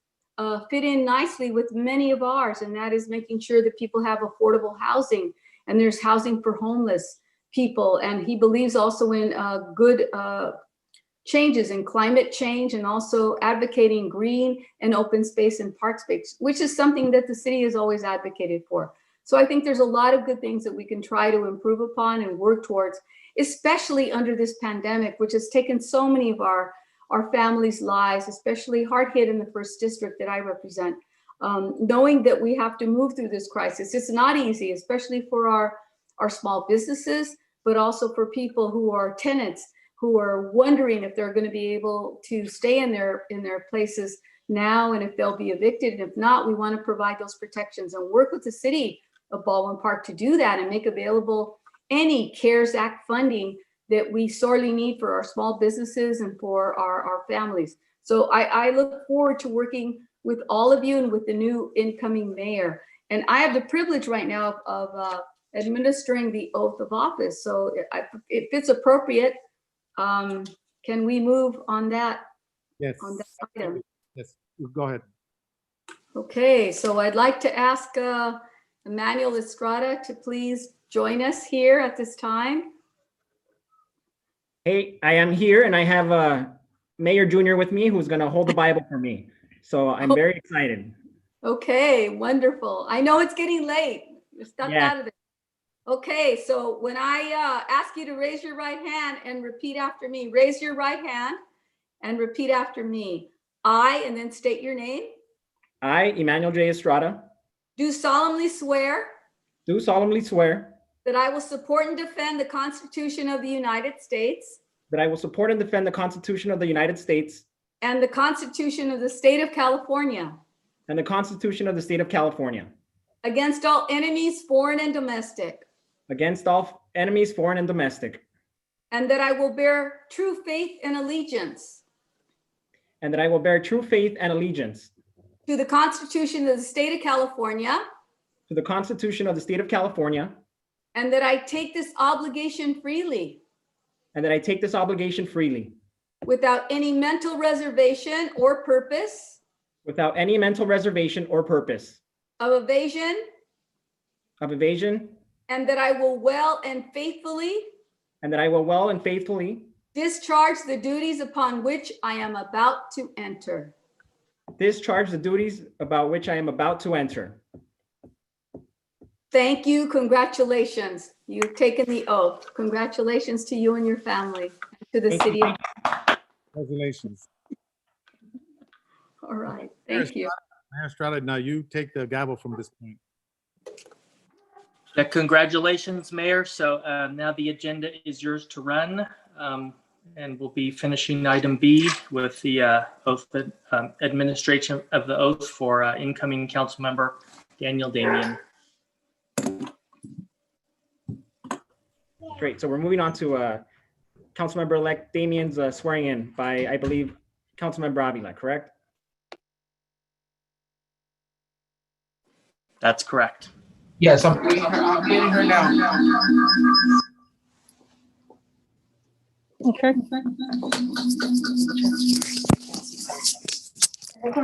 fit in nicely with many of ours, and that is making sure that people have affordable housing and there's housing for homeless people. And he believes also in good changes in climate change, and also advocating green and open space and park space, which is something that the city has always advocated for. So I think there's a lot of good things that we can try to improve upon and work towards, especially under this pandemic, which has taken so many of our families' lives, especially hard hit in the 1st District that I represent. Knowing that we have to move through this crisis, it's not easy, especially for our small businesses, but also for people who are tenants, who are wondering if they're going to be able to stay in their places now, and if they'll be evicted. And if not, we want to provide those protections and work with the city of Baldwin Park to do that and make available any CARES Act funding that we sorely need for our small businesses and for our families. So I look forward to working with all of you and with the new incoming mayor. And I have the privilege right now of administering the oath of office. So if it's appropriate, can we move on that? Yes. On that item? Yes, go ahead. Okay, so I'd like to ask Emmanuel Estrada to please join us here at this time. Hey, I am here, and I have Mayor Junior with me, who's going to hold the Bible for me. So I'm very excited. Okay, wonderful. I know it's getting late. You're stuck Yeah. out of it. Okay, so when I ask you to raise your right hand and repeat after me, raise your right hand and repeat after me. I, and then state your name, I, Emmanuel J. Estrada, do solemnly swear do solemnly swear that I will support and defend the Constitution of the United States that I will support and defend the Constitution of the United States and the Constitution of the State of California and the Constitution of the State of California against all enemies, foreign and domestic, against all enemies, foreign and domestic, and that I will bear true faith and allegiance and that I will bear true faith and allegiance to the Constitution of the State of California, to the Constitution of the State of California, and that I take this obligation freely and that I take this obligation freely without any mental reservation or purpose without any mental reservation or purpose of evasion, and that I will well and faithfully discharge the duties upon which I am about to enter. discharge the duties about which I am about to enter. Thank you. Congratulations. You've taken the oath. Congratulations to you and your family, to the Thank city. you. Congratulations. All right. Mayor Thank you. Mayor Estrada, now you take the gavel from this point. Congratulations, Mayor. So now the agenda is yours to run. And we'll be finishing item B with the oath, administration of the oath for incoming council member Daniel Damian. Great. So we're moving on to Councilmember-elect Damian's swearing in by, I believe, Councilmember Avila, correct? That's correct. Yes, I'm getting her now. Okay. Look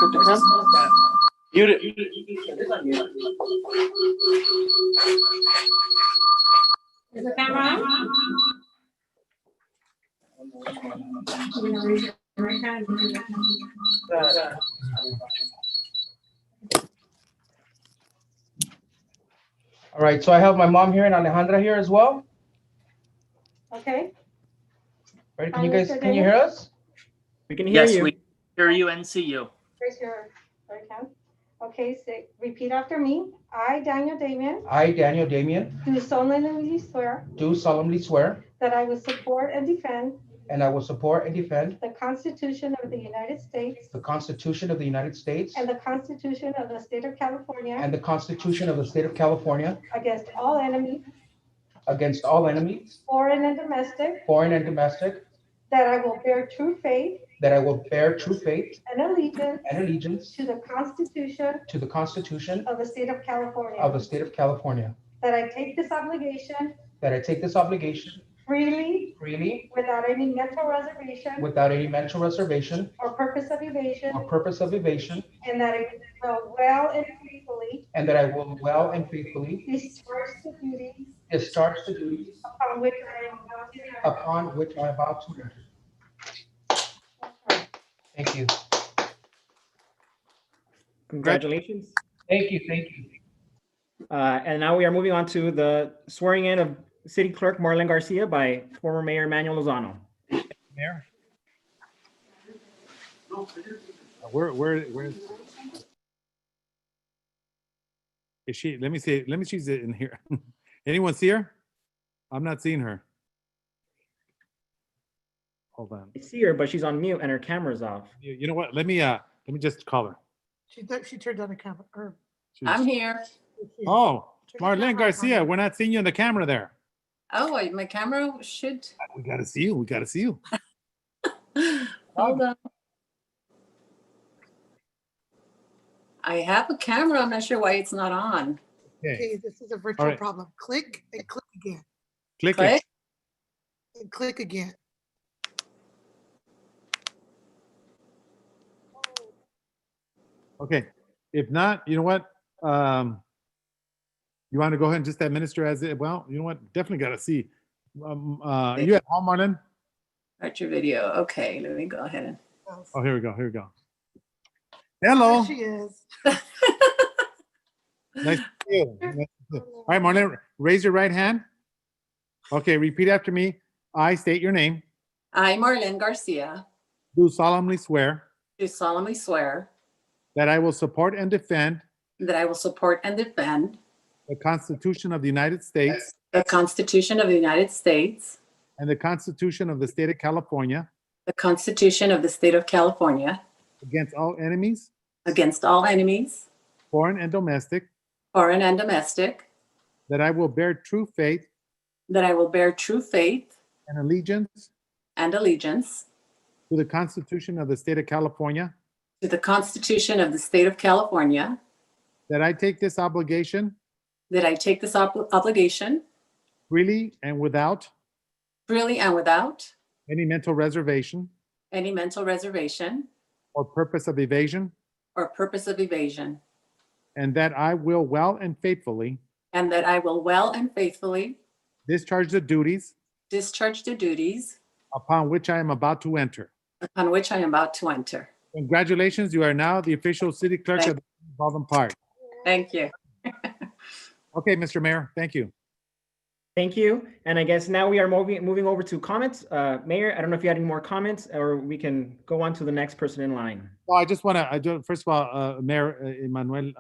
at the hand. Muted. Is the camera on? All right, so I have my mom here and Alejandra here as well. Okay. Ready? Hi, Mr. Can you hear us? We can hear Yes, you. we hear you and see you. Raise your right hand. Okay, say, repeat after me. I, Daniel Damian, I, Daniel Damian, do solemnly swear do solemnly swear, that I will support and defend and I will support and defend the Constitution of the United States the Constitution of the United States and the Constitution of the State of California and the Constitution of the State of California against all enemies, foreign and domestic, that I will bear true faith that I will bear true faith and allegiance to the Constitution to the Constitution of the State of California, of the State of California, that I take this obligation freely freely without any mental reservation without any mental reservation or purpose of evasion, and that I will well and faithfully discharge the duties upon which I am about to enter. Thank you. Congratulations. Thank you. And now we are moving on to the swearing in of City Clerk Marlene Garcia by former Mayor Manuel Lozano. Mayor? Where is she? Let me see. Let me see it in here. Anyone see her? I'm not seeing her. Hold on. I see her, but she's on mute and her camera's off. You know what? Let me just call her. She turned on the camera. Or I'm here. Oh, Marlene Garcia, we're not seeing you in the camera there. Oh, my camera should. We gotta see you. We gotta see you. Hold on. I have a camera. I'm not sure why it's not on. Okay, this is a virtual right. problem. Click and click again. Click Click. it. And click again. Okay. If not, you know what? You want to go ahead and just administer as it? Well, you know what? Definitely got to see. Are you at home, Marlene? Start your video. Okay, let me go ahead and. Oh, here we go. Here we go. Hello. There she is. Nice to see you. Nice to see you. All right, Marlene, raise your right hand. Okay, repeat after me. I state your name. I, Marlene Garcia, Do solemnly swear do solemnly swear that I will support and defend that I will support and defend the Constitution of the United States the Constitution of the United States, and the Constitution of the State of California the Constitution of the State of California, against all enemies, against all enemies, foreign and domestic, foreign and domestic, that I will bear true faith that I will bear true faith and allegiance and allegiance to the Constitution of the State of California, to the Constitution of the State of California, that I take this obligation that I take this obligation freely and without freely and without any mental reservation any mental reservation or purpose of evasion, or purpose of evasion, and that I will well and faithfully and that I will well and faithfully discharge the duties discharge the duties upon which I am about to enter. upon which I am about to enter. Congratulations, you are now the official city clerk of Baldwin Park. Thank you. Okay, Mr. Mayor, thank you. Thank you. And I guess now we are moving over to comments. Mayor, I don't know if you had any more comments, or we can go on to the next person in line. Well, I just want to, first of all, Mayor Emmanuel,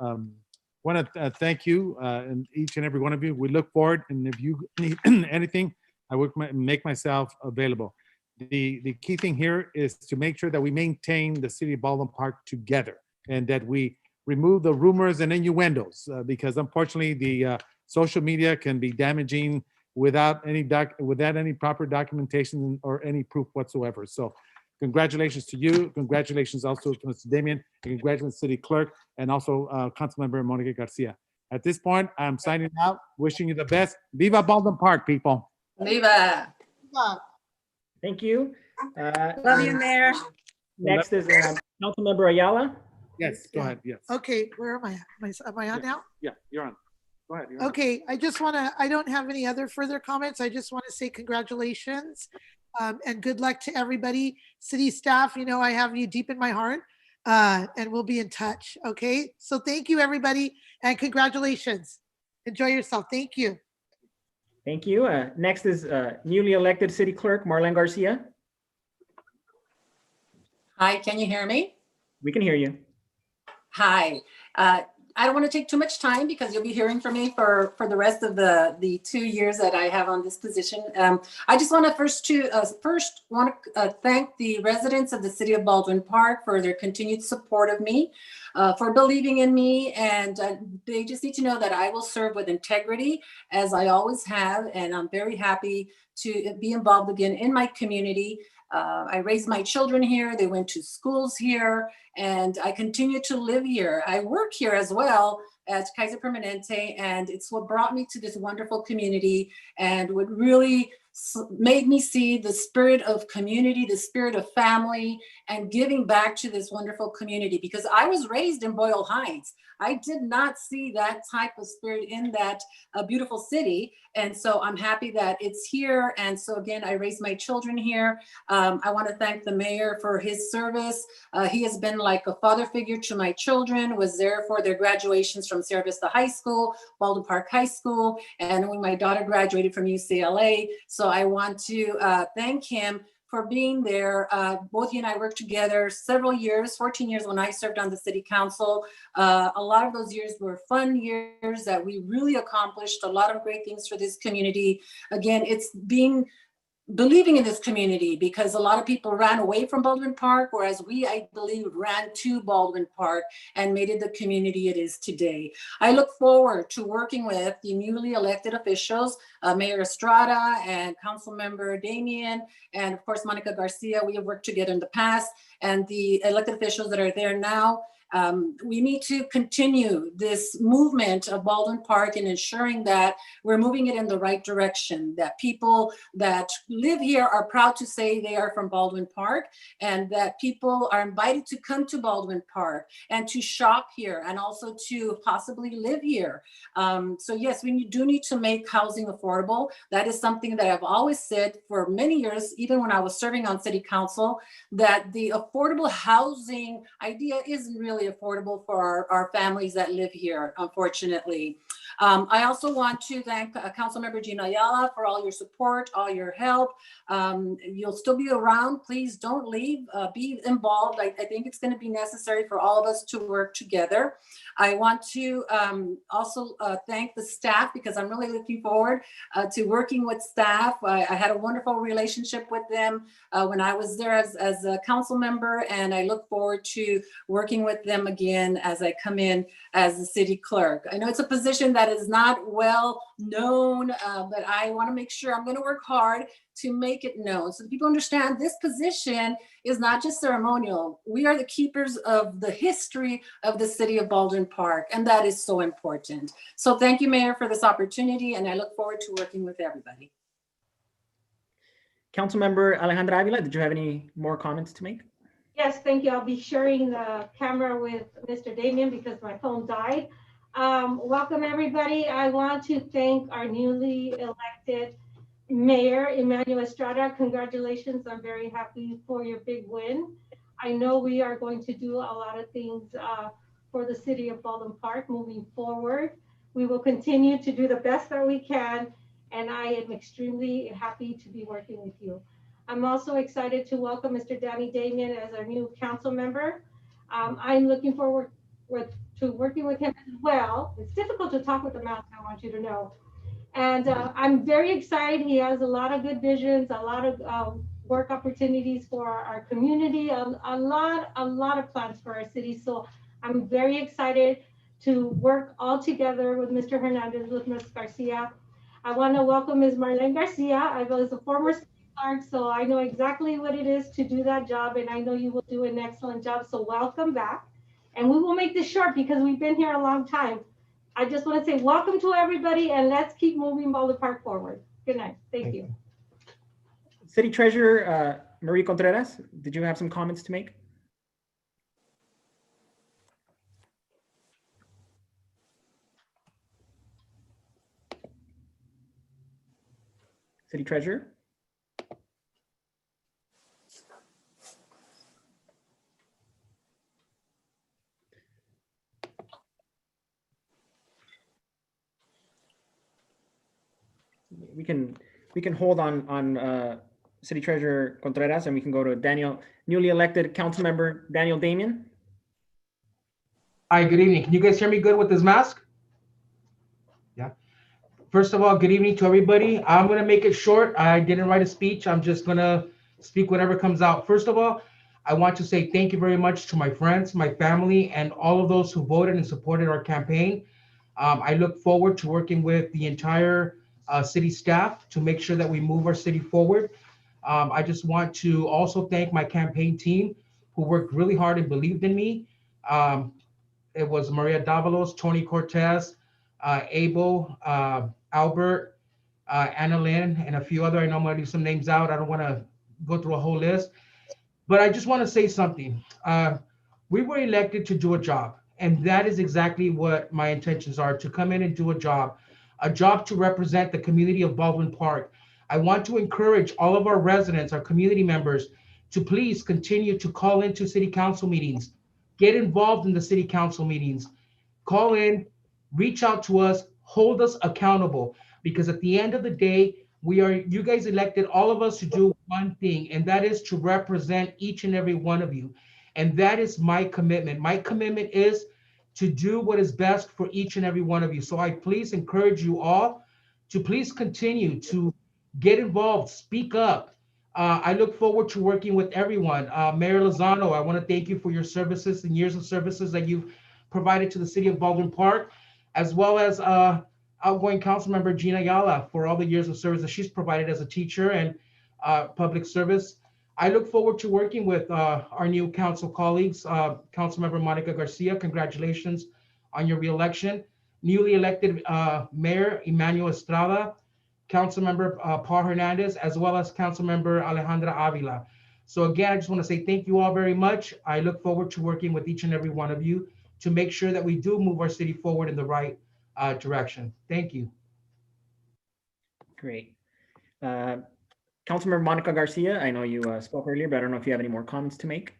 want to thank you and each and every one of you. We look forward, and if you need anything, I would make myself available. The key thing here is to make sure that we maintain the city of Baldwin Park together, and that we remove the rumors and innuendos, because unfortunately the social media can be damaging without any proper documentation or any proof whatsoever. So congratulations to you. Congratulations also to Mr. Damian, and congratulations City Clerk, and also Councilmember Monica Garcia. At this point, I'm signing out, wishing you the best. Viva Baldwin Park, people. Viva. Thank you. Love you, Mayor. Next is Councilmember Ayala. Yes, go ahead. Yes. Okay, where am I? Am I on now? Yeah, you're on. Go ahead. You're on. Okay, I don't have any other further comments. I just want to say congratulations and good luck to everybody. City staff, you know, I have you deep in my heart and we'll be in touch. Okay, so thank you, everybody, and congratulations. Enjoy yourself. Thank you. Thank you. Next is newly elected City Clerk Marlene Garcia. Hi, can you hear me? We can hear you. Hi. I don't want to take too much time because you'll be hearing from me for the rest of the 2 years that I have on this position. I just want to first thank the residents of the city of Baldwin Park for their continued support of me, for believing in me, and they just need to know that I will serve with integrity as I always have, and I'm very happy to be involved again in my community. I raised my children here, they went to schools here, and I continue to live here. I work here as well at Kaiser Permanente, and it's what brought me to this wonderful community and what really made me see the spirit of community, the spirit of family, and giving back to this wonderful community, because I was raised in Boyle Heights. I did not see that type of spirit in that beautiful city. And so I'm happy that it's here. And so again, I raised my children here. I want to thank the mayor for his service. He has been like a father figure to my children, was there for their graduations from Sierra Vista High School, Baldwin Park High School, and when my daughter graduated from UCLA. So I want to thank him for being there. Both he and I worked together several years, 14 years when I served on the city council. A lot of those years were fun years that we really accomplished a lot of great things for this community. Again, it's believing in this community, because a lot of people ran away from Baldwin Park, whereas we, I believe, ran to Baldwin Park and made it the community it is today. I look forward to working with the newly elected officials, Mayor Estrada and Councilmember Damien, and of course, Monica Garcia. We have worked together in the past, and the elected officials that are there now. We need to continue this movement of Baldwin Park and ensuring that we're moving it in the right direction, that people that live here are proud to say they are from Baldwin Park, and that people are invited to come to Baldwin Park and to shop here and also to possibly live here. So yes, we do need to make housing affordable. That is something that I've always said for many years, even when I was serving on city council, that the affordable housing idea isn't really affordable for our families that live here, unfortunately. I also want to thank Councilmember Gina Ayala for all your support, all your help. You'll still be around. Please don't leave. Be involved. I think it's going to be necessary for all of us to work together. I want to also thank the staff, because I'm really looking forward to working with staff. I had a wonderful relationship with them when I was there as a council member, and I look forward to working with them again as I come in as the city clerk. I know it's a position that is not well known, but I want to make sure I'm going to work hard to make it known so that people understand this position is not just ceremonial. We are the keepers of the history of the city of Baldwin Park, and that is so important. So thank you, Mayor, for this opportunity, and I look forward to working with everybody. Councilmember Alejandra Avila, did you have any more comments to make? Yes, thank you. I'll be sharing the camera with Mr. Damien because my phone died. Welcome, everybody. I want to thank our newly elected Mayor, Emmanuel Estrada. Congratulations. I'm very happy for your big win. I know we are going to do a lot of things for the city of Baldwin Park moving forward. We will continue to do the best that we can, and I am extremely happy to be working with you. I'm also excited to welcome Mr. Danny Damien as our new council member. I'm looking forward to working with him as well. It's difficult to talk with the mouth, I want you to know. And I'm very excited. He has a lot of good visions, a lot of work opportunities for our community, a lot of plans for our city. So I'm very excited to work all together with Mr. Hernandez, with Ms. Garcia. I want to welcome Ms. Marlene Garcia. I was a former city clerk, so I know exactly what it is to do that job, and I know you will do an excellent job. So welcome back. And we will make this short because we've been here a long time. I just want to say welcome to everybody, and let's keep moving Baldwin Park forward. Good night. Thank you. City Treasurer Marie Contreras, did you have some comments to make? City Treasurer. We can hold on City Treasurer Contreras, and we can go to Daniel, newly elected council member Daniel Damian. Hi, good evening. Can you guys hear me good with this mask? Yeah. First of all, good evening to everybody. I'm going to make it short. I didn't write a speech. I'm just going to speak whatever comes out. First of all, I want to say thank you very much to my friends, my family, and all of those who voted and supported our campaign. I look forward to working with the entire city staff to make sure that we move our city forward. I just want to also thank my campaign team who worked really hard and believed in me. It was Maria Davalos, Tony Cortez, Abel, Albert, Anna Lynn, and a few other. I know I'm going to leave some names out. I don't want to go through a whole list. But I just want to say something. We were elected to do a job. And that is exactly what my intentions are, to come in and do a job to represent the community of Baldwin Park. I want to encourage all of our residents, our community members, to please continue to call into city council meetings, get involved in the city council meetings, call in, reach out to us, hold us accountable, because at the end of the day, you guys elected all of us to do one thing, and that is to represent each and every one of you. And that is my commitment. My commitment is to do what is best for each and every one of you. So I please encourage you all to please continue to get involved, speak up. I look forward to working with everyone. Mayor Lozano, I want to thank you for your services and years of services that you've provided to the city of Baldwin Park, as well as outgoing council member Gina Ayala for all the years of service that she's provided as a teacher and public service. I look forward to working with our new council colleagues. Councilmember Monica Garcia, congratulations on your reelection. Newly elected Mayor Emmanuel Estrada, Councilmember Paul Hernandez, as well as Councilmember Alejandra Avila. So again, I just want to say thank you all very much. I look forward to working with each and every one of you to make sure that we do move our city forward in the right direction. Thank you. Great. Councilmember Monica Garcia, I know you spoke earlier, but I don't know if you have any more comments to make.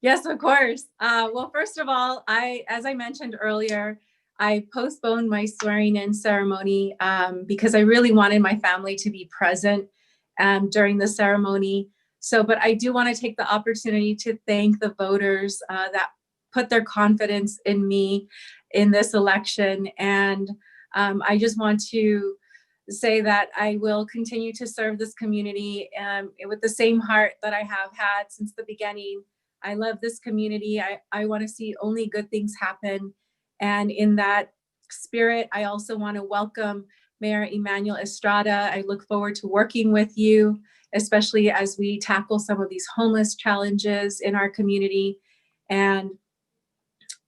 Yes, of course. Well, first of all, as I mentioned earlier, I postponed my swearing in ceremony because I really wanted my family to be present during the ceremony. But I do want to take the opportunity to thank the voters that put their confidence in me in this election. And I just want to say that I will continue to serve this community with the same heart that I have had since the beginning. I love this community. I want to see only good things happen. And in that spirit, I also want to welcome Mayor Emmanuel Estrada. I look forward to working with you, especially as we tackle some of these homeless challenges in our community. And,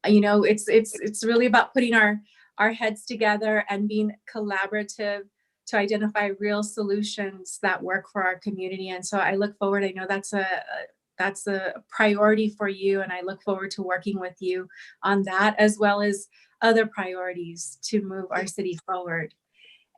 you know, it's really about putting our heads together and being collaborative to identify real solutions that work for our community. And so I look forward, I know that's a priority for you, and I look forward to working with you on that, as well as other priorities to move our city forward.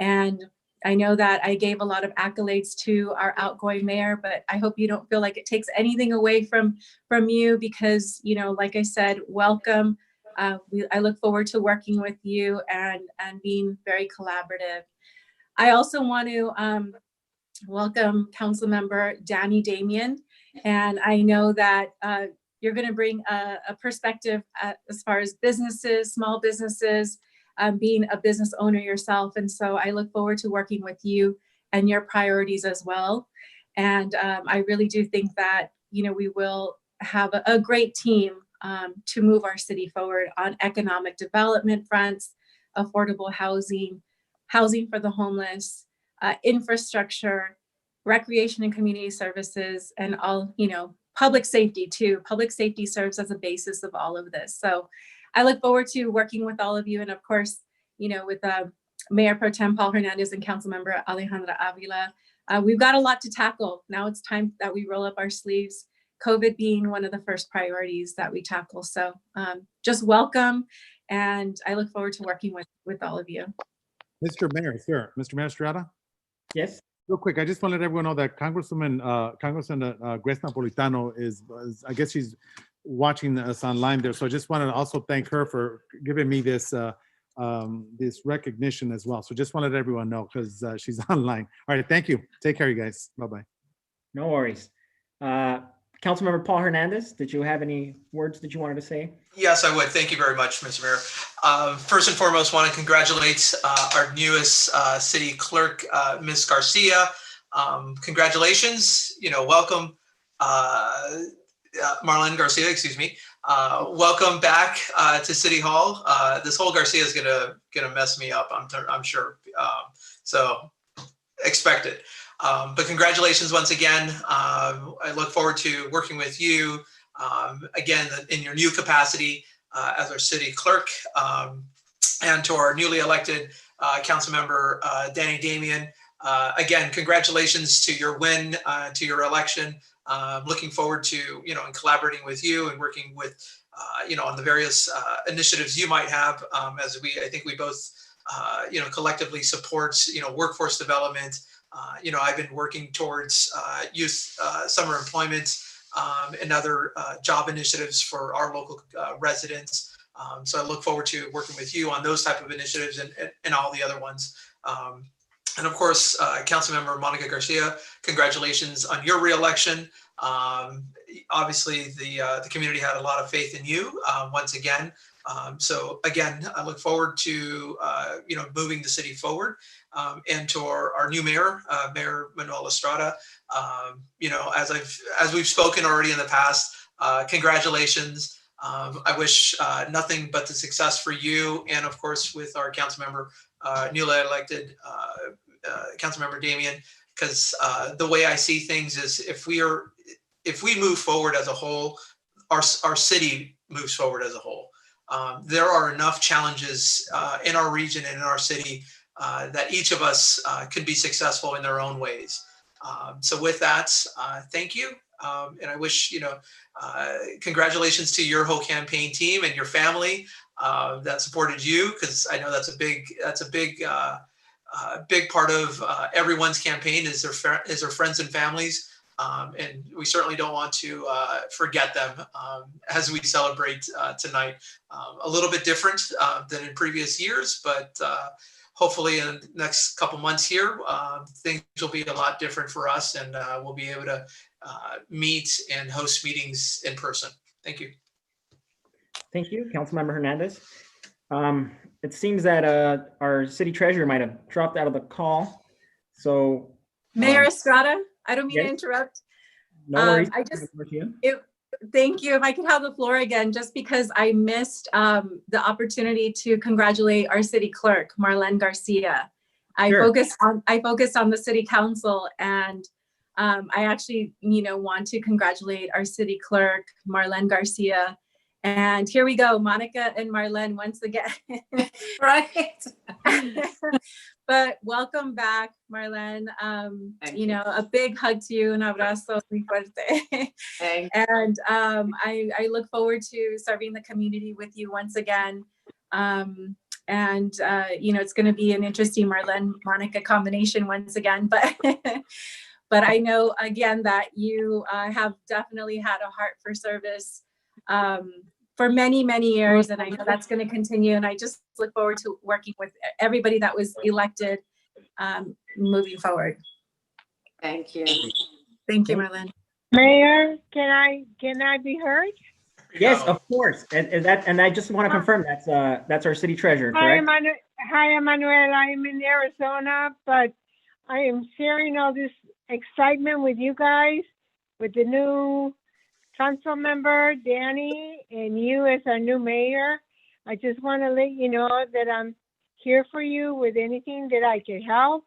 And I know that I gave a lot of accolades to our outgoing mayor, but I hope you don't feel like it takes anything away from you, because, you know, like I said, welcome. I look forward to working with you and being very collaborative. I also want to welcome Councilmember Danny Damian. And I know that you're going to bring a perspective as far as businesses, small businesses, being a business owner yourself. And so I look forward to working with you and your priorities as well. And I really do think that, you know, we will have a great team to move our city forward on economic development fronts, affordable housing, housing for the homeless, infrastructure, recreation and community services, and all, you know, public safety too. Public safety serves as a basis of all of this. So I look forward to working with all of you. And of course, you know, with Mayor Pro Tem Paul Hernandez and Councilmember Alejandra Avila, we've got a lot to tackle. Now it's time that we roll up our sleeves, COVID being one of the first priorities that we tackle. So just welcome. And I look forward to working with all of you. Mr. Mayor, sir. Mr. Mayor Estrada? Yes. Real quick, I just want to let everyone know that Congresswoman Grace Napolitano is, I guess she's watching us online there. So I just want to also thank her for giving me this this recognition as well. So just want to let everyone know because she's online. All right, thank you. Take care, you guys. Bye-bye. No worries. Councilmember Paul Hernandez, did you have any words that you wanted to say? Yes, I would. Thank you very much, Mr. Mayor. First and foremost, want to congratulate our newest city clerk, Ms. Garcia. Congratulations. Welcome, Marlene Garcia. Excuse me. Welcome back to City Hall. This whole Garcia is gonna mess me up. I'm sure. So expect it. But congratulations once again. I look forward to working with you again in your new capacity as our city clerk, and to our newly elected council member Danny Damian. Again, congratulations to your win, to your election. Looking forward to and collaborating with you and working with on the various initiatives you might have, as I think we both collectively support workforce development. I've been working towards youth summer employment and other job initiatives for our local residents. So I look forward to working with you on those type of initiatives and all the other ones. And of course, Councilmember Monica Garcia, congratulations on your reelection. Obviously, the community had a lot of faith in you once again. So again, I look forward to moving the city forward, and to our new mayor, Mayor Manuel Estrada. As we've spoken already in the past, congratulations. I wish nothing but the success for you, and of course with our council member, newly elected Councilmember Damian. Because the way I see things is, if we move forward as a whole, our city moves forward as a whole. There are enough challenges in our region and in our city that each of us can be successful in their own ways. So with that, thank you. And I wish, congratulations to your whole campaign team and your family that supported you, because I know that's a big part of everyone's campaign is their friends and families. And we certainly don't want to forget them as we celebrate tonight. A little bit different than in previous years, but hopefully in the next couple months here, things will be a lot different for us, and we'll be able to meet and host meetings in person. Thank you. Thank you, Councilmember Hernandez. It seems that our city treasurer might have dropped out of the call. So Mayor Estrada, I don't mean to yes. interrupt. No worries. Thank you. If I could have the floor again, just because I missed the opportunity to congratulate our city clerk, Marlene Garcia. I focused on the city council, and I actually, want to congratulate our city clerk, Marlene Garcia. And here we go, Monica and Marlene once again. Right. But welcome back, Marlene. A big hug to you, un abrazo muy fuerte. And I look forward to serving the community with you once again. It's going to be an interesting Marlene-Monica combination once again, but but I know again that you have definitely had a heart for service for many, many years, and I know that's going to continue. And I just look forward to working with everybody that was elected moving forward. Thank you. Thank you, Marlene. Mayor, can I be heard? Yes, of course. And I just want to confirm that's our city treasurer, correct? Hi, Emmanuel. I'm in Arizona, but I am sharing all this excitement with you guys, with the new council member, Danny, and you as our new mayor. I just want to let you know that I'm here for you with anything that I can help.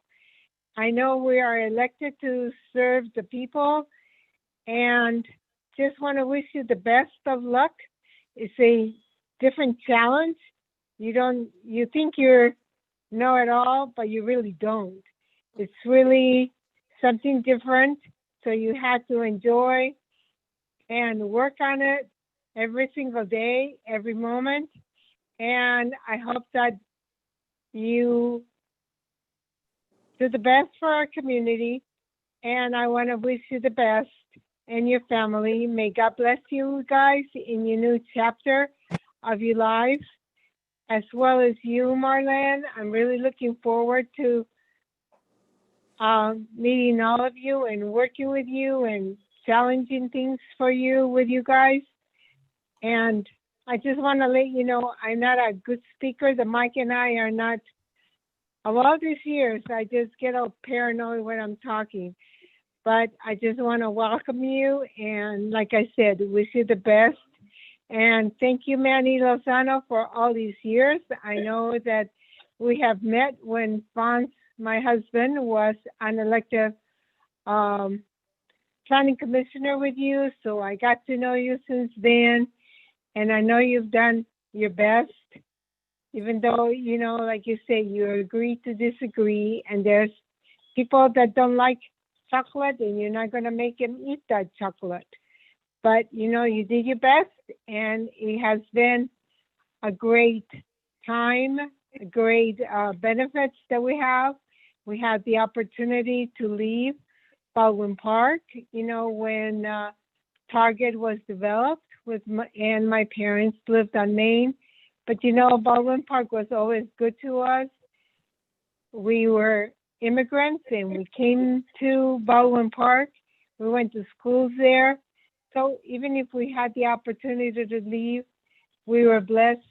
I know we are elected to serve the people, and just want to wish you the best of luck. It's a different challenge. You think you know it all, but you really don't. It's really something different. So you have to enjoy and work on it every single day, every moment. And I hope that you do the best for our community. And I want to wish you the best and your family. May God bless you guys in your new chapter of your lives, as well as you, Marlene. I'm really looking forward to meeting all of you and working with you and challenging things for you with you guys. And I just want to let you know, I'm not a good speaker. The mic and I are not, of all these years, I just get all paranoid when I'm talking. But I just want to welcome you. And like I said, wish you the best. And thank you, Manny Lozano, for all these years. I know that we have met when Fonz, my husband, was an elected planning commissioner with you. So I got to know you since then. And I know you've done your best, even though, you know, like you say, you agree to disagree. And there's people that don't like chocolate, and you're not going to make them eat that chocolate. But, you know, you did your best, and it has been a great time, great benefits that we have. We had the opportunity to leave Baldwin Park, you know, when Target was developed and my parents lived on Main. But, you know, Baldwin Park was always good to us. We were immigrants and we came to Baldwin Park. We went to schools there. So even if we had the opportunity to leave, we were blessed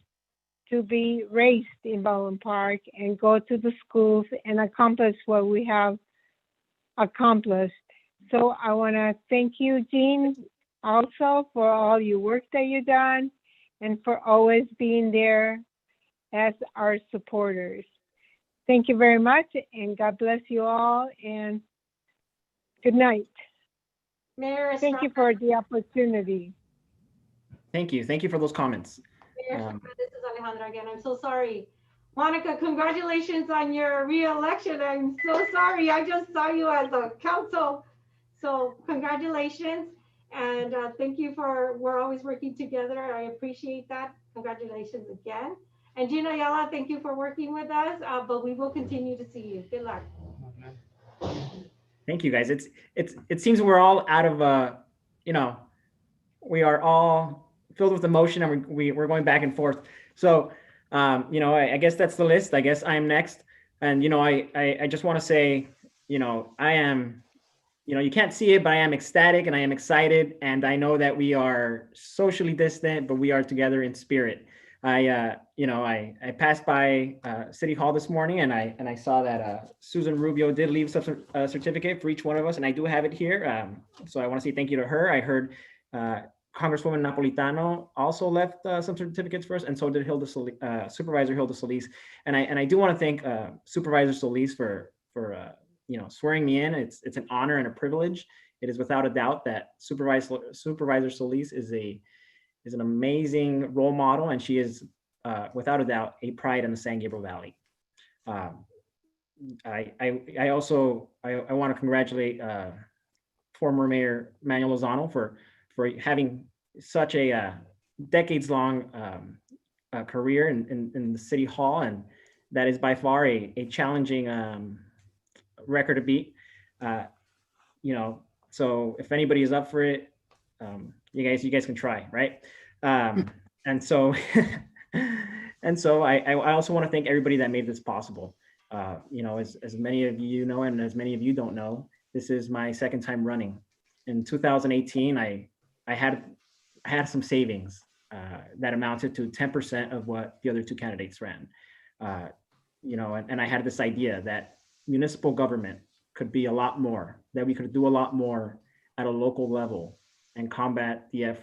to be raised in Baldwin Park and go to the schools and accomplish what we have accomplished. So I want to thank you, Jean, also for all your work that you've done and for always being there as our supporters. Thank you very much, and God bless you all, and good night. Mayor Thank you for the opportunity. Thank you. Thank you for those comments. Mayor, this is Alejandra again. I'm so sorry. Monica, congratulations on your re-election. I'm so sorry. I just saw you as a council. So congratulations. And thank you we're always working together. I appreciate that. Congratulations again. And Gina Ayala, thank you for working with us, but we will continue to see you. Good luck. Thank you, guys. It seems we're all out of you know, we are all filled with emotion, and we're going back and forth. So you know, I guess that's the list. I guess I am next. And you know, I just want to say, you know, I am, you know, you can't see it, but I am ecstatic and I am excited, and I know that we are socially distant, but we are together in spirit. You know, I passed by City Hall this morning, and I saw that Susan Rubio did leave a certificate for each one of us, and I do have it here. So I want to say thank you to her. I heard Congresswoman Napolitano also left some certificates for us, and so did Supervisor Hilda Solis. And I do want to thank Supervisor Solis for you know, swearing me in. It's an honor and a privilege. It is without a doubt that Supervisor Solis is an amazing role model, and she is without a doubt a pride in the San Gabriel Valley. I also want to congratulate former Mayor Manuel Lozano for having such a decades-long career in the City Hall, and that is by far a challenging record to beat. You know, so if anybody is up for it, you guys can try, right? And so I also want to thank everybody that made this possible. You know, as many of you know, and as many of you don't know, this is my second time running. In 2018, I had some savings that amounted to 10% of what the other two candidates ran. You know, and I had this idea that municipal government could be a lot more, that we could do a lot more at a local level and combat the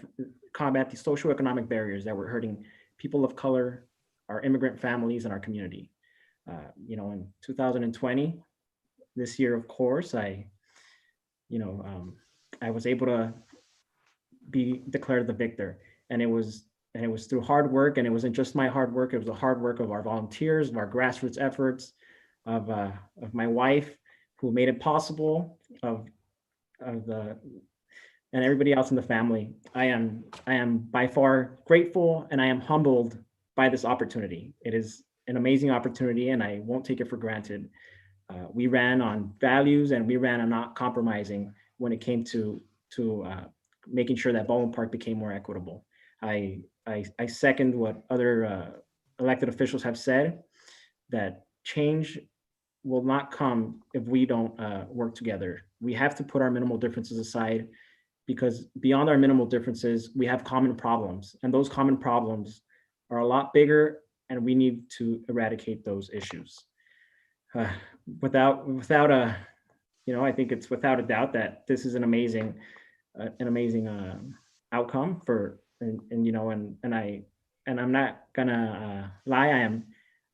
socioeconomic barriers that were hurting people of color, our immigrant families, and our community. You know, in 2020, this year, of course, I was able to be declared the victor, and it was through hard work, and it wasn't just my hard work. It was the hard work of our volunteers, of our grassroots efforts, of my wife, who made it possible, and everybody else in the family. I am by far grateful, and I am humbled by this opportunity. It is an amazing opportunity, and I won't take it for granted. we ran on values and we ran on not compromising when it came to making sure that Baldwin Park became more equitable. I second what other elected officials have said, that change will not come if we don't work together. We have to put our minimal differences aside, because beyond our minimal differences, we have common problems, and those common problems are a lot bigger, and we need to eradicate those issues. Without a, I think it's without a doubt that this is an amazing outcome for, and I'm not gonna lie,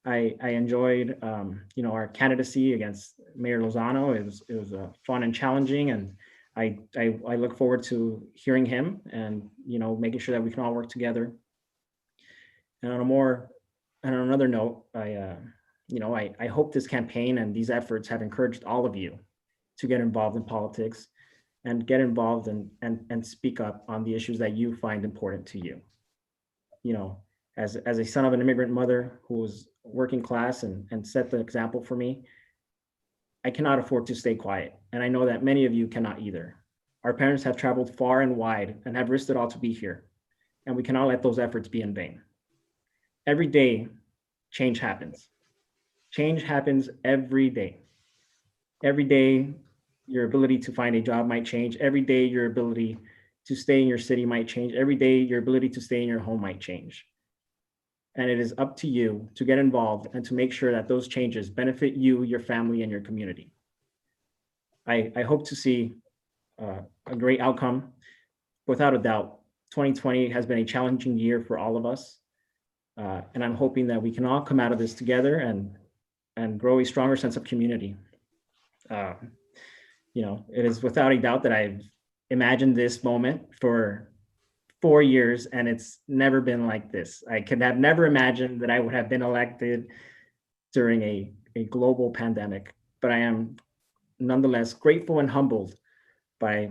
I enjoyed our candidacy against Mayor Lozano. It was fun and challenging, and I look forward to hearing him and making sure that we can all work together. And on another note, I hope this campaign and these efforts have encouraged all of you to get involved in politics and get involved and speak up on the issues that you find important to you. As a son of an immigrant mother who was working class and set the example for me, I cannot afford to stay quiet. And I know that many of you cannot either. Our parents have traveled far and wide and have risked it all to be here. And we cannot let those efforts be in vain. Every day, change happens. Change happens every day. Every day, your ability to find a job might change. Every day, your ability to stay in your city might change. Every day, your ability to stay in your home might change. And it is up to you to get involved and to make sure that those changes benefit you, your family, and your community. I hope to see a great outcome. Without a doubt, 2020 has been a challenging year for all of us. And I'm hoping that we can all come out of this together and grow a stronger sense of community. It is without a doubt that I've imagined this moment for 4 years, and it's never been like this. I could have never imagined that I would have been elected during a global pandemic, but I am nonetheless grateful and humbled by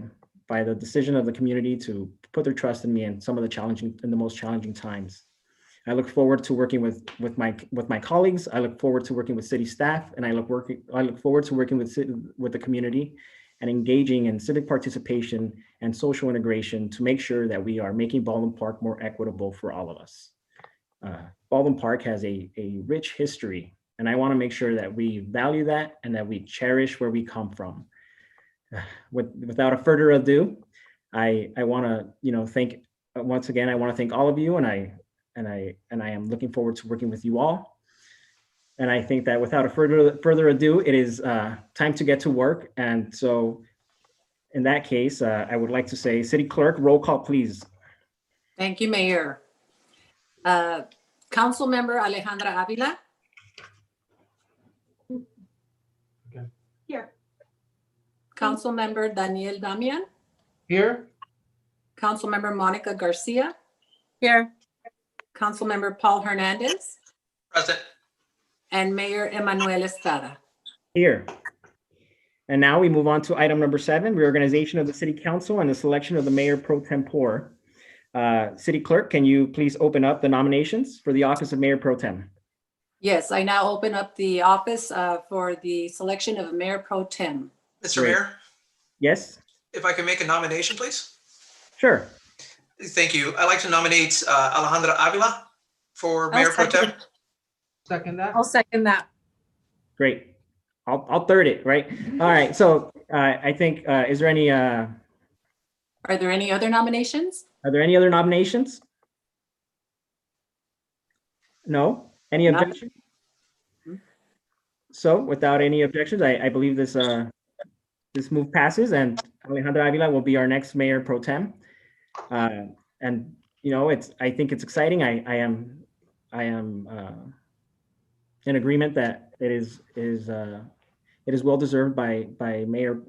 the decision of the community to put their trust in me in the most challenging times. I look forward to working with my colleagues. I look forward to working with city staff, and I look forward to working with the community and engaging in civic participation and social integration to make sure that we are making Baldwin Park more equitable for all of us. Baldwin Park has a rich history, and I want to make sure that we value that and that we cherish where we come from. Without a further ado, I want to thank once again. I want to thank all of you, and I am looking forward to working with you all. And I think that without a further ado, it is time to get to work. And so in that case, I would like to say, City Clerk, roll call, please. Thank you, Mayor. Council Member Alejandra Avila. Okay. Here. Council Member Daniel Damian. Here. Council Member Monica Garcia. Here. Council Member Paul Hernandez. Present. And Mayor Emanuel Estrada. Here. And now we move on to item number 7, reorganization of the City Council and the selection of the Mayor Pro Tempore. City Clerk, can you please open up the nominations for the office of Mayor Pro Tem? Yes, I now open up the office for the selection of Mayor Pro Tem. Mr. Mayor, Yes? if I can make a nomination, please. Sure. Thank you. I'd like to nominate Alejandra Avila for Mayor Pro Tem. Second that. I'll second that. Great. I'll third it, right? All right. So I think, is there any, Are there any other nominations? are there any other nominations? No? Any None. objections? So without any objections, I believe this this move passes, and Alejandra Avila will be our next Mayor Pro Tem. And I think it's exciting. I am in agreement that it is well deserved by Mayor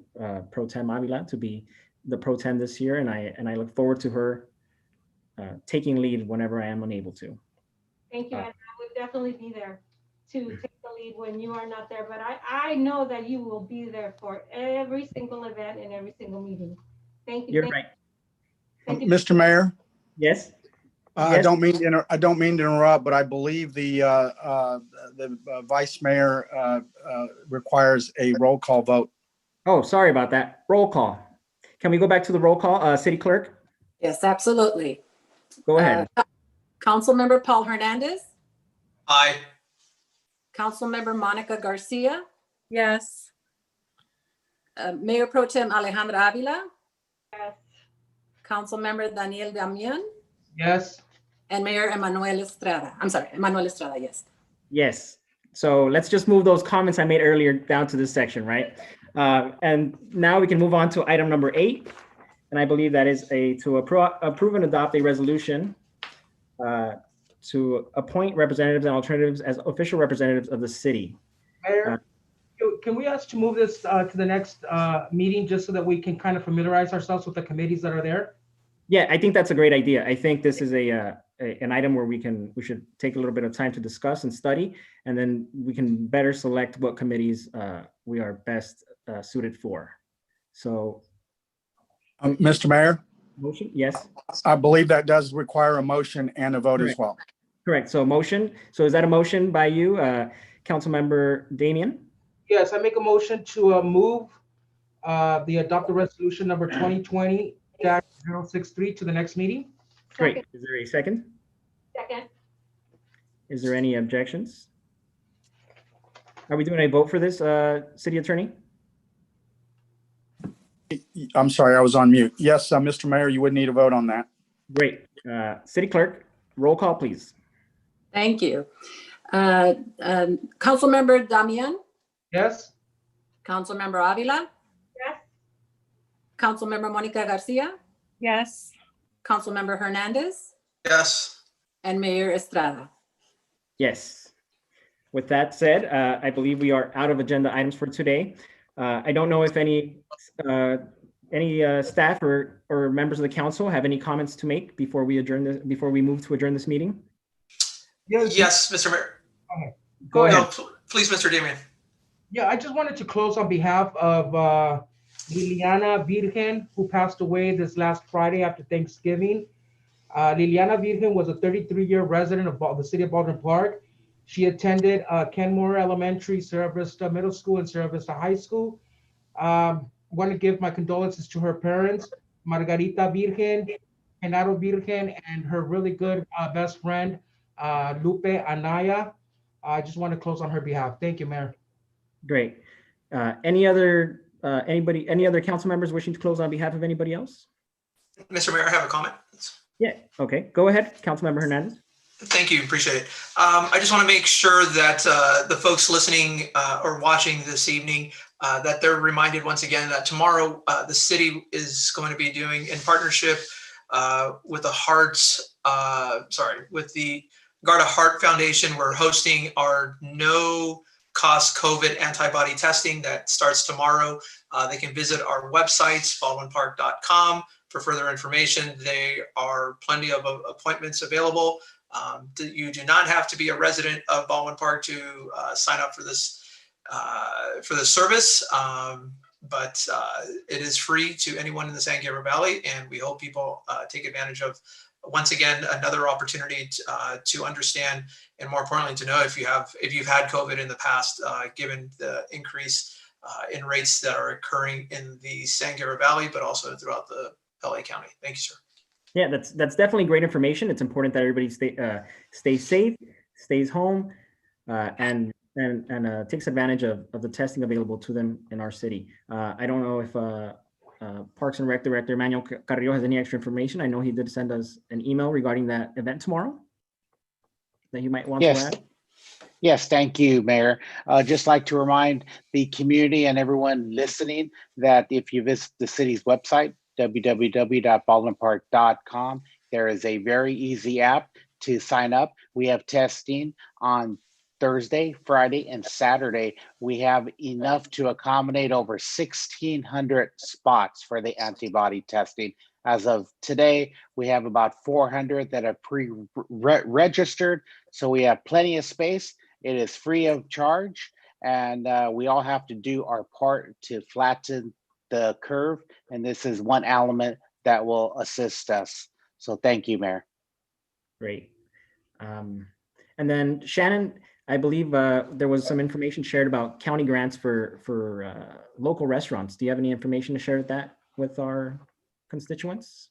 Pro Tem Avila to be the Pro Tem this year, and I look forward to her taking lead whenever I am unable to. Thank you, and I would definitely be there to take the lead when you are not there, but I know that you will be there for every single event and every single meeting. Thank you. You're Thank right. Thank you. Mr. Mayor, Yes. I don't mean to interrupt, but I believe the vice mayor requires a roll call vote. Oh, sorry about that. Roll call. Can we go back to the roll call, City Clerk? Yes, absolutely. Go ahead. Councilmember Paul Hernandez, Aye. Councilmember Monica Garcia, Yes. Mayor Pro Tem Alejandra Avila, Yes. Councilmember Daniel Damian, Yes. and Mayor Emmanuel Estrada. I'm sorry, Emmanuel Estrada, yes. Yes. So let's just move those comments I made earlier down to this section, right? And now we can move on to item number 8. And I believe that is to approve and adopt a resolution to appoint representatives and alternatives as official representatives of the city. Mayor, can we ask to move this to the next meeting just so that we can kind of familiarize ourselves with the committees that are there? Yeah, I think that's a great idea. I think this is an item where we should take a little bit of time to discuss and study, and then we can better select what committees we are best suited for. So, Mr. Mayor? Motion, yes. I believe that does require a motion and a vote as well. Correct. So motion. So is that a motion by you, Councilmember Damian? Yes, I make a motion to move the adopted resolution number 2020-063 to the next meeting. Great. Is there a second? Second. Is there any objections? Are we doing a vote for this, City Attorney? I'm sorry, I was on mute. Yes, Mr. Mayor, you would need a vote on that. Great. City Clerk, roll call, please. Thank you. Councilmember Damian, Yes. Councilmember Avila, Yes. Councilmember Monica Garcia, Yes. Councilmember Hernandez, Yes. and Mayor Estrada. Yes. With that said, I believe we are out of agenda items for today. I don't know if any staff or members of the council have any comments to make before we move to adjourn this meeting. Yes, Mr. Mayor. Okay. Go No, ahead. please, Mr. Damian. Yeah, I just wanted to close on behalf of Liliana Virgen, who passed away this last Friday after Thanksgiving. Liliana Virgen was a 33-year resident of the city of Baldwin Park. She attended Kenmore Elementary, Sierra Vista Middle School, and Sierra Vista High School. Want to give my condolences to her parents, Margarita Virgen, Genaro Virgen, and her really good best friend, Lupe Anaya. I just want to close on her behalf. Thank you, Mayor. Great. Any other council members wishing to close on behalf of anybody else? Mr. Mayor, I have a comment. Yeah. Okay. Go ahead, Councilmember Hernandez. Thank you. Appreciate it. I just want to make sure that the folks listening or watching this evening, that they're reminded once again that tomorrow the city is going to be doing, in partnership with the Garda Heart Foundation, we're hosting our no-cost COVID antibody testing that starts tomorrow. They can visit our websites, baldwinpark.com, for further information. There are plenty of appointments available. You do not have to be a resident of Baldwin Park to sign up for this service, but it is free to anyone in the San Gabriel Valley, and we hope people take advantage of, once again, another opportunity to understand, and more importantly, to know if you've had COVID in the past, given the increase in rates that are occurring in the San Gabriel Valley, but also throughout the LA County. Thank you, sir. Yeah, that's definitely great information. It's important that everybody stays safe, stays home, and takes advantage of the testing available to them in our city. I don't know if Parks and Rec Director Manuel Carrillo has any extra information. I know he did send us an email regarding that event tomorrow that you might want to add. Yes, thank you, Mayor. Just like to remind the community and everyone listening that if you visit the city's website, www.baldwinpark.com, there is a very easy app to sign up. We have testing on Thursday, Friday, and Saturday. We have enough to accommodate over 1,600 spots for the antibody testing. As of today, we have about 400 that are pre-registered, so we have plenty of space. It is free of charge, and we all have to do our part to flatten the curve, and this is one element that will assist us. So thank you, Mayor. Great. And then Shannon, I believe there was some information shared about county grants for local restaurants. Do you have any information to share with our constituents?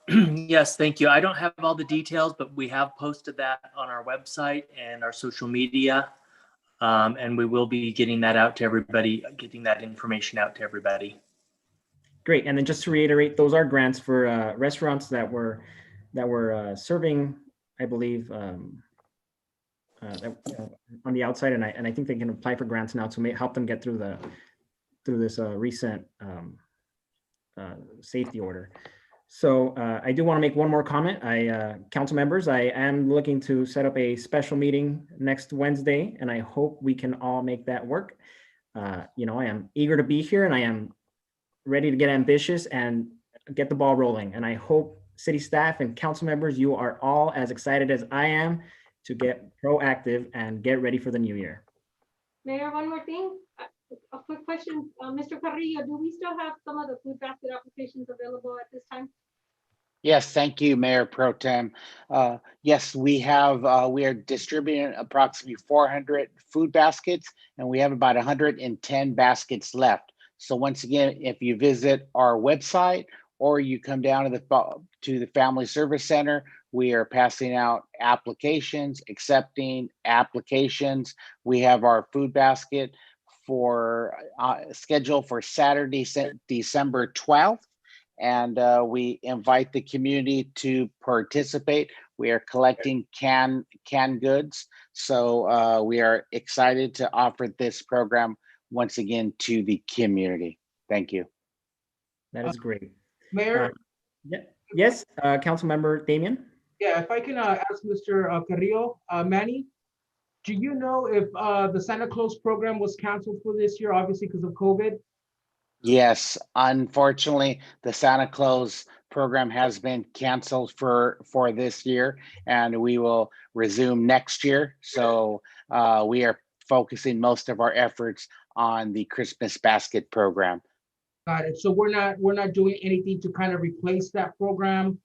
Yes, thank you. I don't have all the details, but we have posted that on our website and our social media. And we will be getting that out to everybody, getting that information out to everybody. Great. And then just to reiterate, those are grants for restaurants that were serving, I believe, on the outside, and I think they can apply for grants now to help them get through this recent safety order. So I do want to make one more comment. Council members, I am looking to set up a special meeting next Wednesday, and I hope we can all make that work. I am eager to be here, and I am ready to get ambitious and get the ball rolling. And I hope city staff and council members, you are all as excited as I am to get proactive and get ready for the new year. Mayor, one more thing. A quick question. Mr. Carrillo, do we still have some of the food basket applications available at this time? Yes, thank you, Mayor Pro Tem. Yes, we are distributing approximately 400 food baskets, and we have about 110 baskets left. So once again, if you visit our website or you come down to the Family Service Center, we are passing out applications, accepting applications. We have our food basket scheduled for Saturday, December 12th. And we invite the community to participate. We are collecting canned goods. So we are excited to offer this program once again to the community. Thank you. That is great. Mayor? Yes, Councilmember Damian? Yeah, if I can ask Mr. Carrillo, Manny, do you know if the Santa Claus program was canceled for this year, obviously because of COVID? Yes, unfortunately, the Santa Claus program has been canceled for this year, and we will resume next year. So we are focusing most of our efforts on the Christmas basket program. Got it. So we're not doing anything to kind of replace that program?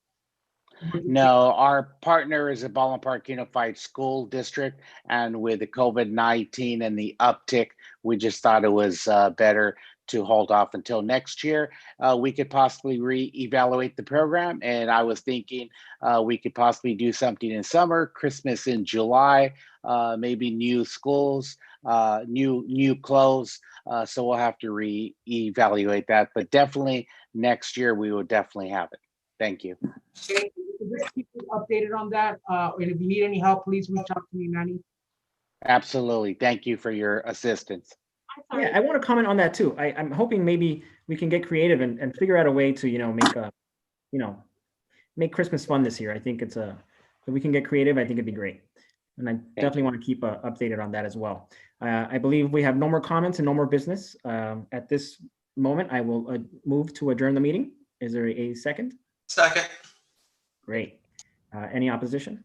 No, our partner is a Baldwin Park Unified School District, and with the COVID-19 and the uptick, we just thought it was better to hold off until next year. We could possibly reevaluate the program, and I was thinking we could possibly do something in summer, Christmas in July, maybe new schools, new clothes. So we'll have to reevaluate that, but definitely next year we will definitely have it. Thank you. Okay, just keep me updated on that. And if you need any help, please reach out to me, Manny. Absolutely. Thank you for your assistance. Yeah, I want to comment on that too. I'm hoping maybe we can get creative and figure out a way to, make Christmas fun this year. I think if we can get creative, I think it'd be great. And I definitely want to keep updated on that as well. I believe we have no more comments and no more business. At this moment, I will move to adjourn the meeting. Is there a second? Second. Great. Any opposition?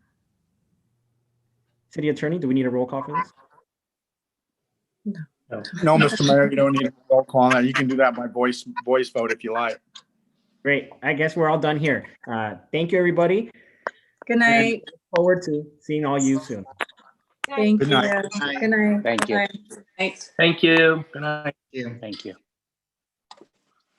City Attorney, do we need a roll call for this? No, Mr. Mayor, you don't need a roll call on that. You can do that by voice vote if you like. Great. I guess we're all done here. Thank you, everybody. Good night. And look forward to seeing all you soon. Thank Good you. night. Good night. Thank you. Bye-bye. Thank you. Good night. Thank you.